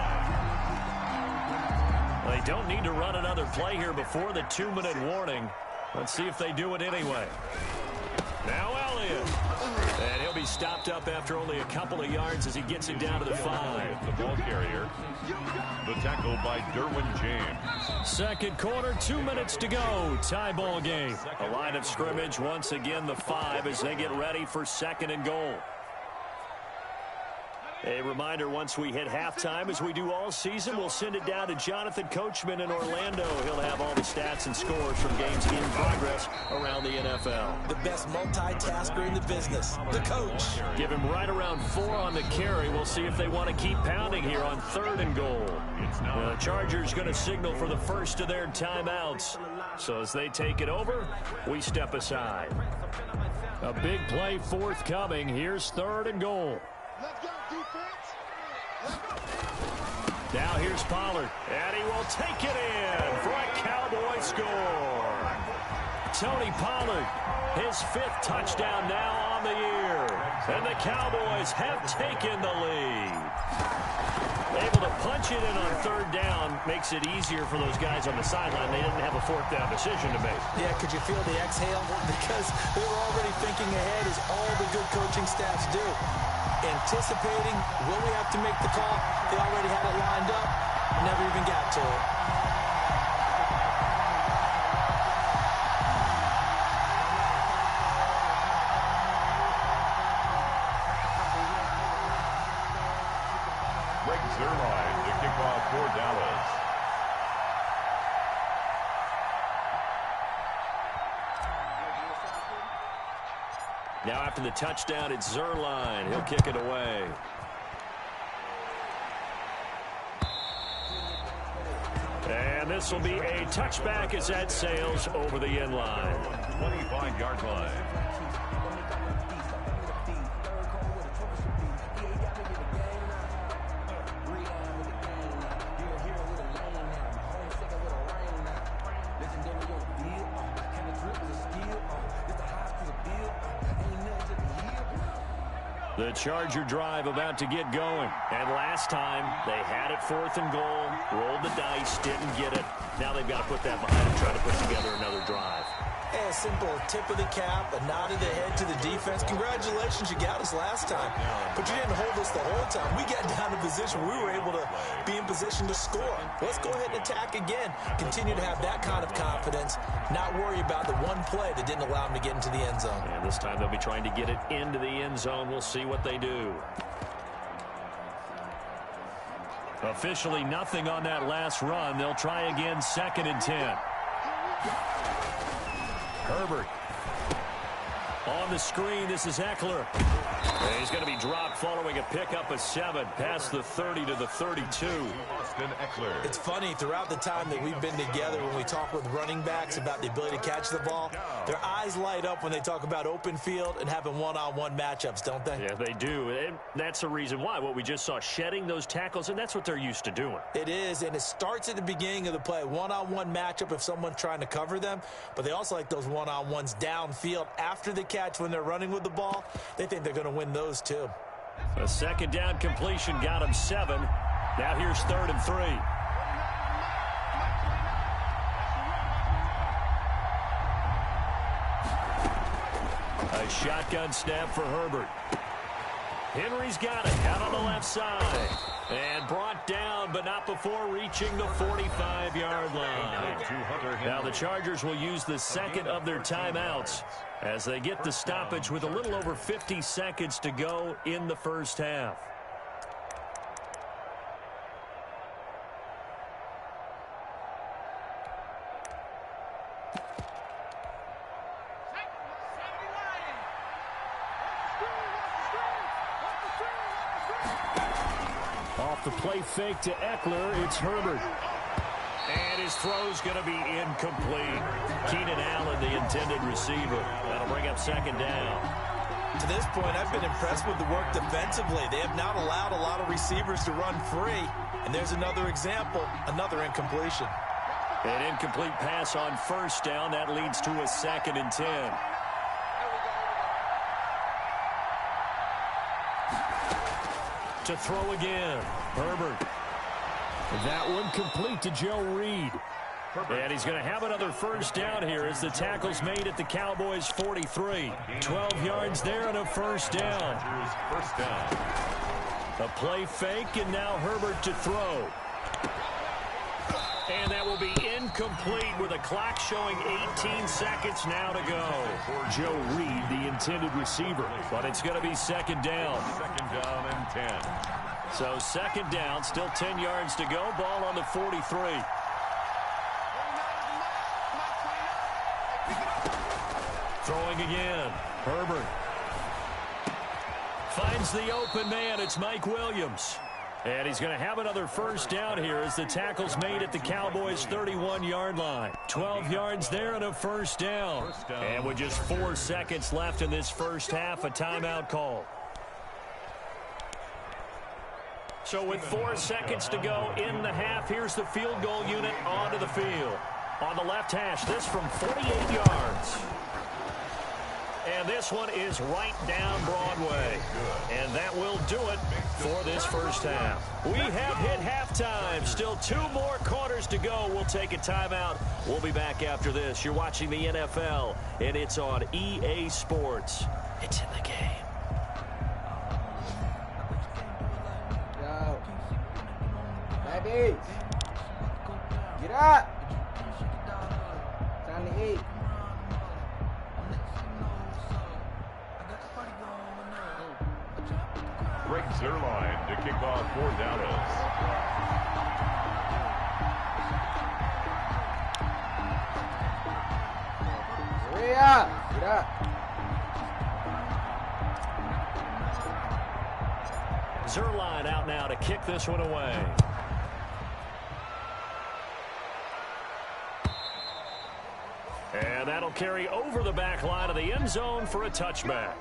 Speaker 1: They don't need to run another play here before the 2-minute warning. Let's see if they do it anyway. Now Elliott. And he'll be stopped up after only a couple of yards as he gets it down to the 5.
Speaker 3: The ball carrier. The tackle by Derwin James.
Speaker 1: Second quarter, 2 minutes to go. Tie ball game. A line of scrimmage, once again the 5 as they get ready for 2nd and goal. A reminder, once we hit halftime, as we do all season, we'll send it down to Jonathan Coachman in Orlando. He'll have all the stats and scores from games in progress around the NFL.
Speaker 4: The best multitasker in the business, the coach.
Speaker 1: Give him right around 4 on the carry. We'll see if they want to keep pounding here on 3rd and goal. The Chargers going to signal for the first of their timeouts. So as they take it over, we step aside. A big play forthcoming. Here's 3rd and goal. Now here's Pollard, and he will take it in for a Cowboy score. Tony Pollard. His 5th touchdown now on the year. And the Cowboys have taken the lead. Able to punch it in on 3rd down makes it easier for those guys on the sideline. They didn't have a 4th down decision to make.
Speaker 4: Yeah, could you feel the exhale? Because they were already thinking ahead, as all the good coaching staffs do. Anticipating, will we have to make the call? They already had it lined up. Never even got to it.
Speaker 3: Zerline to kick off for Dallas.
Speaker 1: Now after the touchdown, it's Zerline. He'll kick it away. And this will be a touchback as that sails over the end line.
Speaker 3: 25-yard line.
Speaker 1: The Charger drive about to get going. And last time, they had it 4th and goal, rolled the dice, didn't get it. Now they've got to put that behind and try to put together another drive.
Speaker 4: Hey, a simple tip of the cap, a nod of the head to the defense. Congratulations, you got us last time. But you didn't hold us the whole time. We got down to position. We were able to be in position to score. Let's go ahead and attack again. Continue to have that kind of confidence. Not worry about the one play that didn't allow them to get into the end zone.
Speaker 1: And this time they'll be trying to get it into the end zone. We'll see what they do. Officially nothing on that last run. They'll try again, 2nd and 10. Herbert. On the screen, this is Eckler. And he's going to be dropped following a pickup of 7 past the 30 to the 32.
Speaker 3: Austin Eckler.
Speaker 4: It's funny, throughout the time that we've been together, when we talk with running backs about the ability to catch the ball, their eyes light up when they talk about open field and having one-on-one matchups, don't they?
Speaker 1: Yeah, they do. And that's the reason why. What we just saw, shedding those tackles, and that's what they're used to doing.
Speaker 4: It is, and it starts at the beginning of the play. One-on-one matchup if someone's trying to cover them, but they also like those one-on-ones downfield after the catch when they're running with the ball. They think they're going to win those too.
Speaker 1: A 2nd down completion got him 7. Now here's 3rd and 3. A shotgun snap for Herbert. Henry's got it out on the left side. And brought down, but not before reaching the 45-yard line. Now the Chargers will use the 2nd of their timeouts as they get the stoppage with a little over 50 seconds to go in the first half. Off the play fake to Eckler, it's Herbert. And his throw's going to be incomplete. Keenan Allen, the intended receiver. That'll bring up 2nd down.
Speaker 4: To this point, I've been impressed with the work defensively. They have not allowed a lot of receivers to run free. And there's another example, another incompletion.
Speaker 1: An incomplete pass on 1st down. That leads to a 2nd and 10. To throw again, Herbert. That one complete to Joe Reed. And he's going to have another 1st down here as the tackle's made at the Cowboys' 43. 12 yards there and a 1st down.
Speaker 3: First down.
Speaker 1: A play fake, and now Herbert to throw. And that will be incomplete with a clock showing 18 seconds now to go. Joe Reed, the intended receiver. But it's going to be 2nd down.
Speaker 3: 2nd down and 10.
Speaker 1: So 2nd down, still 10 yards to go. Ball on the 43. Throwing again. Herbert. Finds the open man. It's Mike Williams. And he's going to have another 1st down here as the tackle's made at the Cowboys' 31-yard line. 12 yards there and a 1st down. And with just 4 seconds left in this first half, a timeout call. So with 4 seconds to go in the half, here's the field goal unit onto the field. on the left hash. This from 48 yards. And this one is right down Broadway. And that will do it for this first half. We have hit halftime. Still 2 more quarters to go. We'll take a timeout. We'll be back after this. You're watching the NFL, and it's on EA Sports. It's in the game.
Speaker 7: Yo. Baby. Get up. Time to eat.
Speaker 3: Greg Zerline to kick off for Dallas.
Speaker 7: Hurry up. Get up.
Speaker 1: Zerline out now to kick this one away. And that'll carry over the back line of the end zone for a touchback.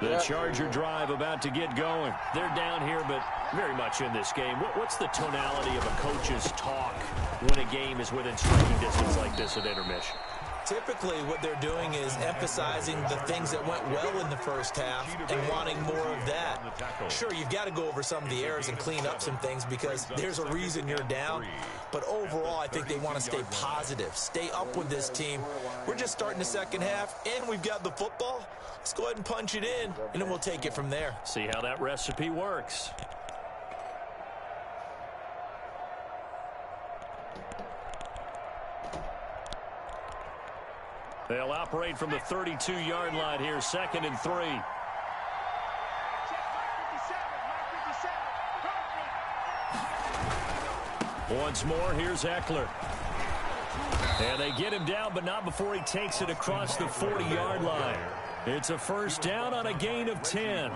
Speaker 1: The Charger drive about to get going. They're down here, but very much in this game. What's the tonality of a coach's talk when a game is within striking distance like this at intermission?
Speaker 2: Typically, what they're doing is emphasizing the things that went well in the first half and wanting more of that. Sure, you've got to go over some of the errors and clean up some things because there's a reason you're down. But overall, I think they want to stay positive, stay up with this team. We're just starting the second half, and we've got the football. Let's go ahead and punch it in, and then we'll take it from there.
Speaker 1: See how that recipe works. They'll operate from the 32-yard line here, 2nd and 3. Once more, here's Eckler. And they get him down, but not before he takes it across the 40-yard line. It's a first down on a gain of 10.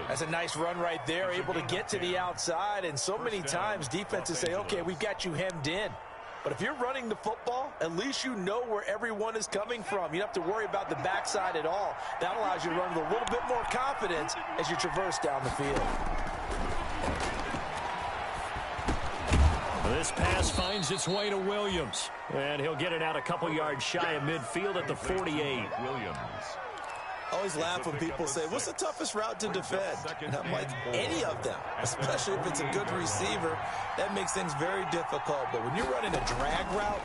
Speaker 4: That's a nice run right there, able to get to the outside. And so many times defenses say, okay, we've got you hemmed in. But if you're running the football, at least you know where everyone is coming from. You don't have to worry about the backside at all. That allows you to run with a little bit more confidence as you traverse down the field.
Speaker 1: This pass finds its way to Williams. And he'll get it out a couple yards shy of midfield at the 48.
Speaker 3: Williams.
Speaker 2: I always laugh when people say, what's the toughest route to defend? And I'm like, any of them, especially if it's a good receiver. That makes things very difficult. But when you're running a drag route,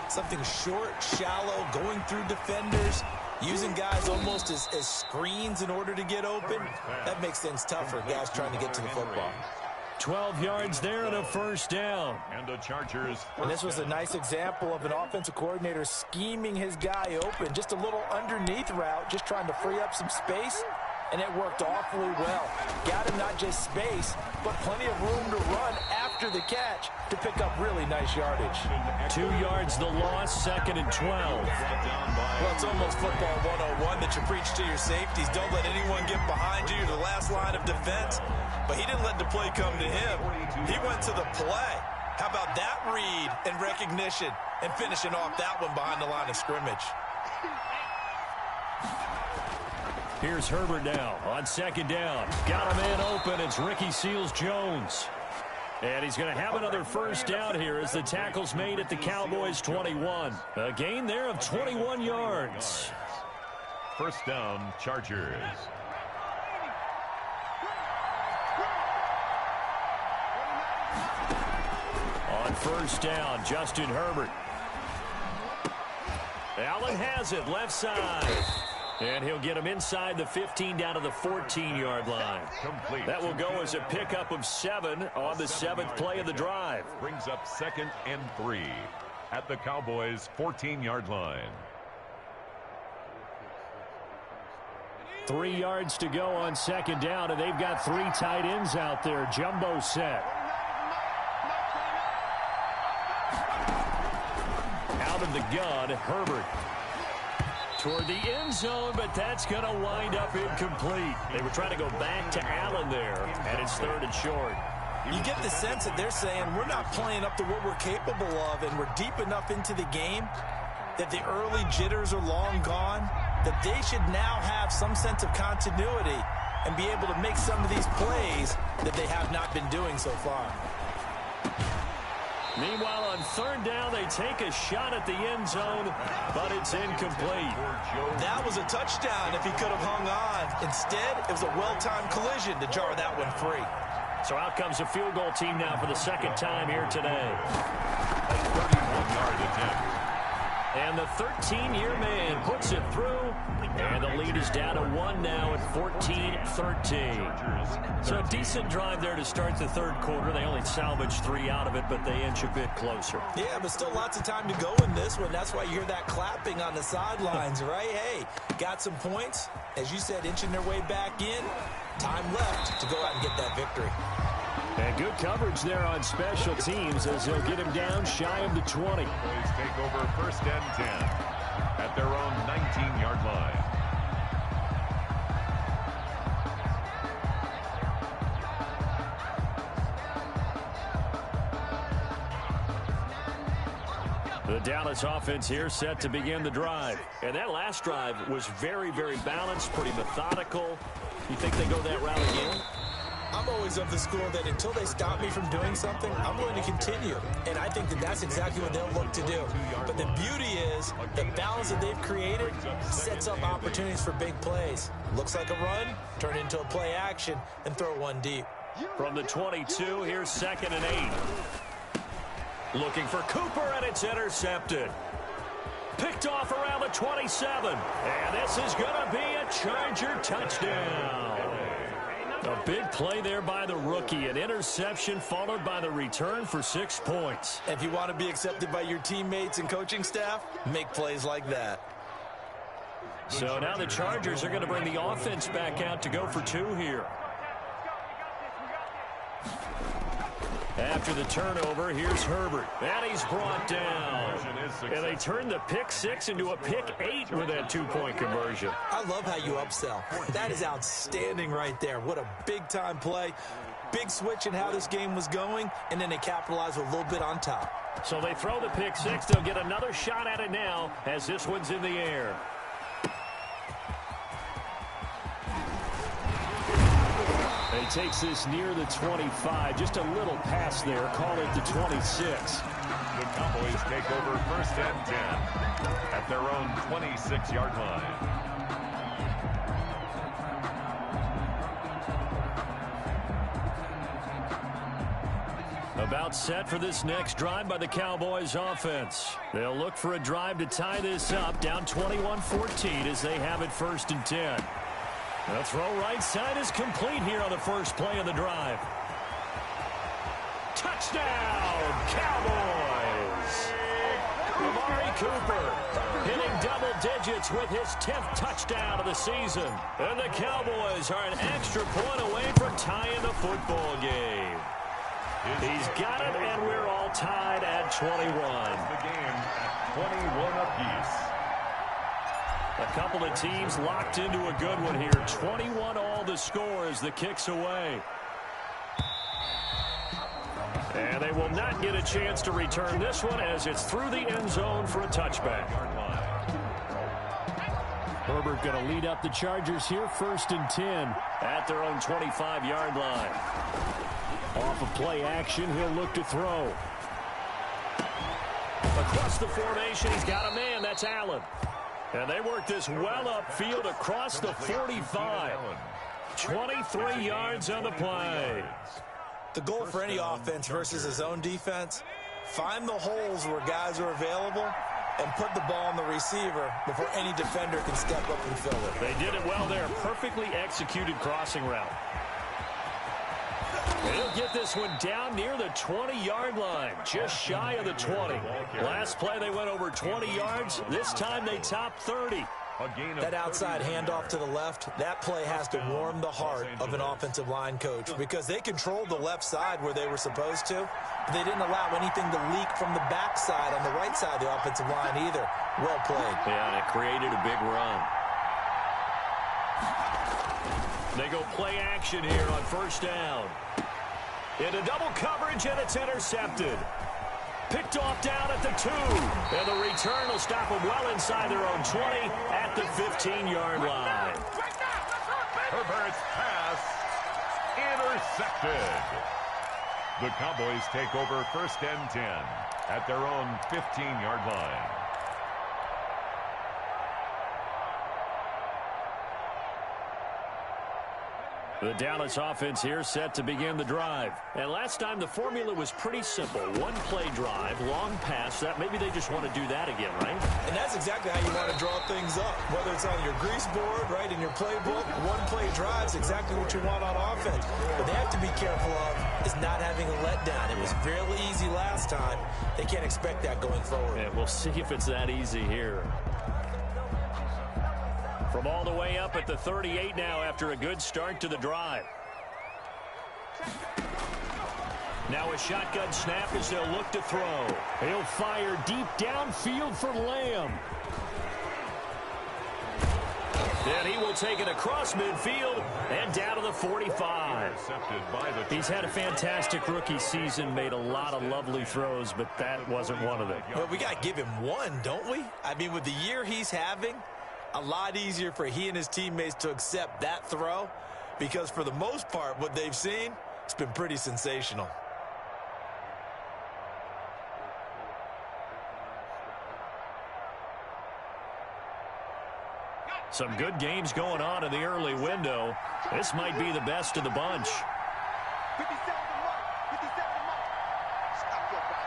Speaker 2: something short, shallow, going through defenders, using guys almost as screens in order to get open, that makes things tougher, guys trying to get to the football.
Speaker 1: 12 yards there and a first down.
Speaker 3: And the Chargers.
Speaker 4: And this was a nice example of an offensive coordinator scheming his guy open. Just a little underneath route, just trying to free up some space, and it worked awfully well. Got him not just space, but plenty of room to run after the catch to pick up really nice yardage.
Speaker 1: 2 yards the loss, 2nd and 12.
Speaker 2: Well, it's almost football 101 that you preach to your safeties. Don't let anyone get behind you, the last line of defense. But he didn't let the play come to him. He went to the play. How about that read and recognition and finishing off that one behind the line of scrimmage?
Speaker 1: Here's Herbert now on 2nd down. Got a man open. It's Ricky Seals-Jones. And he's going to have another first down here as the tackle's made at the Cowboys' 21. A gain there of 21 yards.
Speaker 3: First down, Chargers.
Speaker 1: On first down, Justin Herbert. Allen has it, left side. And he'll get him inside the 15 down to the 14-yard line.
Speaker 3: Complete.
Speaker 1: That will go as a pickup of 7 on the 7th play of the drive.
Speaker 3: Brings up 2nd and 3 at the Cowboys' 14-yard line.
Speaker 1: 3 yards to go on 2nd down, and they've got 3 tight ends out there. Jumbo set. out of the gun, Herbert. Toward the end zone, but that's going to wind up incomplete. They were trying to go back to Allen there, and it's 3rd and short.
Speaker 4: You get the sense that they're saying we're not playing up to what we're capable of, and we're deep enough into the game that the early jitters are long gone, that they should now have some sense of continuity and be able to make some of these plays that they have not been doing so far.
Speaker 1: Meanwhile, on 3rd down, they take a shot at the end zone, but it's incomplete.
Speaker 4: That was a touchdown if he could have hung on. Instead, it was a well-timed collision to jar that one free.
Speaker 1: So out comes a field goal team now for the 2nd time here today.
Speaker 3: A 31-yard attempt.
Speaker 1: And the 13-year man puts it through, and the lead is down to 1 now at 14-13. So a decent drive there to start the 3rd quarter. They only salvaged 3 out of it, but they inch a bit closer.
Speaker 4: Yeah, but still lots of time to go in this one. That's why you hear that clapping on the sidelines, right? Hey, got some points. As you said, inching their way back in. Time left to go out and get that victory.
Speaker 1: And good coverage there on special teams as they'll get him down shy of the 20.
Speaker 3: Boys take over 1st and 10 at their own 19-yard line.
Speaker 1: The Dallas offense here set to begin the drive. And that last drive was very, very balanced, pretty methodical. You think they go that route again?
Speaker 4: I'm always of the school that until they stop me from doing something, I'm going to continue. And I think that that's exactly what they'll look to do. But the beauty is the balance that they've created sets up opportunities for big plays. Looks like a run, turn into a play action, and throw one deep.
Speaker 1: From the 22, here's 2nd and 8. Looking for Cooper, and it's intercepted. Picked off around the 27. And this is going to be a Charger touchdown. A big play there by the rookie. An interception followed by the return for 6 points.
Speaker 4: If you want to be accepted by your teammates and coaching staff, make plays like that.
Speaker 1: So now the Chargers are going to bring the offense back out to go for 2 here. After the turnover, here's Herbert. And he's brought down. And they turn the pick 6 into a pick 8 with that 2-point conversion.
Speaker 4: I love how you upsell. That is outstanding right there. What a big-time play. Big switch in how this game was going, and then they capitalize with a little bit on top.
Speaker 1: So they throw the pick 6. They'll get another shot at it now as this one's in the air. He takes this near the 25. Just a little pass there. Call it the 26.
Speaker 3: The Cowboys take over 1st and 10 at their own 26-yard line.
Speaker 1: About set for this next drive by the Cowboys offense. They'll look for a drive to tie this up, down 21-14 as they have it 1st and 10. The throw right side is complete here on the first play of the drive. Touchdown, Cowboys! Amari Cooper hitting double digits with his 10th touchdown of the season. And the Cowboys are an extra point away from tying the football game. He's got it, and we're all tied at 21.
Speaker 3: The game at 21 apiece.
Speaker 1: A couple of teams locked into a good one here. 21 all the score as the kick's away. And they will not get a chance to return this one as it's through the end zone for a touchback. Herbert going to lead up the Chargers here, 1st and 10 at their own 25-yard line. Off of play action, he'll look to throw. Across the formation, he's got a man. That's Allen. And they work this well upfield across the 45. 23 yards on the play.
Speaker 4: The goal for any offense versus his own defense, find the holes where guys are available and put the ball on the receiver before any defender can step up and fill it.
Speaker 1: They did it well there. Perfectly executed crossing route. He'll get this one down near the 20-yard line, just shy of the 20. Last play they went over 20 yards. This time they topped 30.
Speaker 2: That outside handoff to the left, that play has to warm the heart of an offensive line coach because they controlled the left side where they were supposed to. But they didn't allow anything to leak from the backside on the right side of the offensive line either. Well played.
Speaker 1: Yeah, and it created a big run. They go play action here on first down. Into double coverage, and it's intercepted. Picked off down at the 2. And the return will stop them well inside their own 20 at the 15-yard line.
Speaker 3: Herbert's pass intercepted. The Cowboys take over first and 10 at their own 15-yard line.
Speaker 1: The Dallas offense here set to begin the drive. And last time the formula was pretty simple. One-play drive, long pass. That maybe they just want to do that again, right?
Speaker 2: And that's exactly how you want to draw things up. Whether it's on your grease board, right, in your playbook, one-play drives exactly what you want on offense. What they have to be careful of is not having a letdown. It was fairly easy last time. They can't expect that going forward.
Speaker 1: And we'll see if it's that easy here. From all the way up at the 38 now after a good start to the drive. Now a shotgun snap as they'll look to throw. He'll fire deep downfield for Lamb. Then he will take it across midfield and down to the 45. He's had a fantastic rookie season, made a lot of lovely throws, but that wasn't one of them.
Speaker 2: Well, we got to give him one, don't we? I mean, with the year he's having, a lot easier for he and his teammates to accept that throw because for the most part, what they've seen, it's been pretty sensational.
Speaker 1: Some good games going on in the early window. This might be the best of the bunch.
Speaker 13: 57 to Mark. 57 to Mark. Stop your back.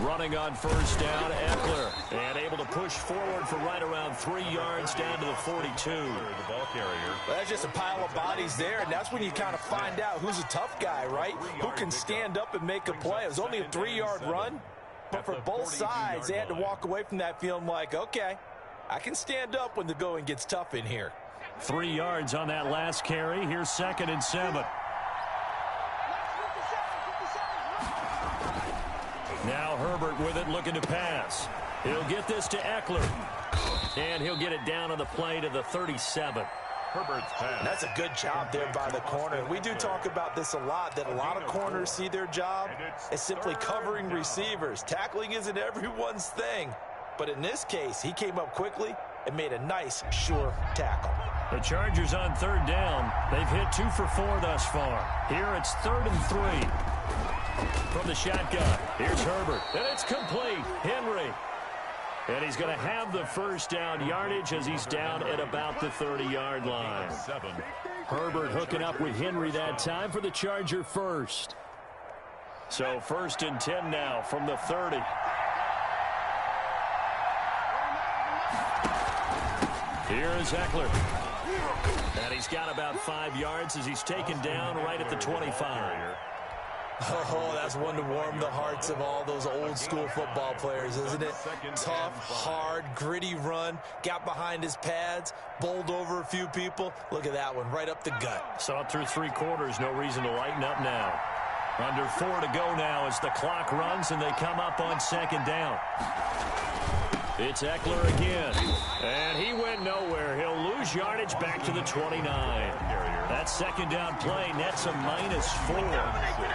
Speaker 1: Running on first down, Eckler. And able to push forward for right around 3 yards down to the 42.
Speaker 3: The ball carrier.
Speaker 4: Well, that's just a pile of bodies there, and that's when you kind of find out who's a tough guy, right? Who can stand up and make a play. It was only a 3-yard run, but for both sides, they had to walk away from that feeling like, okay, I can stand up when the going gets tough in here.
Speaker 1: 3 yards on that last carry. Here's 2nd and 7. Now Herbert with it, looking to pass. He'll get this to Eckler. And he'll get it down on the play to the 37.
Speaker 3: Herbert's pass.
Speaker 4: That's a good job there by the corner. We do talk about this a lot, that a lot of corners see their job as simply covering receivers. Tackling isn't everyone's thing. But in this case, he came up quickly and made a nice, sure tackle.
Speaker 1: The Chargers on 3rd down. They've hit 2 for 4 thus far. Here it's 3rd and 3. From the shotgun, here's Herbert, and it's complete. Henry. And he's going to have the first down yardage as he's down at about the 30-yard line. Herbert hooking up with Henry that time for the Charger first. So 1st and 10 now from the 30. Here's Eckler. And he's got about 5 yards as he's taken down right at the 25.
Speaker 2: Oh, that's one to warm the hearts of all those old school football players, isn't it? Tough, hard, gritty run, got behind his pads, bowled over a few people. Look at that one, right up the gut.
Speaker 1: Saw it through 3 quarters, no reason to lighten up now. Under 4 to go now as the clock runs and they come up on 2nd down. It's Eckler again, and he went nowhere. He'll lose yardage back to the 29. That 2nd down play nets a -4.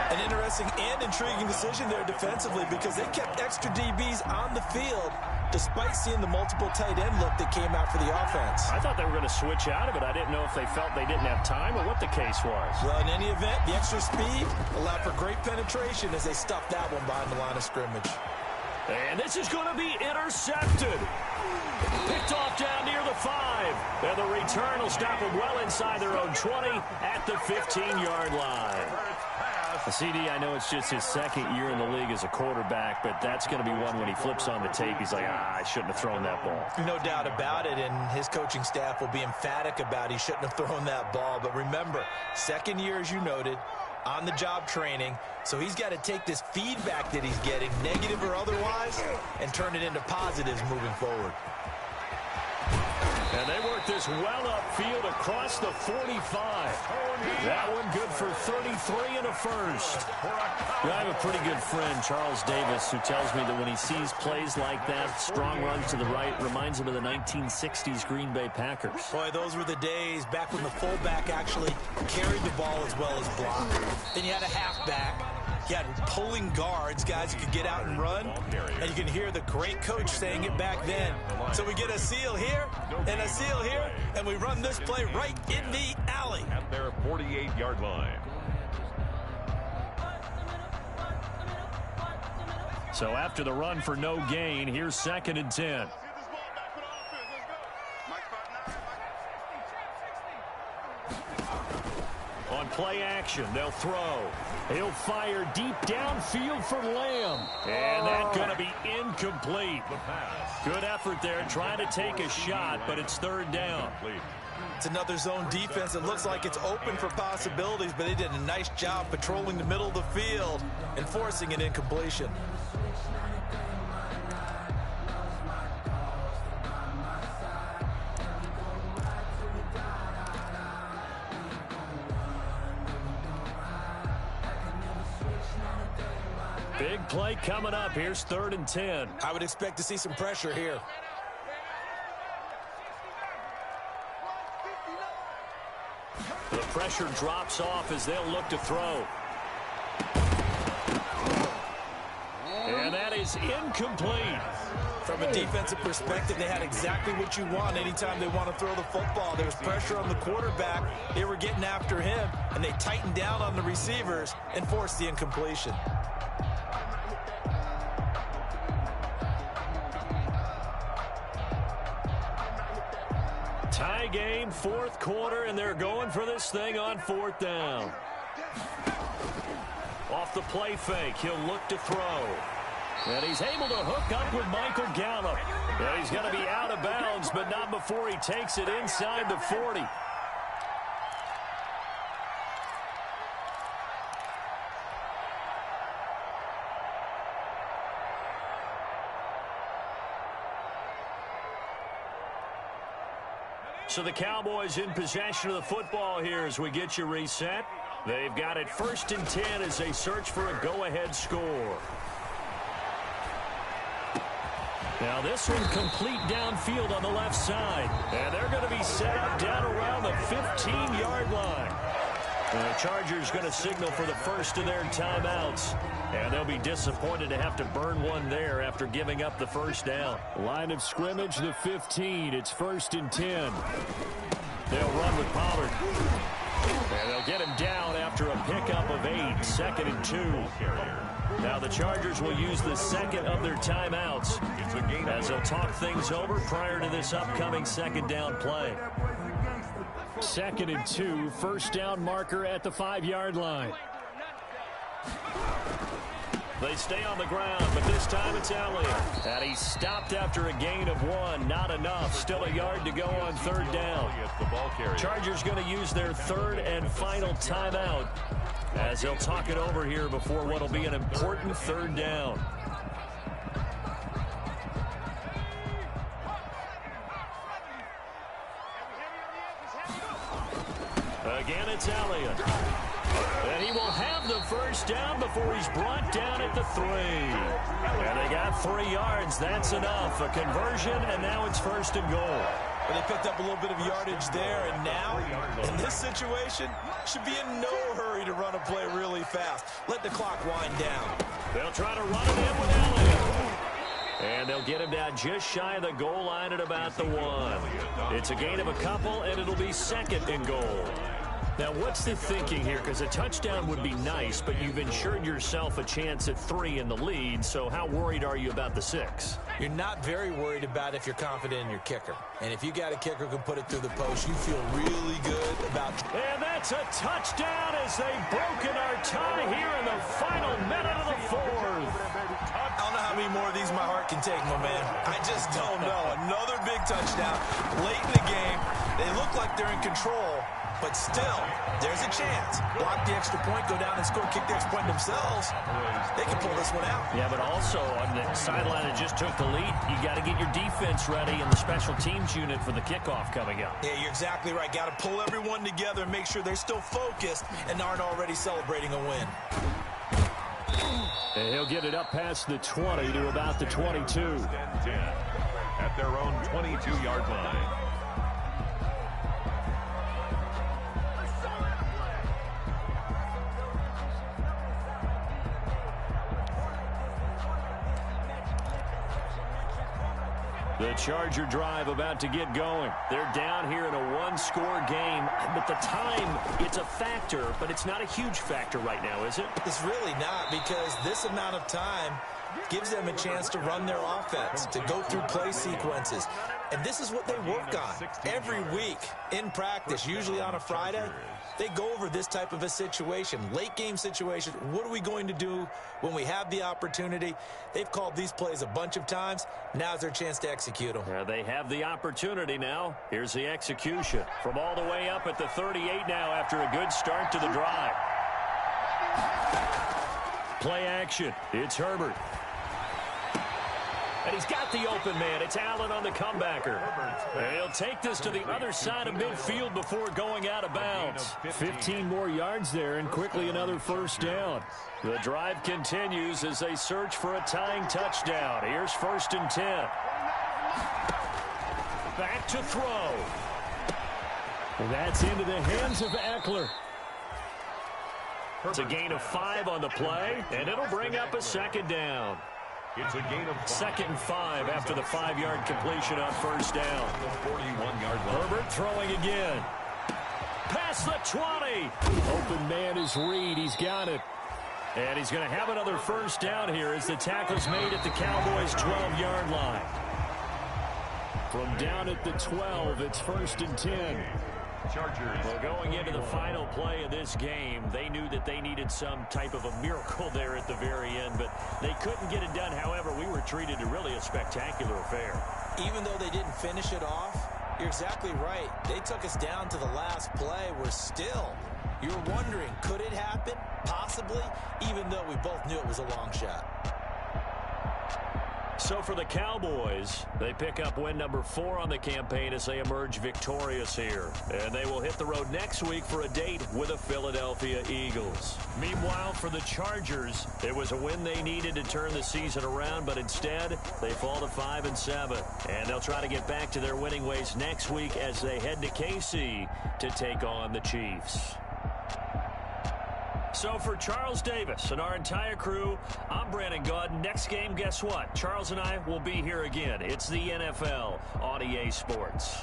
Speaker 2: An interesting and intriguing decision there defensively because they kept extra DBs on the field despite seeing the multiple tight end look that came out for the offense.
Speaker 1: I thought they were going to switch out of it. I didn't know if they felt they didn't have time or what the case was.
Speaker 2: Well, in any event, the extra speed allowed for great penetration as they stuffed that one behind the line of scrimmage.
Speaker 1: And this is going to be intercepted. Picked off down near the 5. And the return will stop them well inside their own 20 at the 15-yard line. CD, I know it's just his 2nd year in the league as a quarterback, but that's going to be one when he flips on the tape, he's like, I shouldn't have thrown that ball.
Speaker 2: No doubt about it, and his coaching staff will be emphatic about he shouldn't have thrown that ball. But remember, 2nd year, as you noted, on-the-job training. So he's got to take this feedback that he's getting, negative or otherwise, and turn it into positives moving forward.
Speaker 1: And they work this well upfield across the 45. That one good for 33 and a first. I have a pretty good friend, Charles Davis, who tells me that when he sees plays like that, strong runs to the right, reminds him of the 1960s Green Bay Packers.
Speaker 2: Boy, those were the days back when the fullback actually carried the ball as well as blocked. Then you had a halfback. You had pulling guards, guys who could get out and run, and you can hear the great coach saying it back then. So we get a seal here and a seal here, and we run this play right in the alley.
Speaker 3: At their 48-yard line.
Speaker 1: So after the run for no gain, here's 2nd and 10. On play action, they'll throw. He'll fire deep downfield for Lamb. And that's going to be incomplete. Good effort there, trying to take a shot, but it's 3rd down.
Speaker 2: It's another zone defense. It looks like it's open for possibilities, but they did a nice job patrolling the middle of the field and forcing an incompletion.
Speaker 1: Big play coming up. Here's 3rd and 10.
Speaker 2: I would expect to see some pressure here.
Speaker 1: The pressure drops off as they'll look to throw. And that is incomplete.
Speaker 2: From a defensive perspective, they had exactly what you want anytime they want to throw the football. There was pressure on the quarterback. They were getting after him, and they tightened down on the receivers and forced the incompletion.
Speaker 1: Tie game, 4th quarter, and they're going for this thing on 4th down. Off the play fake, he'll look to throw. And he's able to hook up with Michael Gallup. And he's going to be out of bounds, but not before he takes it inside the 40. So the Cowboys in possession of the football here as we get you reset. They've got it 1st and 10 as they search for a go-ahead score. Now this one complete downfield on the left side. And they're going to be set up down around the 15-yard line. And the Chargers going to signal for the first of their timeouts. And they'll be disappointed to have to burn one there after giving up the first down. Line of scrimmage, the 15. It's 1st and 10. They'll run with Pollard. And they'll get him down after a pickup of 8. 2nd and 2. Now the Chargers will use the second of their timeouts as they'll talk things over prior to this upcoming 2nd down play. 2nd and 2, 1st down marker at the 5-yard line. They stay on the ground, but this time it's Elliott. And he's stopped after a gain of 1. Not enough. Still a yard to go on 3rd down. Chargers going to use their 3rd and final timeout as they'll talk it over here before what will be an important 3rd down. Again, it's Elliott. And he will have the first down before he's brought down at the 3. And they got 3 yards. That's enough. A conversion, and now it's 1st and goal.
Speaker 2: But they picked up a little bit of yardage there, and now, in this situation, should be in no hurry to run a play really fast. Let the clock wind down.
Speaker 1: They'll try to run it in with Elliott. And they'll get him down just shy of the goal line at about the 1. It's a gain of a couple, and it'll be 2nd and goal. Now, what's the thinking here? Because a touchdown would be nice, but you've ensured yourself a chance at 3 in the lead, so how worried are you about the 6?
Speaker 2: You're not very worried about if you're confident in your kicker. And if you got a kicker who can put it through the post, you feel really good about it.
Speaker 1: And that's a touchdown as they've broken our tie here in the final minute of the 4th.
Speaker 2: I don't know how many more of these my heart can take, my man. I just don't know. Another big touchdown late in the game. They look like they're in control. but still, there's a chance. Block the extra point, go down and score, kick the extra point themselves. They can pull this one out.
Speaker 1: Yeah, but also on the sideline that just took the lead, you got to get your defense ready and the special teams unit for the kickoff coming up.
Speaker 2: Yeah, you're exactly right. Got to pull everyone together and make sure they're still focused and aren't already celebrating a win.
Speaker 1: And he'll get it up past the 20 to about the 22.
Speaker 3: 10 at their own 22-yard line.
Speaker 1: The Charger drive about to get going. They're down here in a one-score game, but the time, it's a factor, but it's not a huge factor right now, is it?
Speaker 2: It's really not, because this amount of time gives them a chance to run their offense, to go through play sequences. And this is what they work on every week in practice, usually on a Friday. They go over this type of a situation, late game situation. What are we going to do when we have the opportunity? They've called these plays a bunch of times. Now's their chance to execute them.
Speaker 1: They have the opportunity now. Here's the execution from all the way up at the 38 now after a good start to the drive. Play action. It's Herbert. And he's got the open man. It's Allen on the comebacker. And he'll take this to the other side of midfield before going out of bounds. 15 more yards there and quickly another first down. The drive continues as they search for a tying touchdown. Here's 1st and 10. Back to throw. And that's into the hands of Eckler. It's a gain of 5 on the play, and it'll bring up a 2nd down.
Speaker 3: It's a gain of 5.
Speaker 1: 2nd and 5 after the 5-yard completion on 1st down.
Speaker 3: The 41-yard line.
Speaker 1: Herbert throwing again. Past the 20. Open man is Reed. He's got it. And he's going to have another first down here as the tackle's made at the Cowboys' 12-yard line. From down at the 12, it's 1st and 10.
Speaker 3: Chargers.
Speaker 1: Well, going into the final play of this game, they knew that they needed some type of a miracle there at the very end, but they couldn't get it done. However, we were treated to really a spectacular affair.
Speaker 2: Even though they didn't finish it off, you're exactly right. They took us down to the last play. You're wondering, could it happen? Possibly, even though we both knew it was a long shot.
Speaker 1: So for the Cowboys, they pick up win number 4 on the campaign as they emerge victorious here. And they will hit the road next week for a date with the Philadelphia Eagles. Meanwhile, for the Chargers, it was a win they needed to turn the season around, but instead, they fall to 5-7. And they'll try to get back to their winning ways next week as they head to KC to take on the Chiefs. So for Charles Davis and our entire crew, I'm Brandon Gaudin. Next game, guess what? Charles and I will be here again. It's the NFL on EA Sports.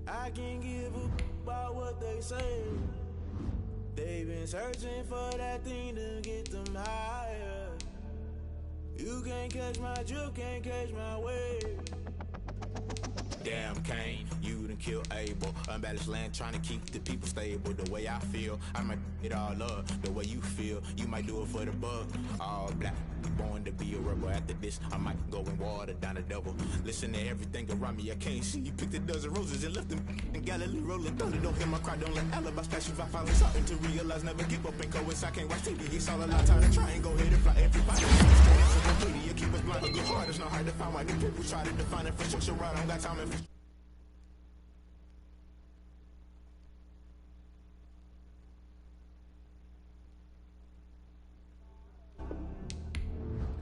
Speaker 11: I can't give a about what they say. They've been searching for that thing to get them higher. You can't catch my drift, can't catch my wave.
Speaker 12: Damn, Kane, you done killed Abel. Unbalanced land, trying to keep the people stable. The way I feel, I might it all up. The way you feel, you might do it for the buck. All black, born to be a rebel. After this, I might go and water down the devil. Listen to everything around me, I can't see. You picked a dozen roses and left them in Galilee rolling thunder. Don't hear my cry, don't let alibis pass you. I finally starting to realize, never give up and coincide. Can't watch TV, it's all a lot of time to try and go ahead and fly everybody. You keep us blind, a good heart, it's not hard to find why the people try to define infrastructure right. I don't got time and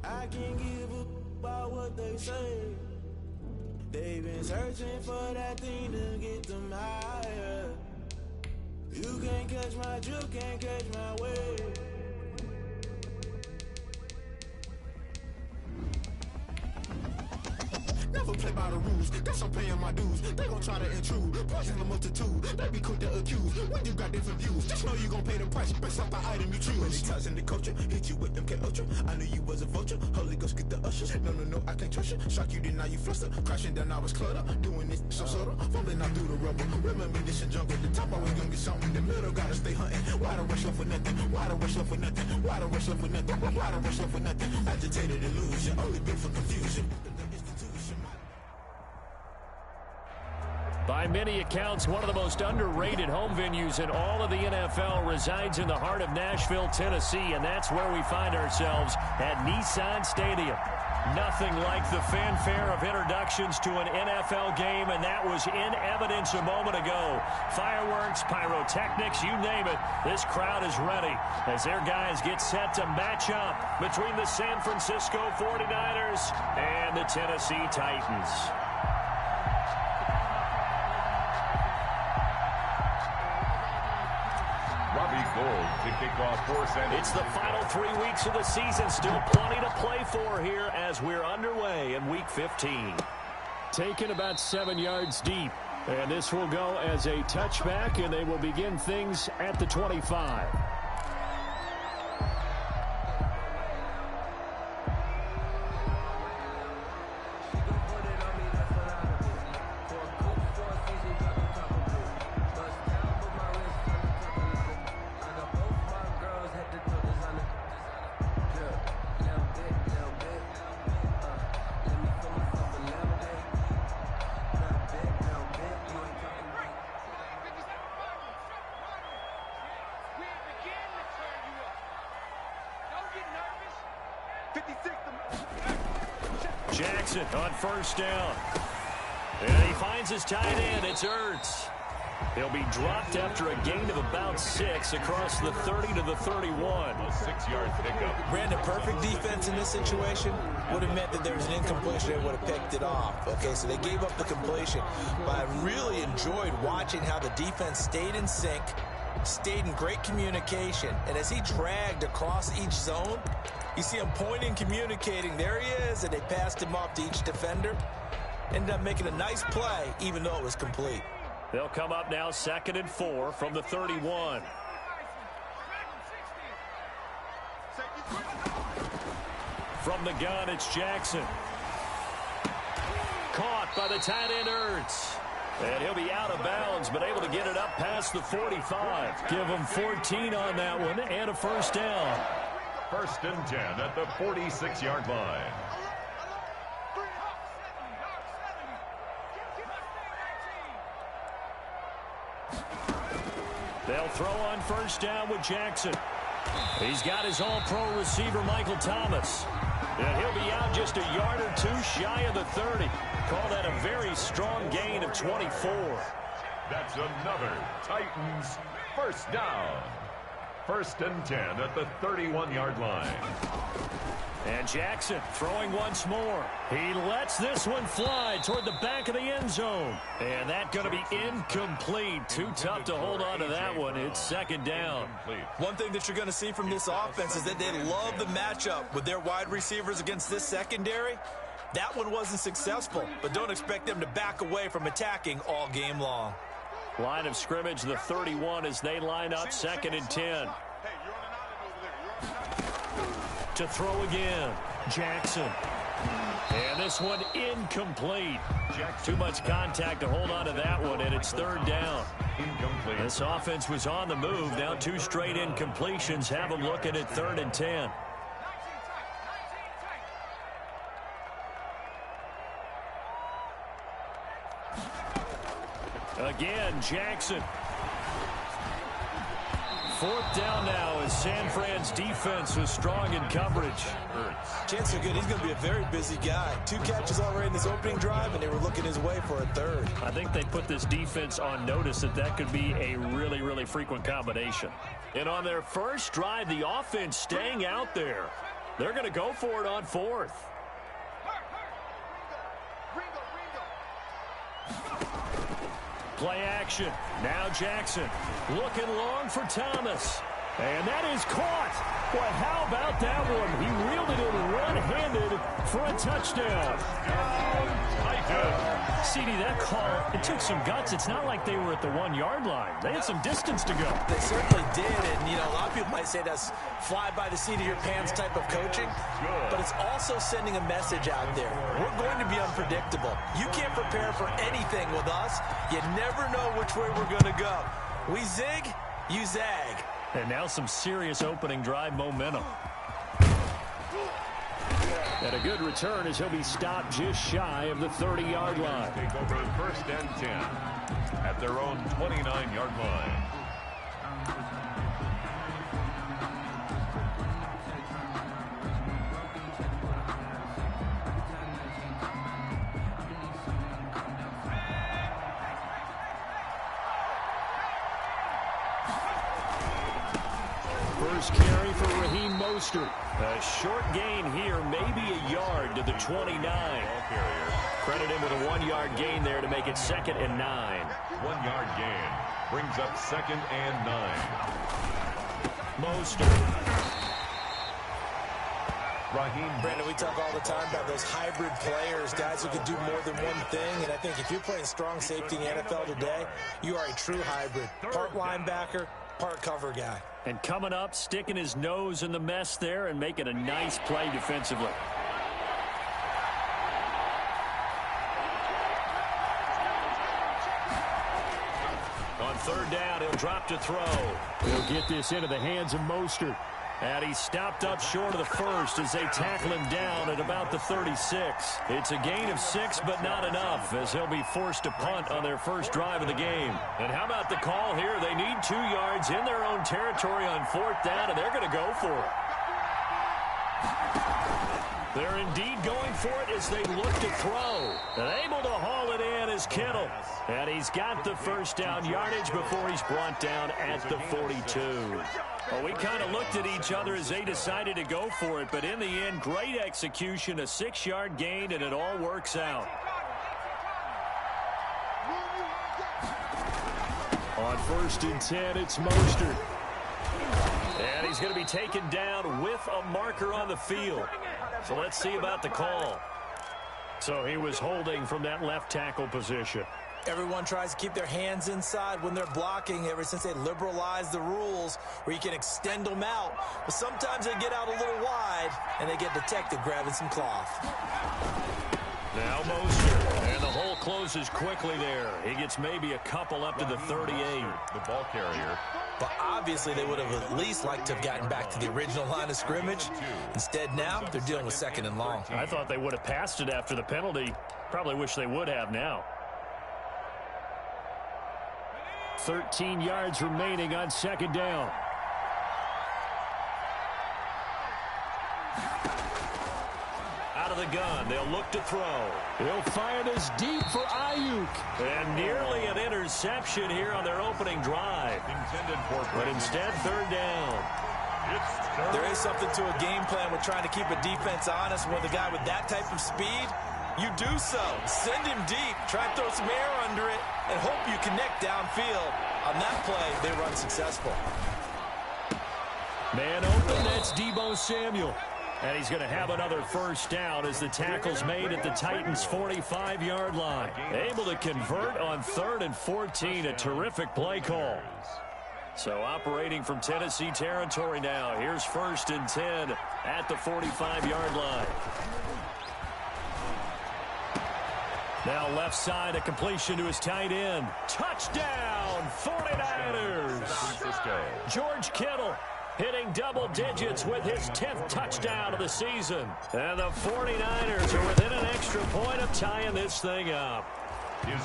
Speaker 11: I can't give a about what they say. They've been searching for that thing to get them higher. You can't catch my drift, can't catch my wave.
Speaker 12: play by the rules. Guess I'm paying my dues. They gon' try to intrude. Poison the multitude. They be quick to accuse. What you got different views? Just know you gon' pay the price based off the item you choose. Many times in the culture, hit you with them K-Ultra. I knew you was a vulture. Holy Ghost get the ushers. No, I can't trust you. Shock you, then now you fluster. Crashing down, I was clutter. Doing this so subtle. Fumbling out through the rubble. Remember this and jungle. The top, I was gonna get something. The middle, gotta stay hunting. Why the rush love for nothing? Why the rush love for nothing? Why the rush love for nothing? Why the rush love for nothing? Agitated illusion. Only built for confusion.
Speaker 1: By many accounts, one of the most underrated home venues in all of the NFL resides in the heart of Nashville, Tennessee, and that's where we find ourselves at Nissan Stadium. Nothing like the fanfare of introductions to an NFL game, and that was in evidence a moment ago. Fireworks, pyrotechnics, you name it, this crowd is ready as their guys get set to match up between the San Francisco 49ers and the Tennessee Titans.
Speaker 3: To kick off for San
Speaker 1: It's the final 3 weeks of the season. Still plenty to play for here as we're underway in Week 15. Taken about 7 yards deep. And this will go as a touchback, and they will begin things at the 25. Jackson on first down. And he finds his tight end. It's Ertz. He'll be dropped after a gain of about 6 across the 30 to the 31.
Speaker 3: A 6-yard pickup.
Speaker 2: Brandon, perfect defense in this situation would have meant that there was an incompletion. They would have picked it off. Okay, so they gave up the completion. But I really enjoyed watching how the defense stayed in sync, stayed in great communication. And as he dragged across each zone, you see him pointing, communicating. There he is, and they passed him off to each defender. Ended up making a nice play, even though it was complete.
Speaker 1: They'll come up now 2nd and 4 from the 31. From the gun, it's Jackson. Caught by the tight end Ertz. And he'll be out of bounds, but able to get it up past the 45. Give him 14 on that one and a first down.
Speaker 3: 1st and 10 at the 46-yard line.
Speaker 1: They'll throw on first down with Jackson. He's got his all-pro receiver, Michael Thomas. And he'll be out just a yard or two shy of the 30. Call that a very strong gain of 24.
Speaker 3: That's another Titans first down. 1st and 10 at the 31-yard line.
Speaker 1: And Jackson throwing once more. He lets this one fly toward the back of the end zone. And that's going to be incomplete. Too tough to hold on to that one. It's 2nd down.
Speaker 2: One thing that you're going to see from this offense is that they love the matchup with their wide receivers against this secondary. That one wasn't successful, but don't expect them to back away from attacking all game long.
Speaker 1: Line of scrimmage, the 31 as they line up 2nd and 10. To throw again, Jackson. And this one incomplete. Too much contact to hold on to that one, and it's 3rd down.
Speaker 3: Incomplete.
Speaker 1: This offense was on the move. Now 2 straight incompletions have them looking at 3rd and 10. Again, Jackson. 4th down now as San Fran's defense was strong in coverage.
Speaker 2: Chances are good. He's going to be a very busy guy. 2 catches already in his opening drive, and they were looking his way for a 3rd.
Speaker 1: I think they put this defense on notice that could be a really, really frequent combination. And on their first drive, the offense staying out there. They're going to go for it on 4th. Play action. Now Jackson looking long for Thomas. And that is caught. Boy, how about that one? He reeled it in one-handed for a touchdown. CD, that call, it took some guts. It's not like they were at the 1-yard line. They had some distance to go.
Speaker 2: They certainly did, and, a lot of people might say that's fly by the seat of your pants type of coaching, but it's also sending a message out there. We're going to be unpredictable. You can't prepare for anything with us. You never know which way we're going to go. We zig, you zag.
Speaker 1: And now some serious opening drive momentum. And a good return as he'll be stopped just shy of the 30-yard line.
Speaker 3: Take over 1st and 10 at their own 29-yard line.
Speaker 1: First carry for Raheem Mostert. A short gain here, maybe a yard to the 29. Credit him with a 1-yard gain there to make it 2nd and 9.
Speaker 3: 1-yard gain brings up 2nd and 9.
Speaker 1: Mostert.
Speaker 3: Raheem.
Speaker 4: Brandon, we talk all the time about those hybrid players, guys who can do more than one thing. And I think if you're playing strong safety in the NFL today, you are a true hybrid. Part linebacker, part cover guy.
Speaker 1: And coming up, sticking his nose in the mess there and making a nice play defensively. On 3rd down, he'll drop to throw. He'll get this into the hands of Mostert. And he's stopped up short of the first as they tackle him down at about the 36. It's a gain of 6, but not enough, as he'll be forced to punt on their first drive of the game. And how about the call here? They need 2 yards in their own territory on 4th down, and they're going to go for it. They're indeed going for it as they look to throw. And able to haul it in is Kittle. And he's got the first down yardage before he's brought down at the 42. Well, we kind of looked at each other as they decided to go for it, but in the end, great execution, a 6-yard gain, and it all works out. On 1st and 10, it's Mostert. And he's going to be taken down with a marker on the field. So let's see about the call. So he was holding from that left tackle position.
Speaker 2: Everyone tries to keep their hands inside when they're blocking ever since they liberalized the rules where you can extend them out. But sometimes they get out a little wide and they get detected grabbing some cloth.
Speaker 1: Now Mostert, and the hole closes quickly there. He gets maybe a couple up to the 38.
Speaker 3: The ball carrier.
Speaker 2: But obviously they would have at least liked to have gotten back to the original line of scrimmage. Instead now they're dealing with 2nd and long.
Speaker 1: I thought they would have passed it after the penalty. Probably wish they would have now. 13 yards remaining on 2nd down. Out of the gun, they'll look to throw. He'll fire this deep for Ayuk. And nearly an interception here on their opening drive. But instead, 3rd down.
Speaker 2: There is something to a game plan with trying to keep a defense honest. With a guy with that type of speed, you do so. Send him deep. Try and throw some air under it and hope you connect downfield. On that play, they run successful.
Speaker 1: Man open, that's Deebo Samuel. And he's going to have another first down as the tackle's made at the Titans' 45-yard line. Able to convert on 3rd and 14, a terrific play call. So operating from Tennessee territory now. Here's 1st and 10 at the 45-yard line. Now left side, a completion to his tight end. Touchdown, 49ers. George Kittle hitting double digits with his 10th touchdown of the season. And the 49ers are within an extra point of tying this thing up.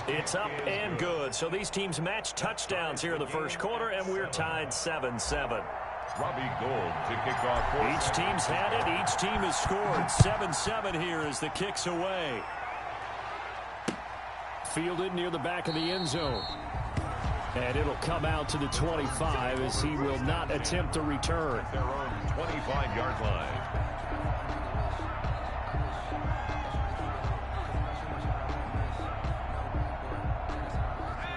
Speaker 1: It's up and good. So these teams match touchdowns here in the first quarter, and we're tied 7-7.
Speaker 3: Robbie Gould to kick off.
Speaker 1: Each team's had it. Each team has scored. 7-7 here as the kick's away. Fielded near the back of the end zone. And it'll come out to the 25 as he will not attempt a return.
Speaker 3: Their own 25-yard line.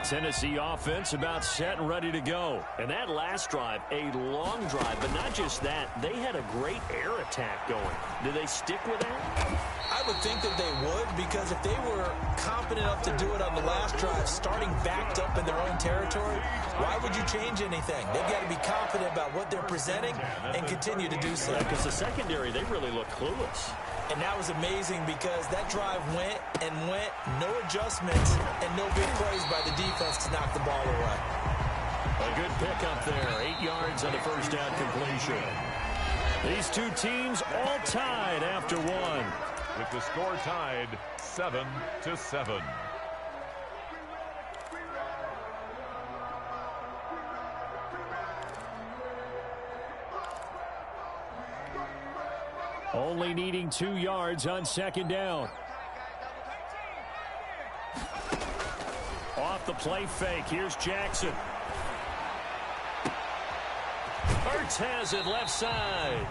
Speaker 1: Tennessee offense about set and ready to go. And that last drive, a long drive, but not just that. They had a great air attack going. Do they stick with that?
Speaker 2: I would think that they would, because if they were confident enough to do it on the last drive, starting backed up in their own territory, why would you change anything? They've got to be confident about what they're presenting and continue to do so.
Speaker 1: Because the secondary, they really look clueless.
Speaker 2: And that was amazing because that drive went and went, no adjustments, and no big plays by the defense to knock the ball away.
Speaker 1: A good pickup there, 8 yards on the first down completion. These two teams all tied after one.
Speaker 3: With the score tied 7-7.
Speaker 1: Only needing 2 yards on second down. Off the play fake. Here's Jackson. Ertz has it left side.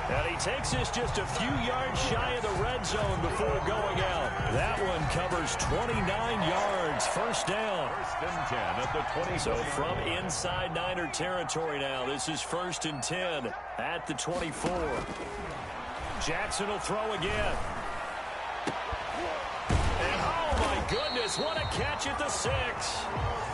Speaker 1: And he takes this just a few yards shy of the red zone before going out. That one covers 29 yards. First down.
Speaker 3: First and 10 at the 20.
Speaker 1: So from inside Niner territory now, this is first and 10 at the 24. Jackson will throw again. And oh my goodness, what a catch at the 6.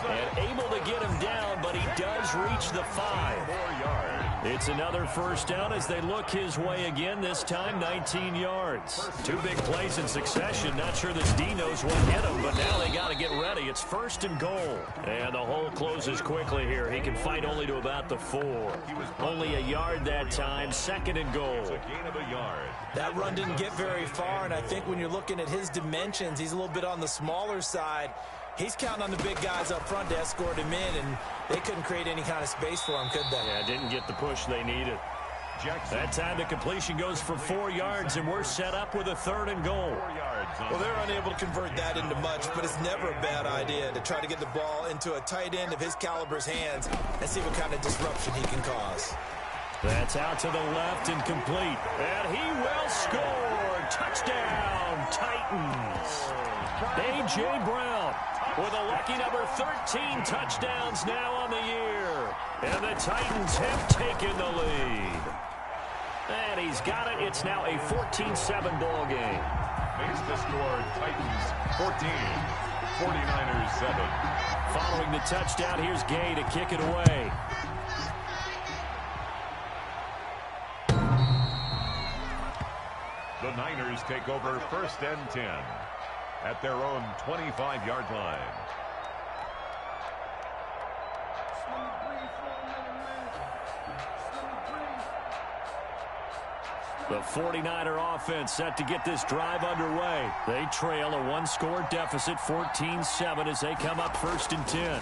Speaker 1: And able to get him down, but he does reach the 5.
Speaker 3: 4 yards.
Speaker 1: It's another first down as they look his way again, this time 19 yards. 2 big plays in succession. Not sure this D knows what hit him, but now they got to get ready. It's first and goal. And the hole closes quickly here. He can fight only to about the 4. Only a yard that time, second and goal.
Speaker 3: It's a gain of a yard.
Speaker 2: That run didn't get very far, and I think when you're looking at his dimensions, he's a little bit on the smaller side. He's counting on the big guys up front to escort him in, and they couldn't create any kind of space for him, could they?
Speaker 1: Yeah, didn't get the push they needed.
Speaker 3: Jackson.
Speaker 1: That time the completion goes for 4 yards, and we're set up with a third and goal.
Speaker 3: 4 yards.
Speaker 4: Well, they're unable to convert that into much, but it's never a bad idea to try to get the ball into a tight end of his caliber's hands and see what kind of disruption he can cause.
Speaker 1: That's out to the left and complete. And he will score. Touchdown, Titans. A.J. Brown with a lucky number 13 touchdowns now on the year. And the Titans have taken the lead. And he's got it. It's now a 14-7 ball game.
Speaker 3: Makes the score Titans 14, 49ers 7.
Speaker 1: Following the touchdown, here's Gay to kick it away.
Speaker 3: The Niners take over first and 10 at their own 25-yard line.
Speaker 1: The 49er offense set to get this drive underway. They trail a one-score deficit, 14-7, as they come up first and 10.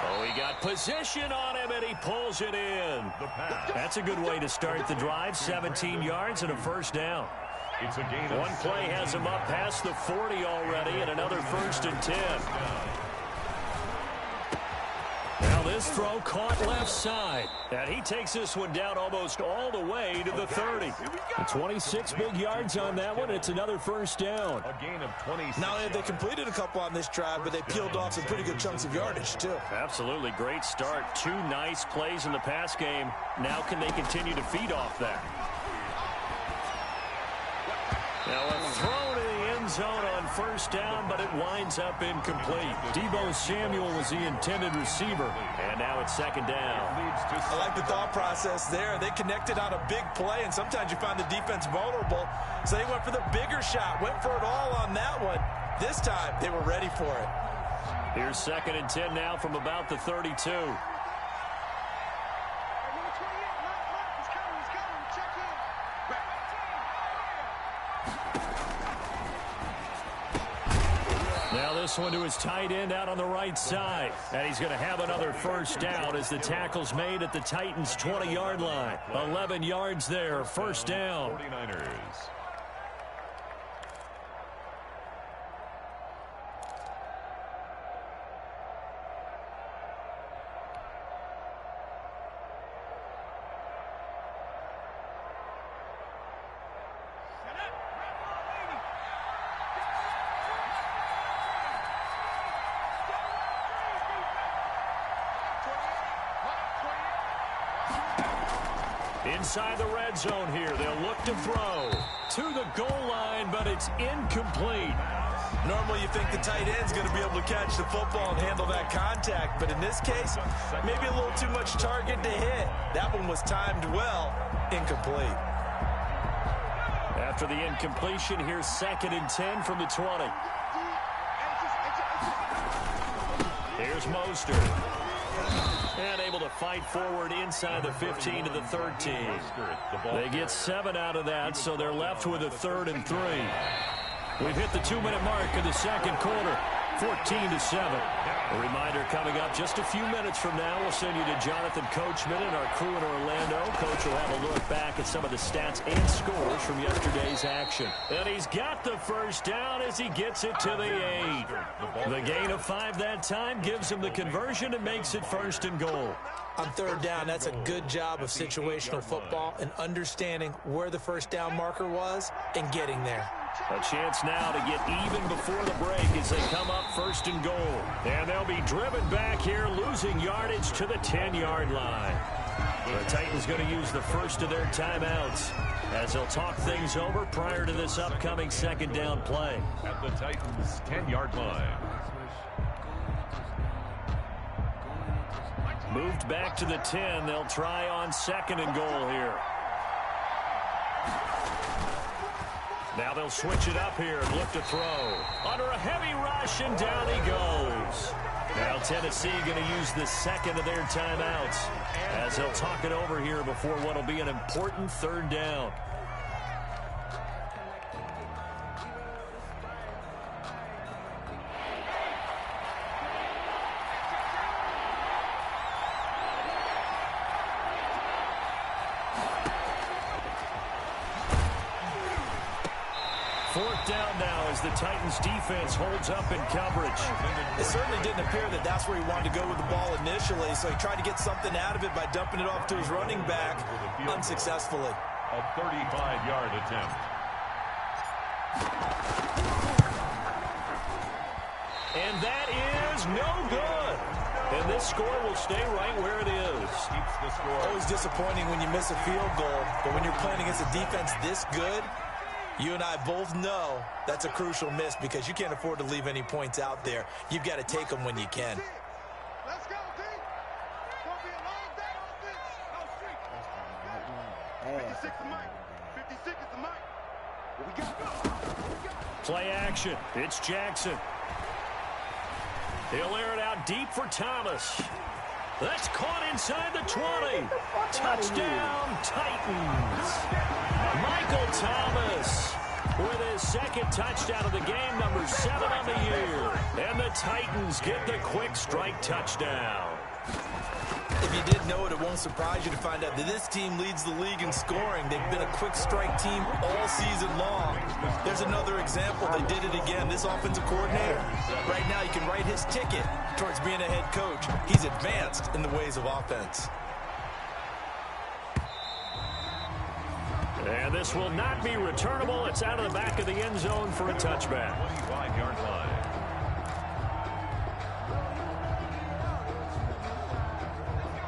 Speaker 1: Oh, he got position on him, and he pulls it in. That's a good way to start the drive, 17 yards and a first down.
Speaker 3: It's a gain of
Speaker 1: one play has him up past the 40 already, and another first and 10. Now this throw caught left side. And he takes this one down almost all the way to the 30. The 26 big yards on that one. It's another first down.
Speaker 3: A gain of 26.
Speaker 4: Not only have they completed a couple on this drive, but they peeled off some pretty good chunks of yardage, too.
Speaker 1: Absolutely great start. 2 nice plays in the pass game. Now can they continue to feed off that? Now a throw to the end zone on first down, but it winds up incomplete. Deebo Samuel was the intended receiver, and now it's second down.
Speaker 4: I like the thought process there. They connected on a big play, and sometimes you find the defense vulnerable, so they went for the bigger shot, went for it all on that one. This time, they were ready for it.
Speaker 1: Here's second and 10 now from about the 32. Now this one to his tight end out on the right side. And he's going to have another first down as the tackle's made at the Titans' 20-yard line. 11 yards there, first down.
Speaker 3: 49ers.
Speaker 1: Inside the red zone here, they'll look to throw to the goal line, but it's incomplete.
Speaker 4: Normally you think the tight end's going to be able to catch the football and handle that contact, but in this case, maybe a little too much target to hit. That one was timed well, incomplete.
Speaker 1: After the incompletion, here's 2nd and 10 from the 20. Here's Mostert. And able to fight forward inside the 15 to the 13. They get 7 out of that, so they're left with a 3rd and 3. We've hit the 2-minute mark of the second quarter, 14-7. A reminder coming up just a few minutes from now. We'll send you to Jonathan Coachman and our crew in Orlando. Coach will have a look back at some of the stats and scores from yesterday's action. And he's got the first down as he gets it to the 8. The gain of 5 that time gives him the conversion and makes it 1st and goal.
Speaker 2: On 3rd down, that's a good job of situational football and understanding where the first down marker was and getting there.
Speaker 1: A chance now to get even before the break as they come up 1st and goal. And they'll be driven back here, losing yardage to the 10-yard line. The Titans going to use the first of their timeouts as they'll talk things over prior to this upcoming 2nd down play.
Speaker 3: At the Titans' 10-yard line.
Speaker 1: Moved back to the 10. They'll try on 2nd and goal here. Now they'll switch it up here and look to throw. Under a heavy rush, and down he goes. Now Tennessee going to use the 2nd of their timeouts as they'll talk it over here before what will be an important 3rd down. Down now as the Titans defense holds up in coverage.
Speaker 4: It certainly didn't appear that that's where he wanted to go with the ball initially, so he tried to get something out of it by dumping it off to his running back unsuccessfully.
Speaker 3: A 35-yard attempt.
Speaker 1: And that is no good. And this score will stay right where it is.
Speaker 3: Keeps the score.
Speaker 4: Always disappointing when you miss a field goal, but when you're playing against a defense this good, you and I both know that's a crucial miss because you can't afford to leave any points out there. You've got to take them when you can.
Speaker 13: Let's go, D. Don't be a long day on this. 56 is Mike. 56 is the Mike. What we got?
Speaker 1: Play action. It's Jackson. He'll air it out deep for Thomas. That's caught inside the 20. Touchdown, Titans. Michael Thomas with his 2nd touchdown of the game, number 7 on the year. And the Titans get the quick strike touchdown.
Speaker 4: If you didn't know it, it won't surprise you to find out that this team leads the league in scoring. They've been a quick strike team all season long. There's another example. They did it again. This offensive coordinator, right now, you can write his ticket towards being a head coach. He's advanced in the ways of offense.
Speaker 1: And this will not be returnable. It's out of the back of the end zone for a touchback.
Speaker 3: 25-yard line.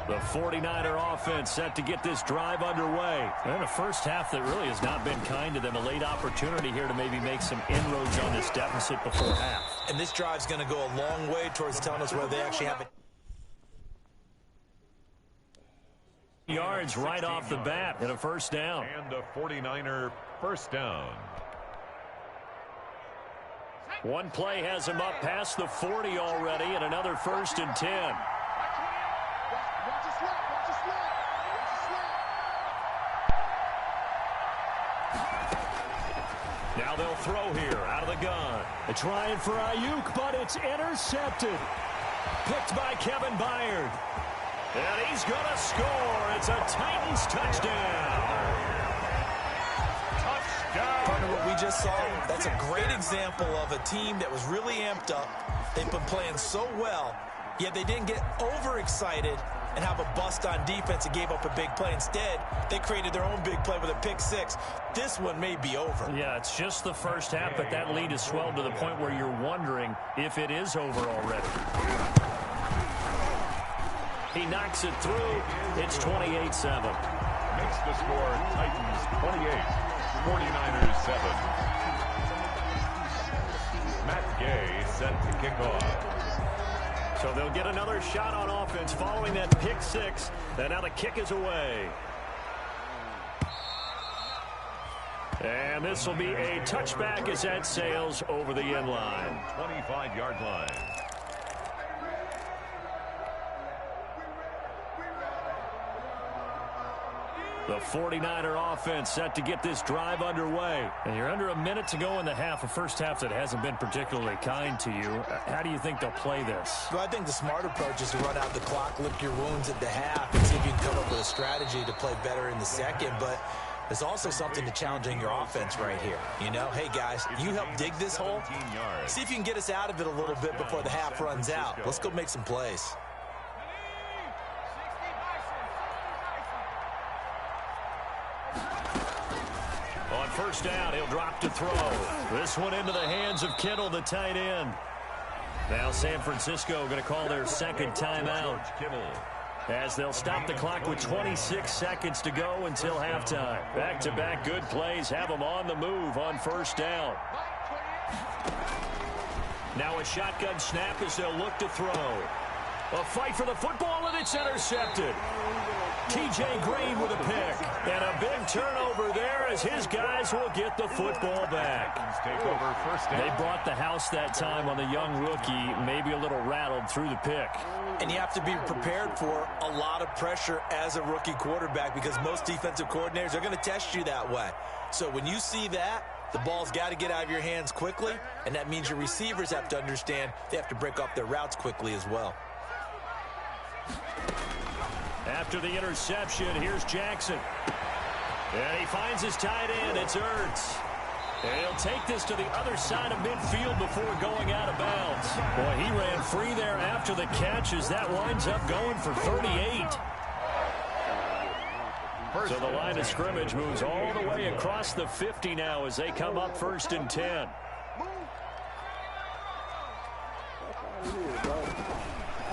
Speaker 1: The 49er offense set to get this drive underway. And a first half that really has not been kind to them. A late opportunity here to maybe make some inroads on this deficit before half.
Speaker 4: And this drive's going to go a long way towards telling us whether they actually have it.
Speaker 1: Yards right off the bat and a first down.
Speaker 3: And a 49er first down.
Speaker 1: One play has him up past the 40 already, and another 1st and 10. Now they'll throw here out of the gun. They're trying for Ayuk, but it's intercepted. Picked by Kevin Byard. And he's going to score. It's a Titans touchdown.
Speaker 4: Partner, what we just saw, that's a great example of a team that was really amped up. They've been playing so well, yet they didn't get overexcited and have a bust on defense and gave up a big play. Instead, they created their own big play with a pick 6. This one may be over.
Speaker 1: Yeah, it's just the first half, but that lead has swelled to the point where you're wondering if it is over already. He knocks it through. It's 28-7.
Speaker 3: seconds. The score, Titans 28, 49ers 7. Matt Gay set to kick off.
Speaker 1: So they'll get another shot on offense following that pick six. And now the kick is away. And this will be a touchback as that sails over the end line.
Speaker 3: 25-yard line.
Speaker 1: The 49er offense set to get this drive underway. And you're under a minute to go in the half, a first half that hasn't been particularly kind to you. How do you think they'll play this?
Speaker 2: Well, I think the smart approach is to run out the clock, lick your wounds at the half, and see if you can come up with a strategy to play better in the second. But there's also something to challenging your offense right here. You know, hey, guys, you help dig this hole. See if you can get us out of it a little bit before the half runs out. Let's go make some plays.
Speaker 1: On first down, he'll drop to throw. This one into the hands of Kittle, the tight end. Now San Francisco going to call their second timeout, as they'll stop the clock with 26 seconds to go until halftime. Back-to-back good plays have them on the move on first down. Now a shotgun snap as they'll look to throw. A fight for the football, and it's intercepted. T.J. Green with a pick. And a big turnover there as his guys will get the football back. They brought the house that time on the young rookie, maybe a little rattled through the pick.
Speaker 2: And you have to be prepared for a lot of pressure as a rookie quarterback, because most defensive coordinators are going to test you that way. So when you see that, the ball's got to get out of your hands quickly, and that means your receivers have to understand they have to break off their routes quickly as well.
Speaker 1: After the interception, here's Jackson. And he finds his tight end. It's Ertz. And he'll take this to the other side of midfield before going out of bounds. Boy, he ran free there after the catch as that winds up going for 38. So the line of scrimmage moves all the way across the 50 now as they come up first and 10.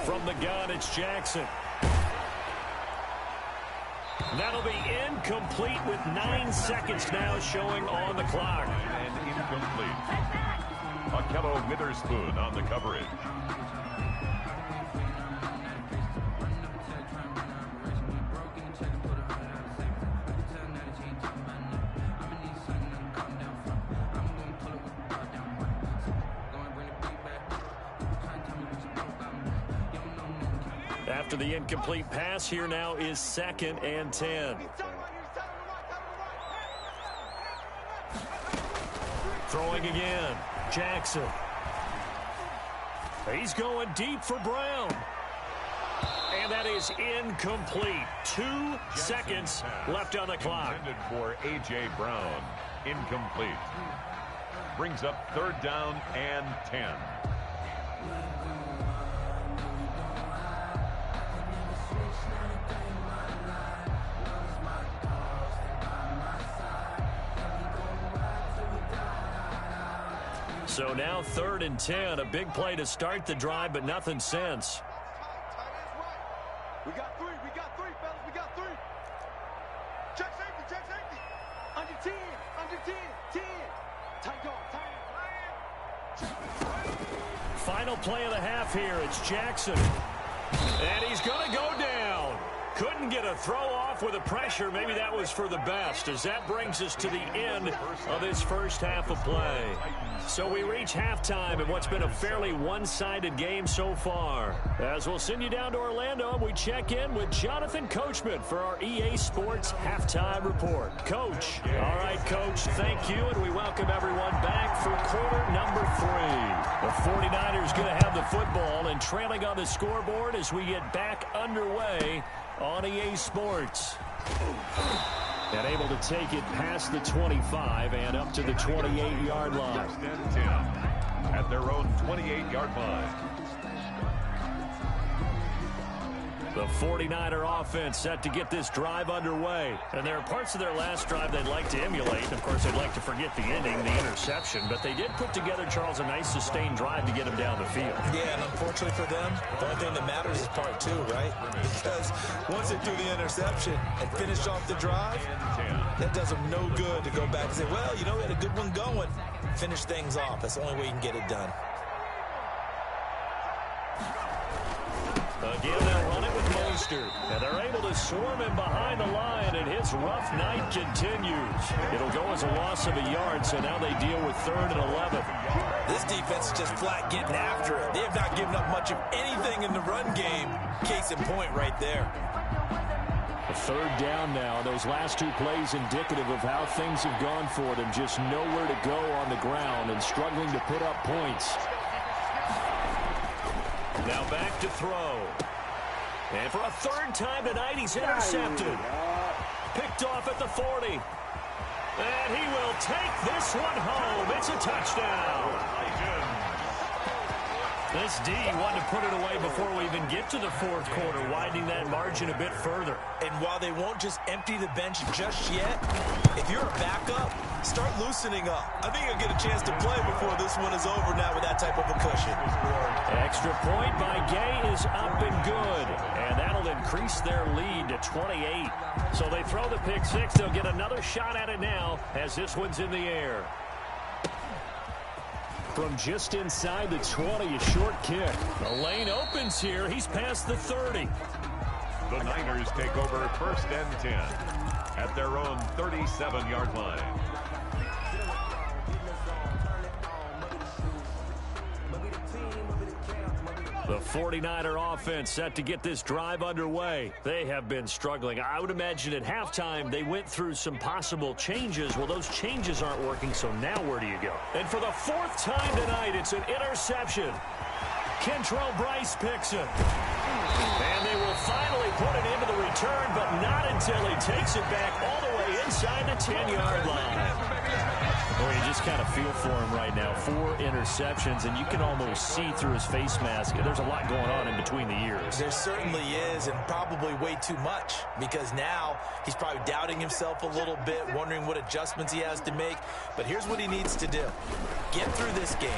Speaker 1: From the gun, it's Jackson. That'll be incomplete with 9 seconds now showing on the clock.
Speaker 3: And incomplete. Akello Witherspoon on the coverage.
Speaker 1: After the incomplete pass, here now is 2nd and 10. Throwing again, Jackson. He's going deep for Brown. And that is incomplete. 2 seconds left on the clock.
Speaker 3: Intended for A.J. Brown. Incomplete. Brings up 3rd down and 10.
Speaker 1: So now 3rd and 10, a big play to start the drive, but nothing since.
Speaker 13: We got three, fellas, we got 3. Check safety. Under 10, 10. Tight guard,
Speaker 1: Final play of the half here, it's Jackson. And he's going to go down. Couldn't get a throw off with the pressure. Maybe that was for the best, as that brings us to the end of this first half of play. So we reach halftime in what's been a fairly one-sided game so far. As we'll send you down to Orlando, we check in with Jonathan Coachman for our EA Sports Halftime Report. Coach. All right, Coach, thank you, and we welcome everyone back for quarter number 3. The 49ers going to have the football and trailing on the scoreboard as we get back underway on EA Sports. And able to take it past the 25 and up to the 28-yard line.
Speaker 3: First and 10 at their own 28-yard line.
Speaker 1: The 49er offense set to get this drive underway. And there are parts of their last drive they'd like to emulate. Of course, they'd like to forget the ending, the interception. But they did put together, Charles, a nice sustained drive to get them down the field.
Speaker 2: Yeah, and unfortunately for them, the only thing that matters is part two, right? Because once they do the interception and finish off the drive, that does them no good to go back and say, well, you know, we had a good one going. Finish things off. That's the only way you can get it done.
Speaker 1: Again, they'll run it with Mostert. And they're able to swarm him behind the line, and his rough night continues. It'll go as a loss of a yard, so now they deal with 3rd and 11.
Speaker 2: This defense is just flat getting after it. They have not given up much of anything in the run game. Case in point right there.
Speaker 1: A 3rd down now. Those last 2 plays indicative of how things have gone for them. Just nowhere to go on the ground and struggling to put up points. Now back to throw. And for a 3rd time tonight, he's intercepted. Picked off at the 40. And he will take this one home. It's a touchdown. This D wanted to put it away before we even get to the 4th quarter, widening that margin a bit further.
Speaker 2: And while they won't just empty the bench just yet, if you're a backup, start loosening up. I think you'll get a chance to play before this one is over now with that type of a cushion.
Speaker 1: Extra point by Gay is up and good. And that'll increase their lead to 28. So they throw the pick 6. They'll get another shot at it now as this one's in the air. From just inside the 20, a short kick. The lane opens here. He's past the 30.
Speaker 3: The Niners take over 1st and 10 at their own 37-yard line.
Speaker 1: The 49er offense set to get this drive underway. They have been struggling. I would imagine at halftime they went through some possible changes. Well, those changes aren't working, so now where do you go? And for the 4th time tonight, it's an interception. Kentrell Bryce picks it. And they will finally put it into the return, but not until he takes it back all the way inside the 10-yard line. Well, you just kind of feel for him right now. 4 interceptions, and you can almost see through his face mask. There's a lot going on in between the ears.
Speaker 2: There certainly is, and probably way too much, because now he's probably doubting himself a little bit, wondering what adjustments he has to make. But here's what he needs to do. Get through this game,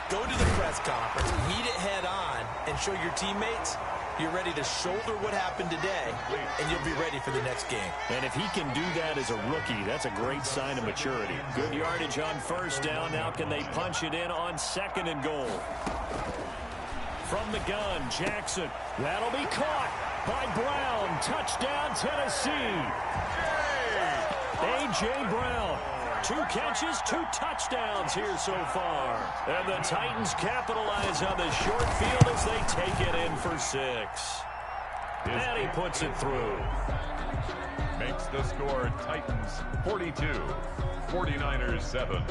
Speaker 2: go to the press conference, meet it head on, and show your teammates you're ready to shoulder what happened today, and you'll be ready for the next game.
Speaker 1: And if he can do that as a rookie, that's a great sign of maturity. Good yardage on 1st down. Now can they punch it in on 2nd and goal? From the gun, Jackson. That'll be caught by Brown. Touchdown, Tennessee. A.J. Brown. 2 catches, 2 touchdowns here so far. And the Titans capitalize on the short field as they take it in for 6. And he puts it through.
Speaker 3: Makes the score Titans 42, 49ers 7.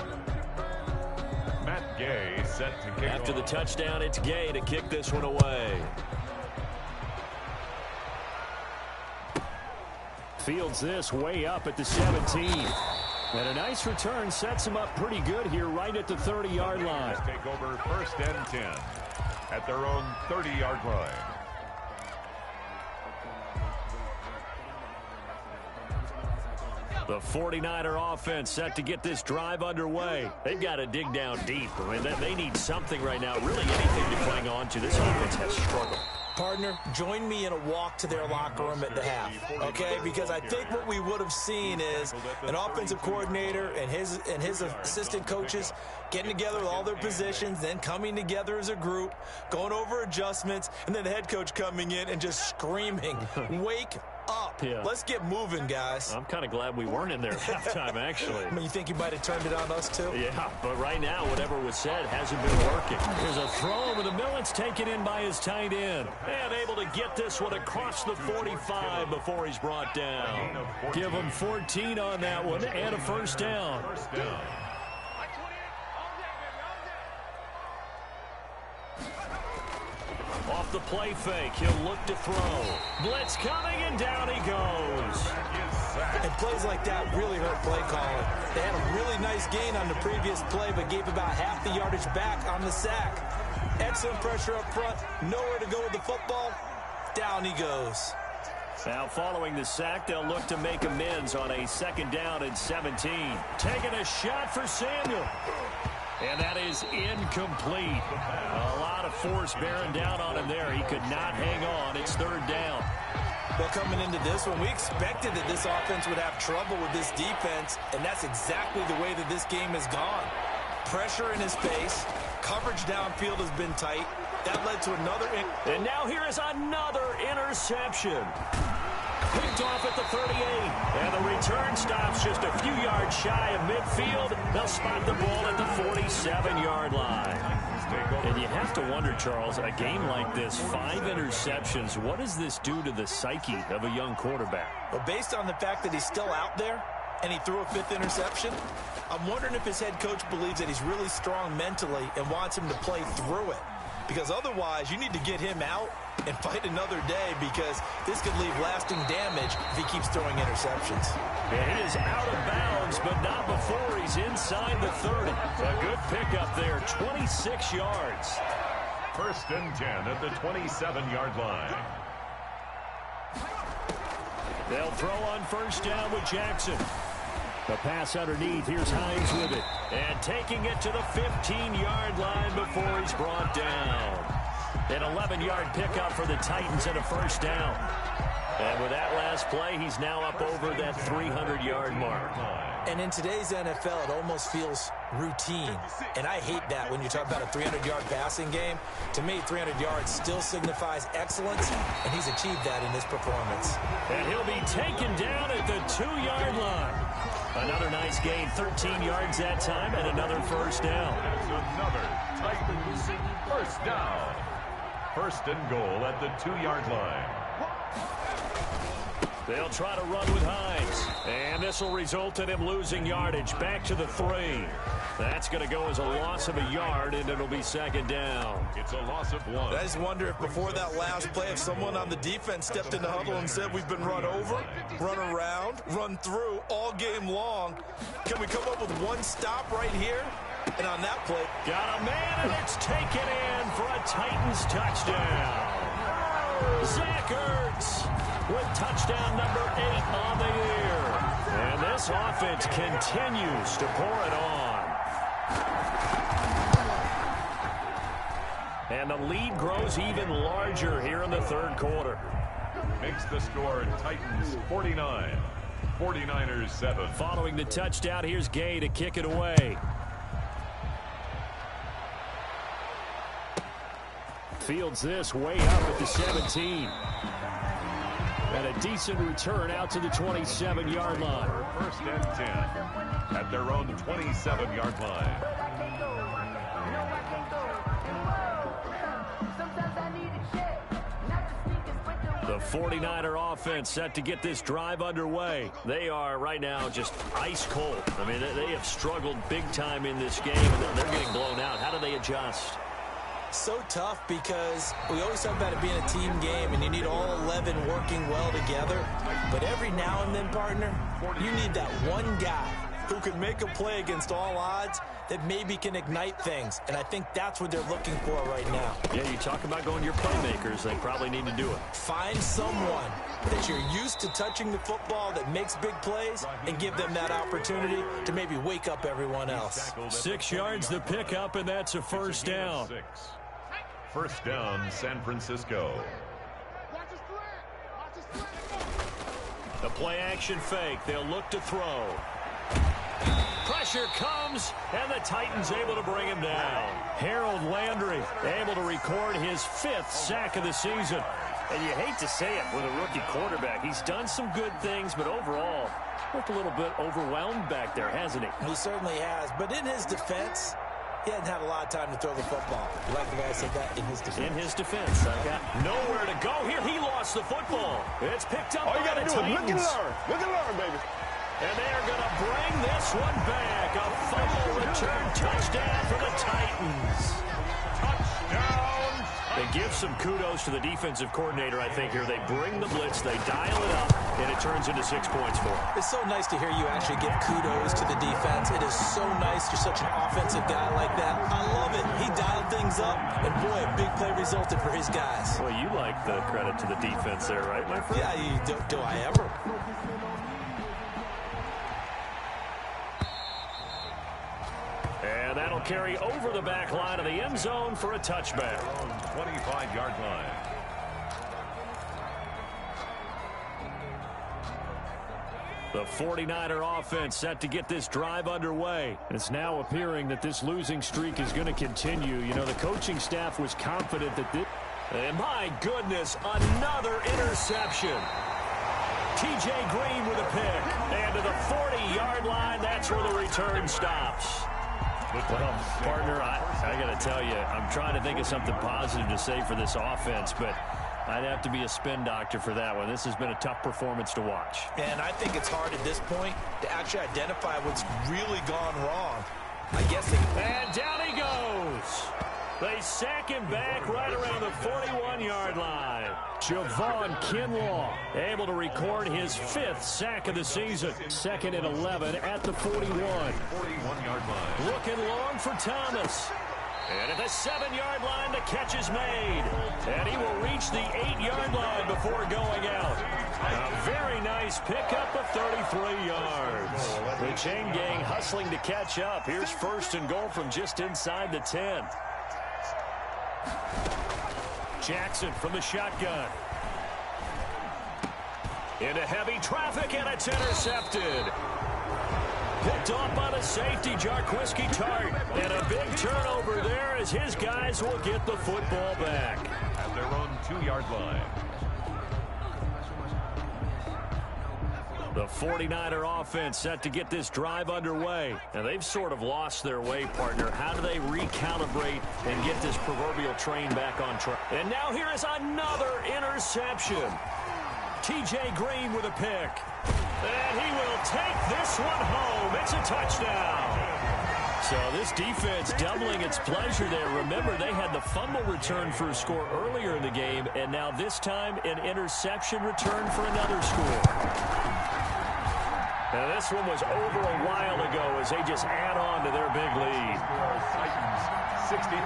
Speaker 3: Matt Gay set to kick
Speaker 1: After
Speaker 3: off.
Speaker 1: the touchdown, it's Gay to kick this one away. Fields this way up at the 17. And a nice return sets him up pretty good here right at the 30-yard line.
Speaker 3: Take over 1st and 10 at their own 30-yard line.
Speaker 1: The 49er offense set to get this drive underway. They've got to dig down deep. I mean, they need something right now, really anything to cling on to. This offense has struggled.
Speaker 2: Partner, join me in a walk to their locker room at the half, okay? Because I think what we would have seen is an offensive coordinator and his assistant coaches getting together with all their positions, then coming together as a group, going over adjustments, and then the head coach coming in and just screaming, wake up.
Speaker 1: Yeah.
Speaker 2: Let's get moving, guys.
Speaker 1: I'm kind of glad we weren't in there at halftime, actually.
Speaker 2: I mean, you think you might have turned it on us, too?
Speaker 1: Yeah, but right now, whatever was said hasn't been working. There's a throw over the middle. It's taken in by his tight end. And able to get this one across the 45 before he's brought down. Give him 14 on that one and a 1st down. Off the play fake, he'll look to throw. Blitz coming, and down he goes.
Speaker 2: And plays like that really hurt play calling. They had a really nice gain on the previous play, but gave about half the yardage back on the sack. Excellent pressure up front, nowhere to go with the football. Down he goes.
Speaker 1: Now following the sack, they'll look to make amends on a 2nd down and 17. Taking a shot for Samuel. And that is incomplete. A lot of force bearing down on him there. He could not hang on. It's 3rd down.
Speaker 2: Well, coming into this one, we expected that this offense would have trouble with this defense, and that's exactly the way that this game has gone. Pressure in his face. Coverage downfield has been tight. That led to another.
Speaker 1: And now here is another interception. Picked off at the 38. And the return stops just a few yards shy of midfield. They'll spot the ball at the 47-yard line. And you have to wonder, Charles, a game like this, 5 interceptions, what does this do to the psyche of a young quarterback?
Speaker 2: Well, based on the fact that he's still out there and he threw a 5th interception, I'm wondering if his head coach believes that he's really strong mentally and wants him to play through it. Because otherwise, you need to get him out and fight another day, because this could leave lasting damage if he keeps throwing interceptions.
Speaker 1: Yeah, he is out of bounds, but not before he's inside the 30. A good pickup there, 26 yards.
Speaker 3: 1st and 10 at the 27-yard line.
Speaker 1: They'll throw on 1st down with Jackson. The pass underneath. Here's Hines with it. And taking it to the 15-yard line before he's brought down. An 11-yard pickup for the Titans and a 1st down. And with that last play, he's now up over that 300-yard mark.
Speaker 2: And in today's NFL, it almost feels routine. And I hate that when you talk about a 300-yard passing game. To me, 300 yards still signifies excellence, and he's achieved that in this performance.
Speaker 1: And he'll be taken down at the 2-yard line. Another nice gain, 13 yards that time, and another 1st down.
Speaker 3: That's another Titans 1st down. 1st and goal at the 2-yard line.
Speaker 1: They'll try to run with Hines. And this will result in him losing yardage. Back to the 3. That's going to go as a loss of a yard, and it'll be 2nd down.
Speaker 3: It's a loss of 1.
Speaker 2: I just wonder if before that last play, if someone on the defense stepped in the huddle and said, we've been run over, run around, run through all game long. Can we come up with one stop right here? And on that play,
Speaker 1: got a man, and it's taken in for a Titans touchdown. Zach Ertz with touchdown number 8 on the year. And this offense continues to pour it on. And the lead grows even larger here in the 3rd quarter.
Speaker 3: Makes the score Titans 49, 49ers 7.
Speaker 1: Following the touchdown, here's Gay to kick it away. Fields this way up at the 17. And a decent return out to the 27-yard line.
Speaker 3: 1st and 10 at their own 27-yard line.
Speaker 1: The 49er offense set to get this drive underway. They are right now just ice cold. I mean, they have struggled big time in this game, and they're getting blown out. How do they adjust?
Speaker 2: So tough, because we always talk about it being a team game and you need all 11 working well together. But every now and then, partner, you need that one guy who can make a play against all odds that maybe can ignite things. And I think that's what they're looking for right now.
Speaker 1: Yeah, you talk about going to your playmakers. They probably need to do it.
Speaker 2: Find someone that you're used to touching the football that makes big plays and give them that opportunity to maybe wake up everyone else.
Speaker 1: 6 yards the pickup, and that's a 1st down.
Speaker 3: 1st down, San Francisco.
Speaker 1: The play action fake. They'll look to throw. Pressure comes, and the Titans able to bring him down. Harold Landry able to record his 5th sack of the season. And you hate to say it with a rookie quarterback. He's done some good things, but overall, looked a little bit overwhelmed back there, hasn't he?
Speaker 2: He certainly has. But in his defense, he hadn't had a lot of time to throw the football. You like the guy said that? In his defense.
Speaker 1: In his defense. I've got nowhere to go here. He lost the football. It's picked up by the Titans.
Speaker 14: All you got to do is look and learn, baby.
Speaker 1: And they're going to bring this one back. A fumble return touchdown for the Titans.
Speaker 3: Touchdown,
Speaker 1: And give some kudos to the defensive coordinator, I think, here. They bring the blitz, they dial it up, and it turns into 6 points for them.
Speaker 2: It's so nice to hear you actually give kudos to the defense. It is so nice. You're such an offensive guy like that. I love it. He dialed things up, and boy, a big play resulted for his guys.
Speaker 1: Well, you like the credit to the defense there, right, my friend?
Speaker 2: Yeah, do I ever?
Speaker 1: And that'll carry over the back line of the end zone for a touchback.
Speaker 3: 25-yard line.
Speaker 1: The 49er offense set to get this drive underway. It's now appearing that this losing streak is going to continue. You know, the coaching staff was confident that this... And my goodness, another interception. T.J. Green with a pick. And to the 40-yard line, that's where the return stops. Well, partner, I got to tell you, I'm trying to think of something positive to say for this offense, but I'd have to be a spin doctor for that one. This has been a tough performance to watch.
Speaker 2: And I think it's hard at this point to actually identify what's really gone wrong. I guess
Speaker 1: And down he goes. They sack him back right around the 41-yard line. Javon Kinlaw able to record his 5th sack of the season. 2nd and 11 at the 41.
Speaker 3: 41-yard line.
Speaker 1: Looking long for Thomas. And at the 7-yard line, the catch is made. And he will reach the 8-yard line before going out. A very nice pickup of 33 yards. The chain gang hustling to catch up. Here's 1st and goal from just inside the 10. Jackson from the shotgun. Into heavy traffic, and it's intercepted. Picked off by the safety, Jarquiski Tart. And a big turnover there as his guys will get the football back.
Speaker 3: At their own 2-yard line.
Speaker 1: The 49er offense set to get this drive underway. And they've sort of lost their way, partner. How do they recalibrate and get this proverbial train back on track? And now here is another interception. T.J. Green with a pick. And he will take this one home. It's a touchdown. So this defense doubling its pleasure there. Remember, they had the fumble return for a score earlier in the game, and now this time an interception return for another score. Now this one was over a while ago as they just add on to their big lead.
Speaker 3: Titans 63,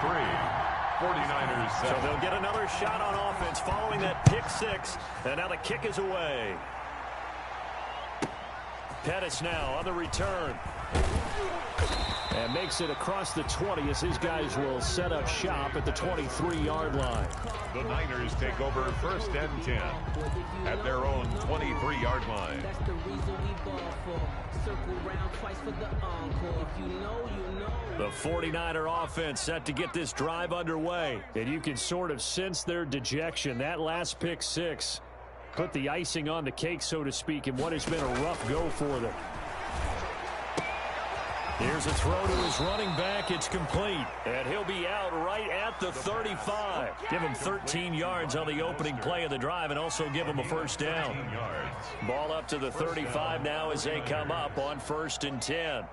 Speaker 3: 49ers 7.
Speaker 1: So they'll get another shot on offense following that pick 6, and now the kick is away. Pettis now on the return. And makes it across the 20 as his guys will set up shop at the 23-yard line.
Speaker 3: The Niners take over 1st and 10 at their own 23-yard line.
Speaker 10: That's the reason we ball for. Circle round twice for the encore. If you know, you know.
Speaker 1: The 49er offense set to get this drive underway. And you can sort of sense their dejection. That last pick 6 put the icing on the cake, so to speak, in what has been a rough go for them. Here's a throw to his running back. It's complete. And he'll be out right at the 35. Give him 13 yards on the opening play of the drive and also give him a 1st down. Ball up to the 35 now as they come up on 1st and 10.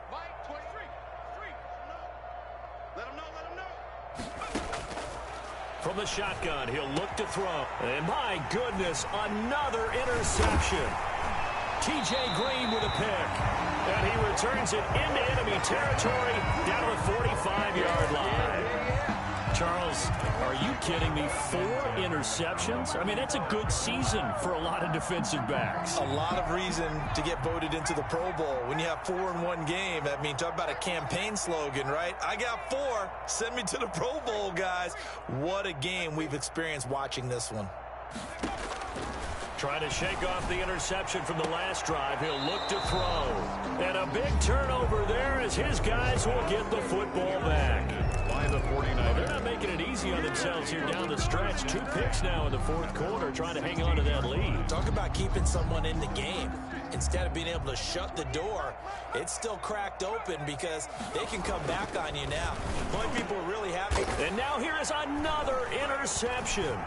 Speaker 1: From the shotgun, he'll look to throw. And my goodness, another interception. T.J. Green with a pick. And he returns it into enemy territory down to the 45-yard line. Charles, are you kidding me? 4 interceptions? I mean, that's a good season for a lot of defensive backs.
Speaker 2: A lot of reason to get voted into the Pro Bowl. When you have 4 in one game, I mean, talk about a campaign slogan, right? I got 4. Send me to the Pro Bowl, guys. What a game we've experienced watching this one.
Speaker 1: Trying to shake off the interception from the last drive. He'll look to throw. And a big turnover there as his guys will get the football back.
Speaker 3: By the 49ers.
Speaker 1: Well, they're not making it easy on themselves here down the stretch. 2 picks now in the 4th quarter, trying to hang on to that lead.
Speaker 2: Talk about keeping someone in the game. Instead of being able to shut the door, it's still cracked open because they can come back on you now. Boy, people are really happy.
Speaker 1: And now here is another interception.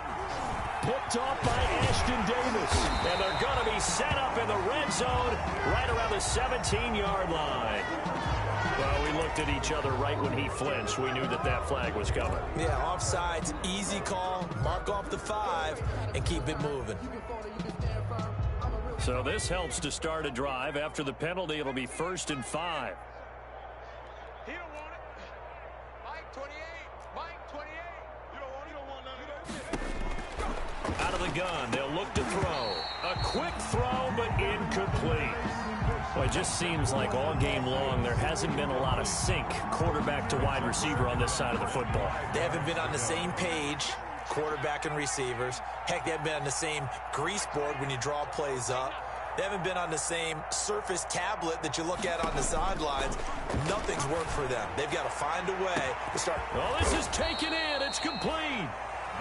Speaker 1: picked off by Ashton Davis. And they're going to be set up in the red zone right around the 17-yard line. Well, we looked at each other right when he flinched. We knew that that flag was coming.
Speaker 2: Yeah, offsides, easy call. Mark off the 5 and keep it moving.
Speaker 1: So this helps to start a drive. After the penalty, it'll be 1st and 5.
Speaker 13: He don't want it. Mike 28. Mike 28. You don't want none of that.
Speaker 1: Out of the gun, they'll look to throw. A quick throw, but incomplete. Well, it just seems like all game long there hasn't been a lot of sync quarterback to wide receiver on this side of the football.
Speaker 2: They haven't been on the same page, quarterback and receivers. Heck, they haven't been on the same grease board when you draw plays up. They haven't been on the same surface tablet that you look at on the sidelines. Nothing's worked for them. They've got to find a way to start.
Speaker 1: Well, this is taken in. It's complete.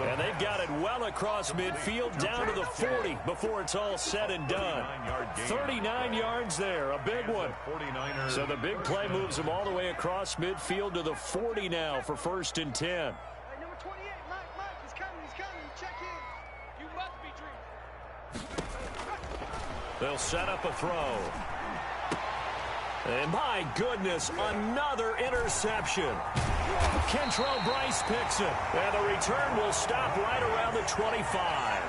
Speaker 1: And they've got it well across midfield down to the 40 before it's all said and done. 39 yards there, a big one. So the big play moves them all the way across midfield to the 40 now for 1st and 10.
Speaker 13: Hey, number 28, Mike, he's coming, check in. You must be dreaming.
Speaker 1: They'll set up a throw. And my goodness, another interception. Kentrell Bryce picks it. And the return will stop right around the 25.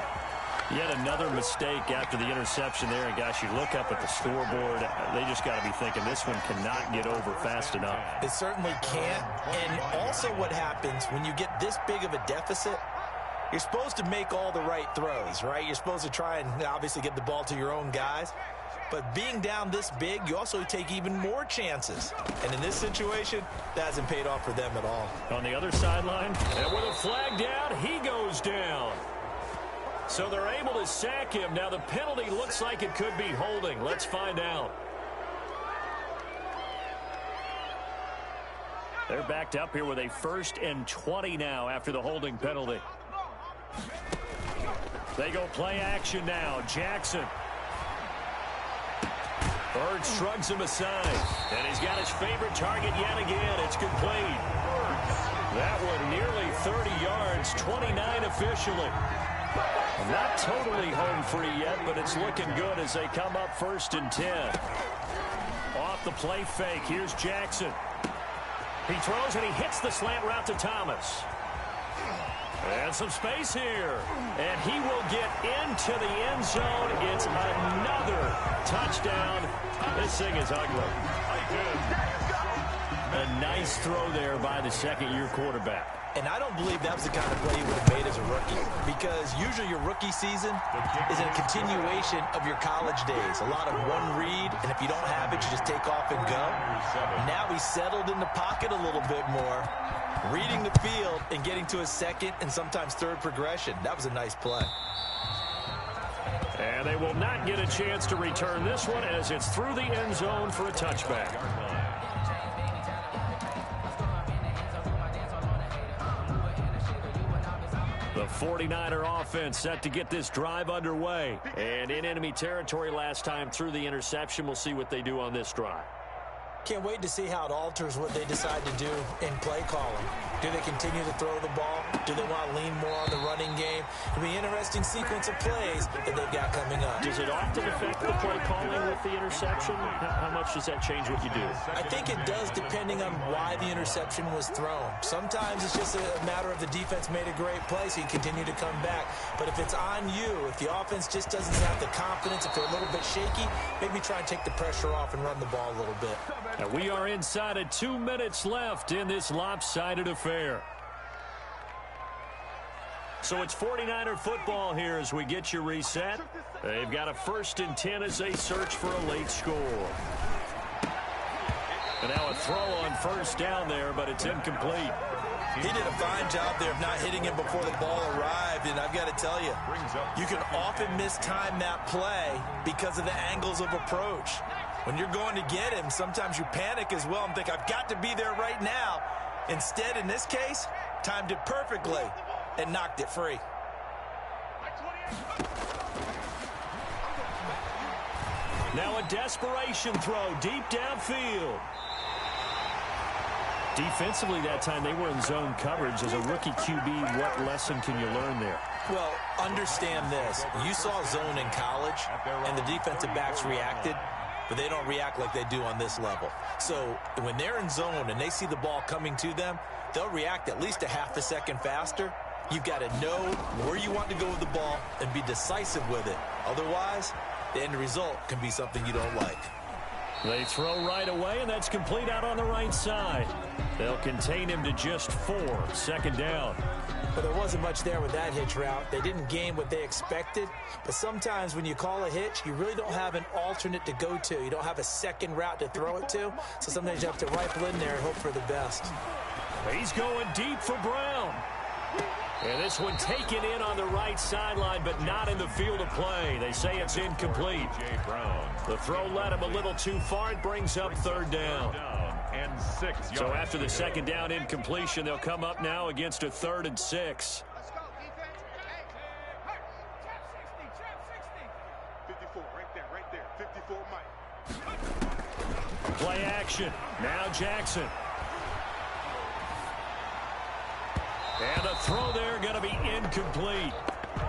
Speaker 1: Yet another mistake after the interception there. And gosh, you look up at the scoreboard, they just got to be thinking this one cannot get over fast enough.
Speaker 2: It certainly can't. And also what happens when you get this big of a deficit, you're supposed to make all the right throws, right? You're supposed to try and obviously get the ball to your own guys. But being down this big, you also take even more chances. And in this situation, that hasn't paid off for them at all.
Speaker 1: On the other sideline, and with a flag down, he goes down. So they're able to sack him. Now the penalty looks like it could be holding. Let's find out. They're backed up here with a 1st and 20 now after the holding penalty. They go play action now. Jackson. Bird shrugs him aside, and he's got his favorite target yet again. It's complete. That one nearly 30 yards, 29 officially. Not totally home free yet, but it's looking good as they come up 1st and 10. Off the play fake, here's Jackson. He throws and he hits the slant route to Thomas. And some space here. And he will get into the end zone. It's another touchdown. This thing is ugly. A nice throw there by the second-year quarterback.
Speaker 2: And I don't believe that was the kind of play he would have made as a rookie, because usually your rookie season is a continuation of your college days. A lot of one read, and if you don't have it, you just take off and go. Now he's settled in the pocket a little bit more, reading the field and getting to his second and sometimes third progression. That was a nice play.
Speaker 1: And they will not get a chance to return this one as it's through the end zone for a touchback. The 49er offense set to get this drive underway. And in enemy territory last time through the interception. We'll see what they do on this drive.
Speaker 2: Can't wait to see how it alters what they decide to do in play calling. Do they continue to throw the ball? Do they want to lean more on the running game? It'll be an interesting sequence of plays that they've got coming up.
Speaker 1: Does it often affect the play calling with the interception? How much does that change what you do?
Speaker 2: I think it does, depending on why the interception was thrown. Sometimes it's just a matter of the defense made a great play, so you continue to come back. But if it's on you, if the offense just doesn't have the confidence, if they're a little bit shaky, maybe try and take the pressure off and run the ball a little bit.
Speaker 1: And we are inside of 2 minutes left in this lopsided affair. So it's 49er football here as we get you reset. They've got a 1st and 10 as they search for a late score. And now a throw on 1st down there, but it's incomplete.
Speaker 2: He did a fine job there of not hitting him before the ball arrived, and I've got to tell you, you can often mistime that play because of the angles of approach. When you're going to get him, sometimes you panic as well and think, I've got to be there right now. Instead, in this case, timed it perfectly and knocked it free.
Speaker 1: Now a desperation throw deep downfield. Defensively that time they were in zone coverage. As a rookie QB, what lesson can you learn there?
Speaker 2: Well, understand this. You saw zone in college, and the defensive backs reacted, but they don't react like they do on this level. So when they're in zone and they see the ball coming to them, they'll react at least a half a second faster. You've got to know where you want to go with the ball and be decisive with it. Otherwise, the end result can be something you don't like.
Speaker 1: They throw right away, and that's complete out on the right side. They'll contain him to just 4. Second down.
Speaker 2: But there wasn't much there with that hitch route. They didn't gain what they expected. But sometimes when you call a hitch, you really don't have an alternate to go to. You don't have a second route to throw it to. So sometimes you have to rifle in there and hope for the best.
Speaker 1: He's going deep for Brown. And this one taken in on the right sideline, but not in the field of play. They say it's incomplete. The throw led him a little too far. It brings up third down.
Speaker 3: And 6 yards.
Speaker 1: So after the second down incompletion, they'll come up now against a 3rd and 6.
Speaker 13: 54, right there. 54, Mike.
Speaker 1: Play action. Now Jackson. And the throw there going to be incomplete.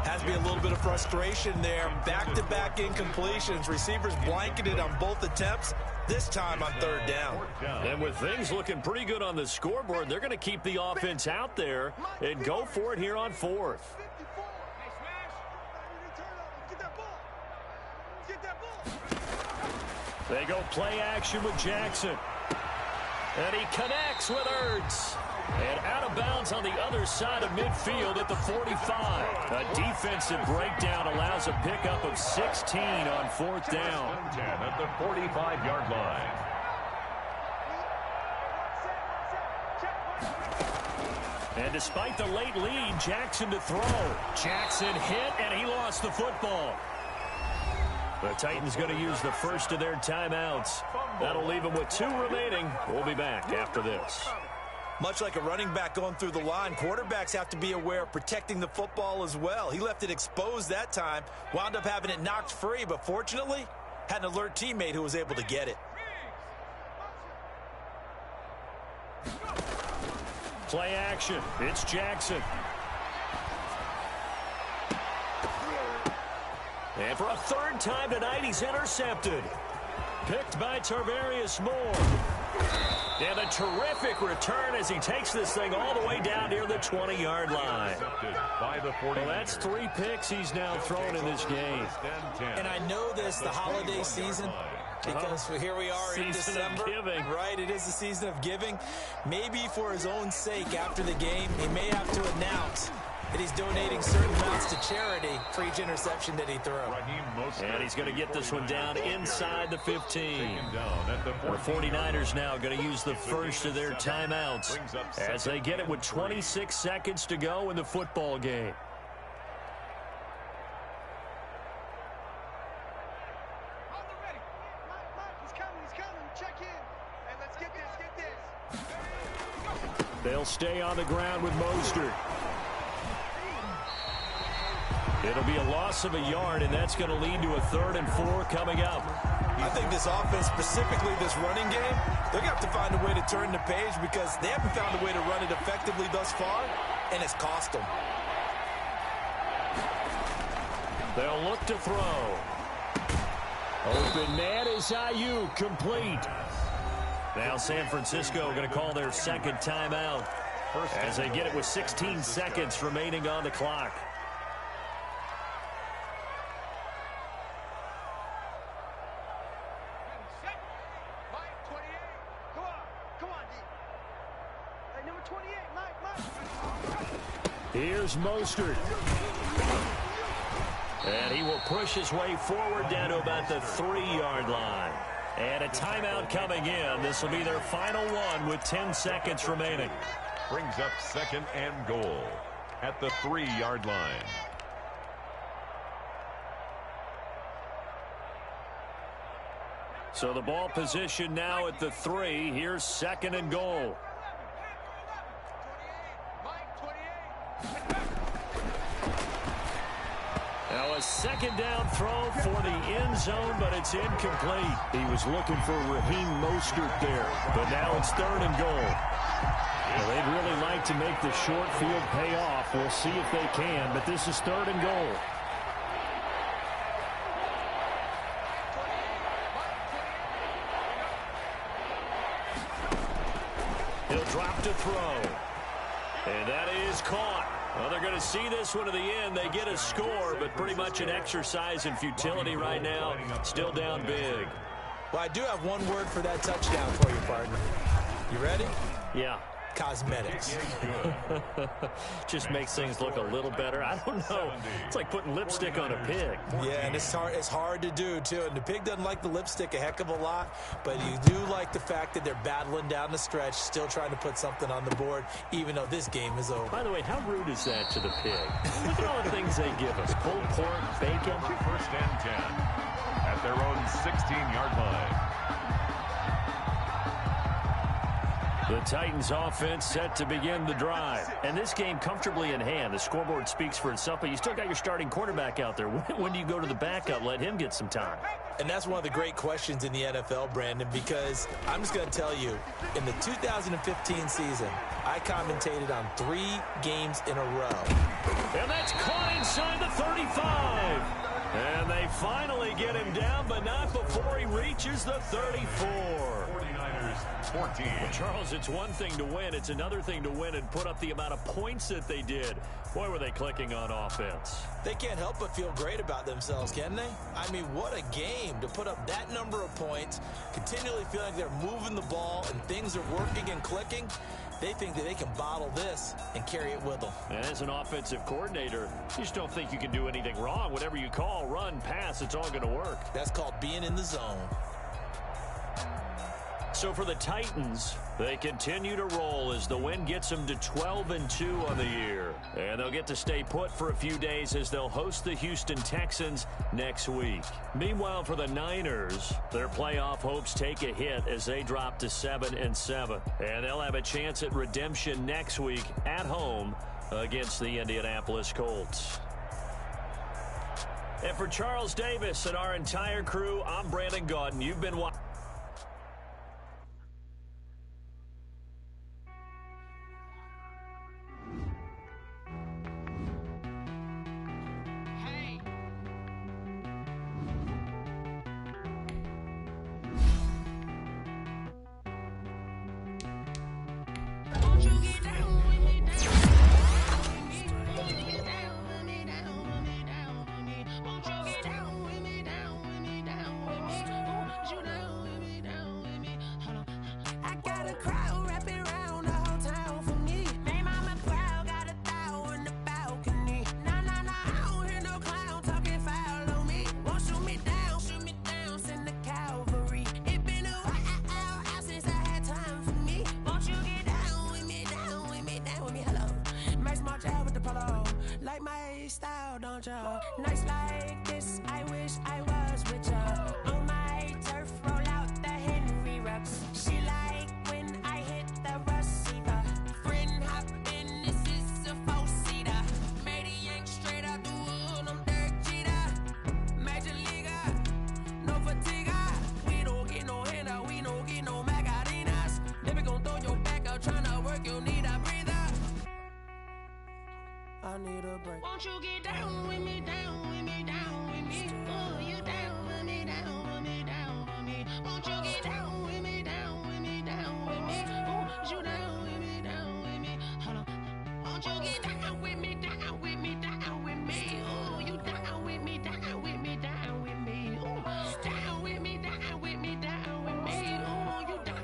Speaker 2: Has to be a little bit of frustration there. Back-to-back incompletions. Receivers blanketed on both attempts. This time on 3rd down.
Speaker 1: And with things looking pretty good on the scoreboard, they're going to keep the offense out there and go for it here on 4th. They go play action with Jackson. And he connects with Ertz. And out of bounds on the other side of midfield at the 45. A defensive breakdown allows a pickup of 16 on 4th down.
Speaker 3: 10 at the 45-yard line.
Speaker 1: And despite the late lead, Jackson to throw. Jackson hit, and he lost the football. The Titans going to use the first of their timeouts. That'll leave them with 2 remaining. We'll be back after this.
Speaker 2: Much like a running back going through the line, quarterbacks have to be aware of protecting the football as well. He left it exposed that time, wound up having it knocked free, but fortunately, had an alert teammate who was able to get it.
Speaker 1: Play action. It's Jackson. And for a 3rd time tonight, he's intercepted. Picked by Tarvarius Moore. And a terrific return as he takes this thing all the way down near the 20-yard line. Well, that's 3 picks he's now thrown in this game.
Speaker 2: And I know this, the holiday season, because here we are in December. Right, it is the season of giving. Maybe for his own sake after the game, he may have to announce that he's donating certain amounts to charity for each interception that he threw.
Speaker 1: And he's going to get this one down inside the 15. The 49ers now going to use the first of their timeouts as they get it with 26 seconds to go in the football game. They'll stay on the ground with Mostert. It'll be a loss of a yard, and that's going to lead to a 3rd and 4 coming up.
Speaker 2: I think this offense, specifically this running game, they're going to have to find a way to turn the page because they haven't found a way to run it effectively thus far, and it's cost them.
Speaker 1: They'll look to throw. Open man is Ayuk, complete. Now San Francisco going to call their 2nd timeout as they get it with 16 seconds remaining on the clock. Here's Mostert. And he will push his way forward down to about the 3-yard line. And a timeout coming in. This will be their final one with 10 seconds remaining.
Speaker 3: Brings up 2nd and goal at the 3-yard line.
Speaker 1: So the ball position now at the 3. Here's 2nd and goal. Now a second down throw for the end zone, but it's incomplete.
Speaker 15: He was looking for Raheem Mostert there, but now it's 3rd and goal. Well, they'd really like to make the short field pay off. We'll see if they can, but this is 3rd and goal.
Speaker 1: He'll drop to throw. And that is caught. Well, they're going to see this one to the end. They get a score, but pretty much an exercise in futility right now. Still down big.
Speaker 2: Well, I do have one word for that touchdown for you, partner. You ready?
Speaker 1: Yeah.
Speaker 2: Cosmetics.
Speaker 1: Just makes things look a little better. I don't know. It's like putting lipstick on a pig.
Speaker 2: Yeah, and it's hard to do, too. And the pig doesn't like the lipstick a heck of a lot, but you do like the fact that they're battling down the stretch, still trying to put something on the board, even though this game is over.
Speaker 1: By the way, how rude is that to the pig? Look at all the things they give us. Pulled pork, bacon.
Speaker 3: 1st and 10 at their own 16-yard line.
Speaker 1: The Titans offense set to begin the drive. And this game comfortably in hand. The scoreboard speaks for itself, but you still got your starting quarterback out there. When do you go to the backup? Let him get some time.
Speaker 2: And that's one of the great questions in the NFL, Brandon, because I'm just going to tell you, in the 2015 season, I commentated on 3 games in a row.
Speaker 1: And that's caught inside the 35. And they finally get him down, but not before he reaches the 34.
Speaker 3: 14.
Speaker 1: Well, Charles, it's one thing to win. It's another thing to win and put up the amount of points that they did. Boy, were they clicking on offense.
Speaker 2: They can't help but feel great about themselves, can they? I mean, what a game to put up that number of points, continually feeling like they're moving the ball and things are working and clicking. They think that they can bottle this and carry it with them.
Speaker 1: And as an offensive coordinator, you just don't think you can do anything wrong. Whatever you call, run, pass, it's all going to work.
Speaker 2: That's called being in the zone.
Speaker 1: So for the Titans, they continue to roll as the win gets them to 12-2 on the year. And they'll get to stay put for a few days as they'll host the Houston Texans next week. Meanwhile, for the Niners, their playoff hopes take a hit as they drop to 7-7. And they'll have a chance at redemption next week at home against the Indianapolis Colts. And for Charles Davis and our entire crew, I'm Brandon Gaudin. You've been watching.
Speaker 10: Nights like this, I wish I was with ya. On my turf, roll out the Henry Rux. She like when I hit the receiver. Friend hop in, this is a 4-seater. Made a yank straight out the wood, I'm Derek Jeter. Major leaguer, no fatigue. We don't get no handout, we don't get no Magarinas. Never gon' throw your back out, tryna work, you need a breather. I need a break. Won't you get down with me, down with me, down with me? Oh, you down with me, down with me, down with me. Won't you get down with me, down with me, down with me? Oh, you down with me, down with me? Hold on. Won't you get down with me, down with me, down with me? Oh, you down with me, down with me, down with me? Oh, down with me, down with me, down with me? Oh, you down.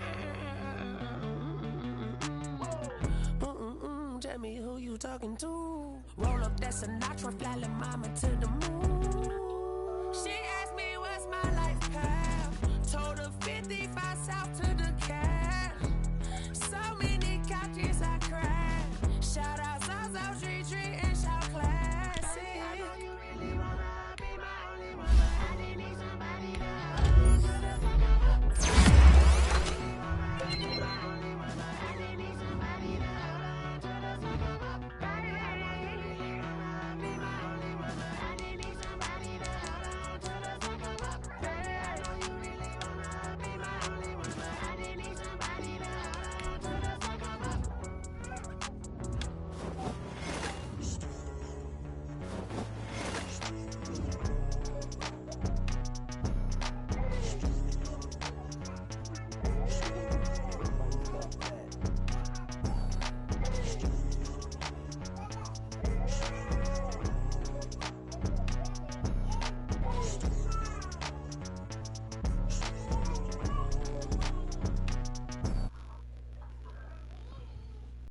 Speaker 10: Tell me who you talking to. Roll up that Sinatra, fly la mama to the moon. She asked me what's my life path. Told her 55 south to the cat. So many couches I cried. Shout out.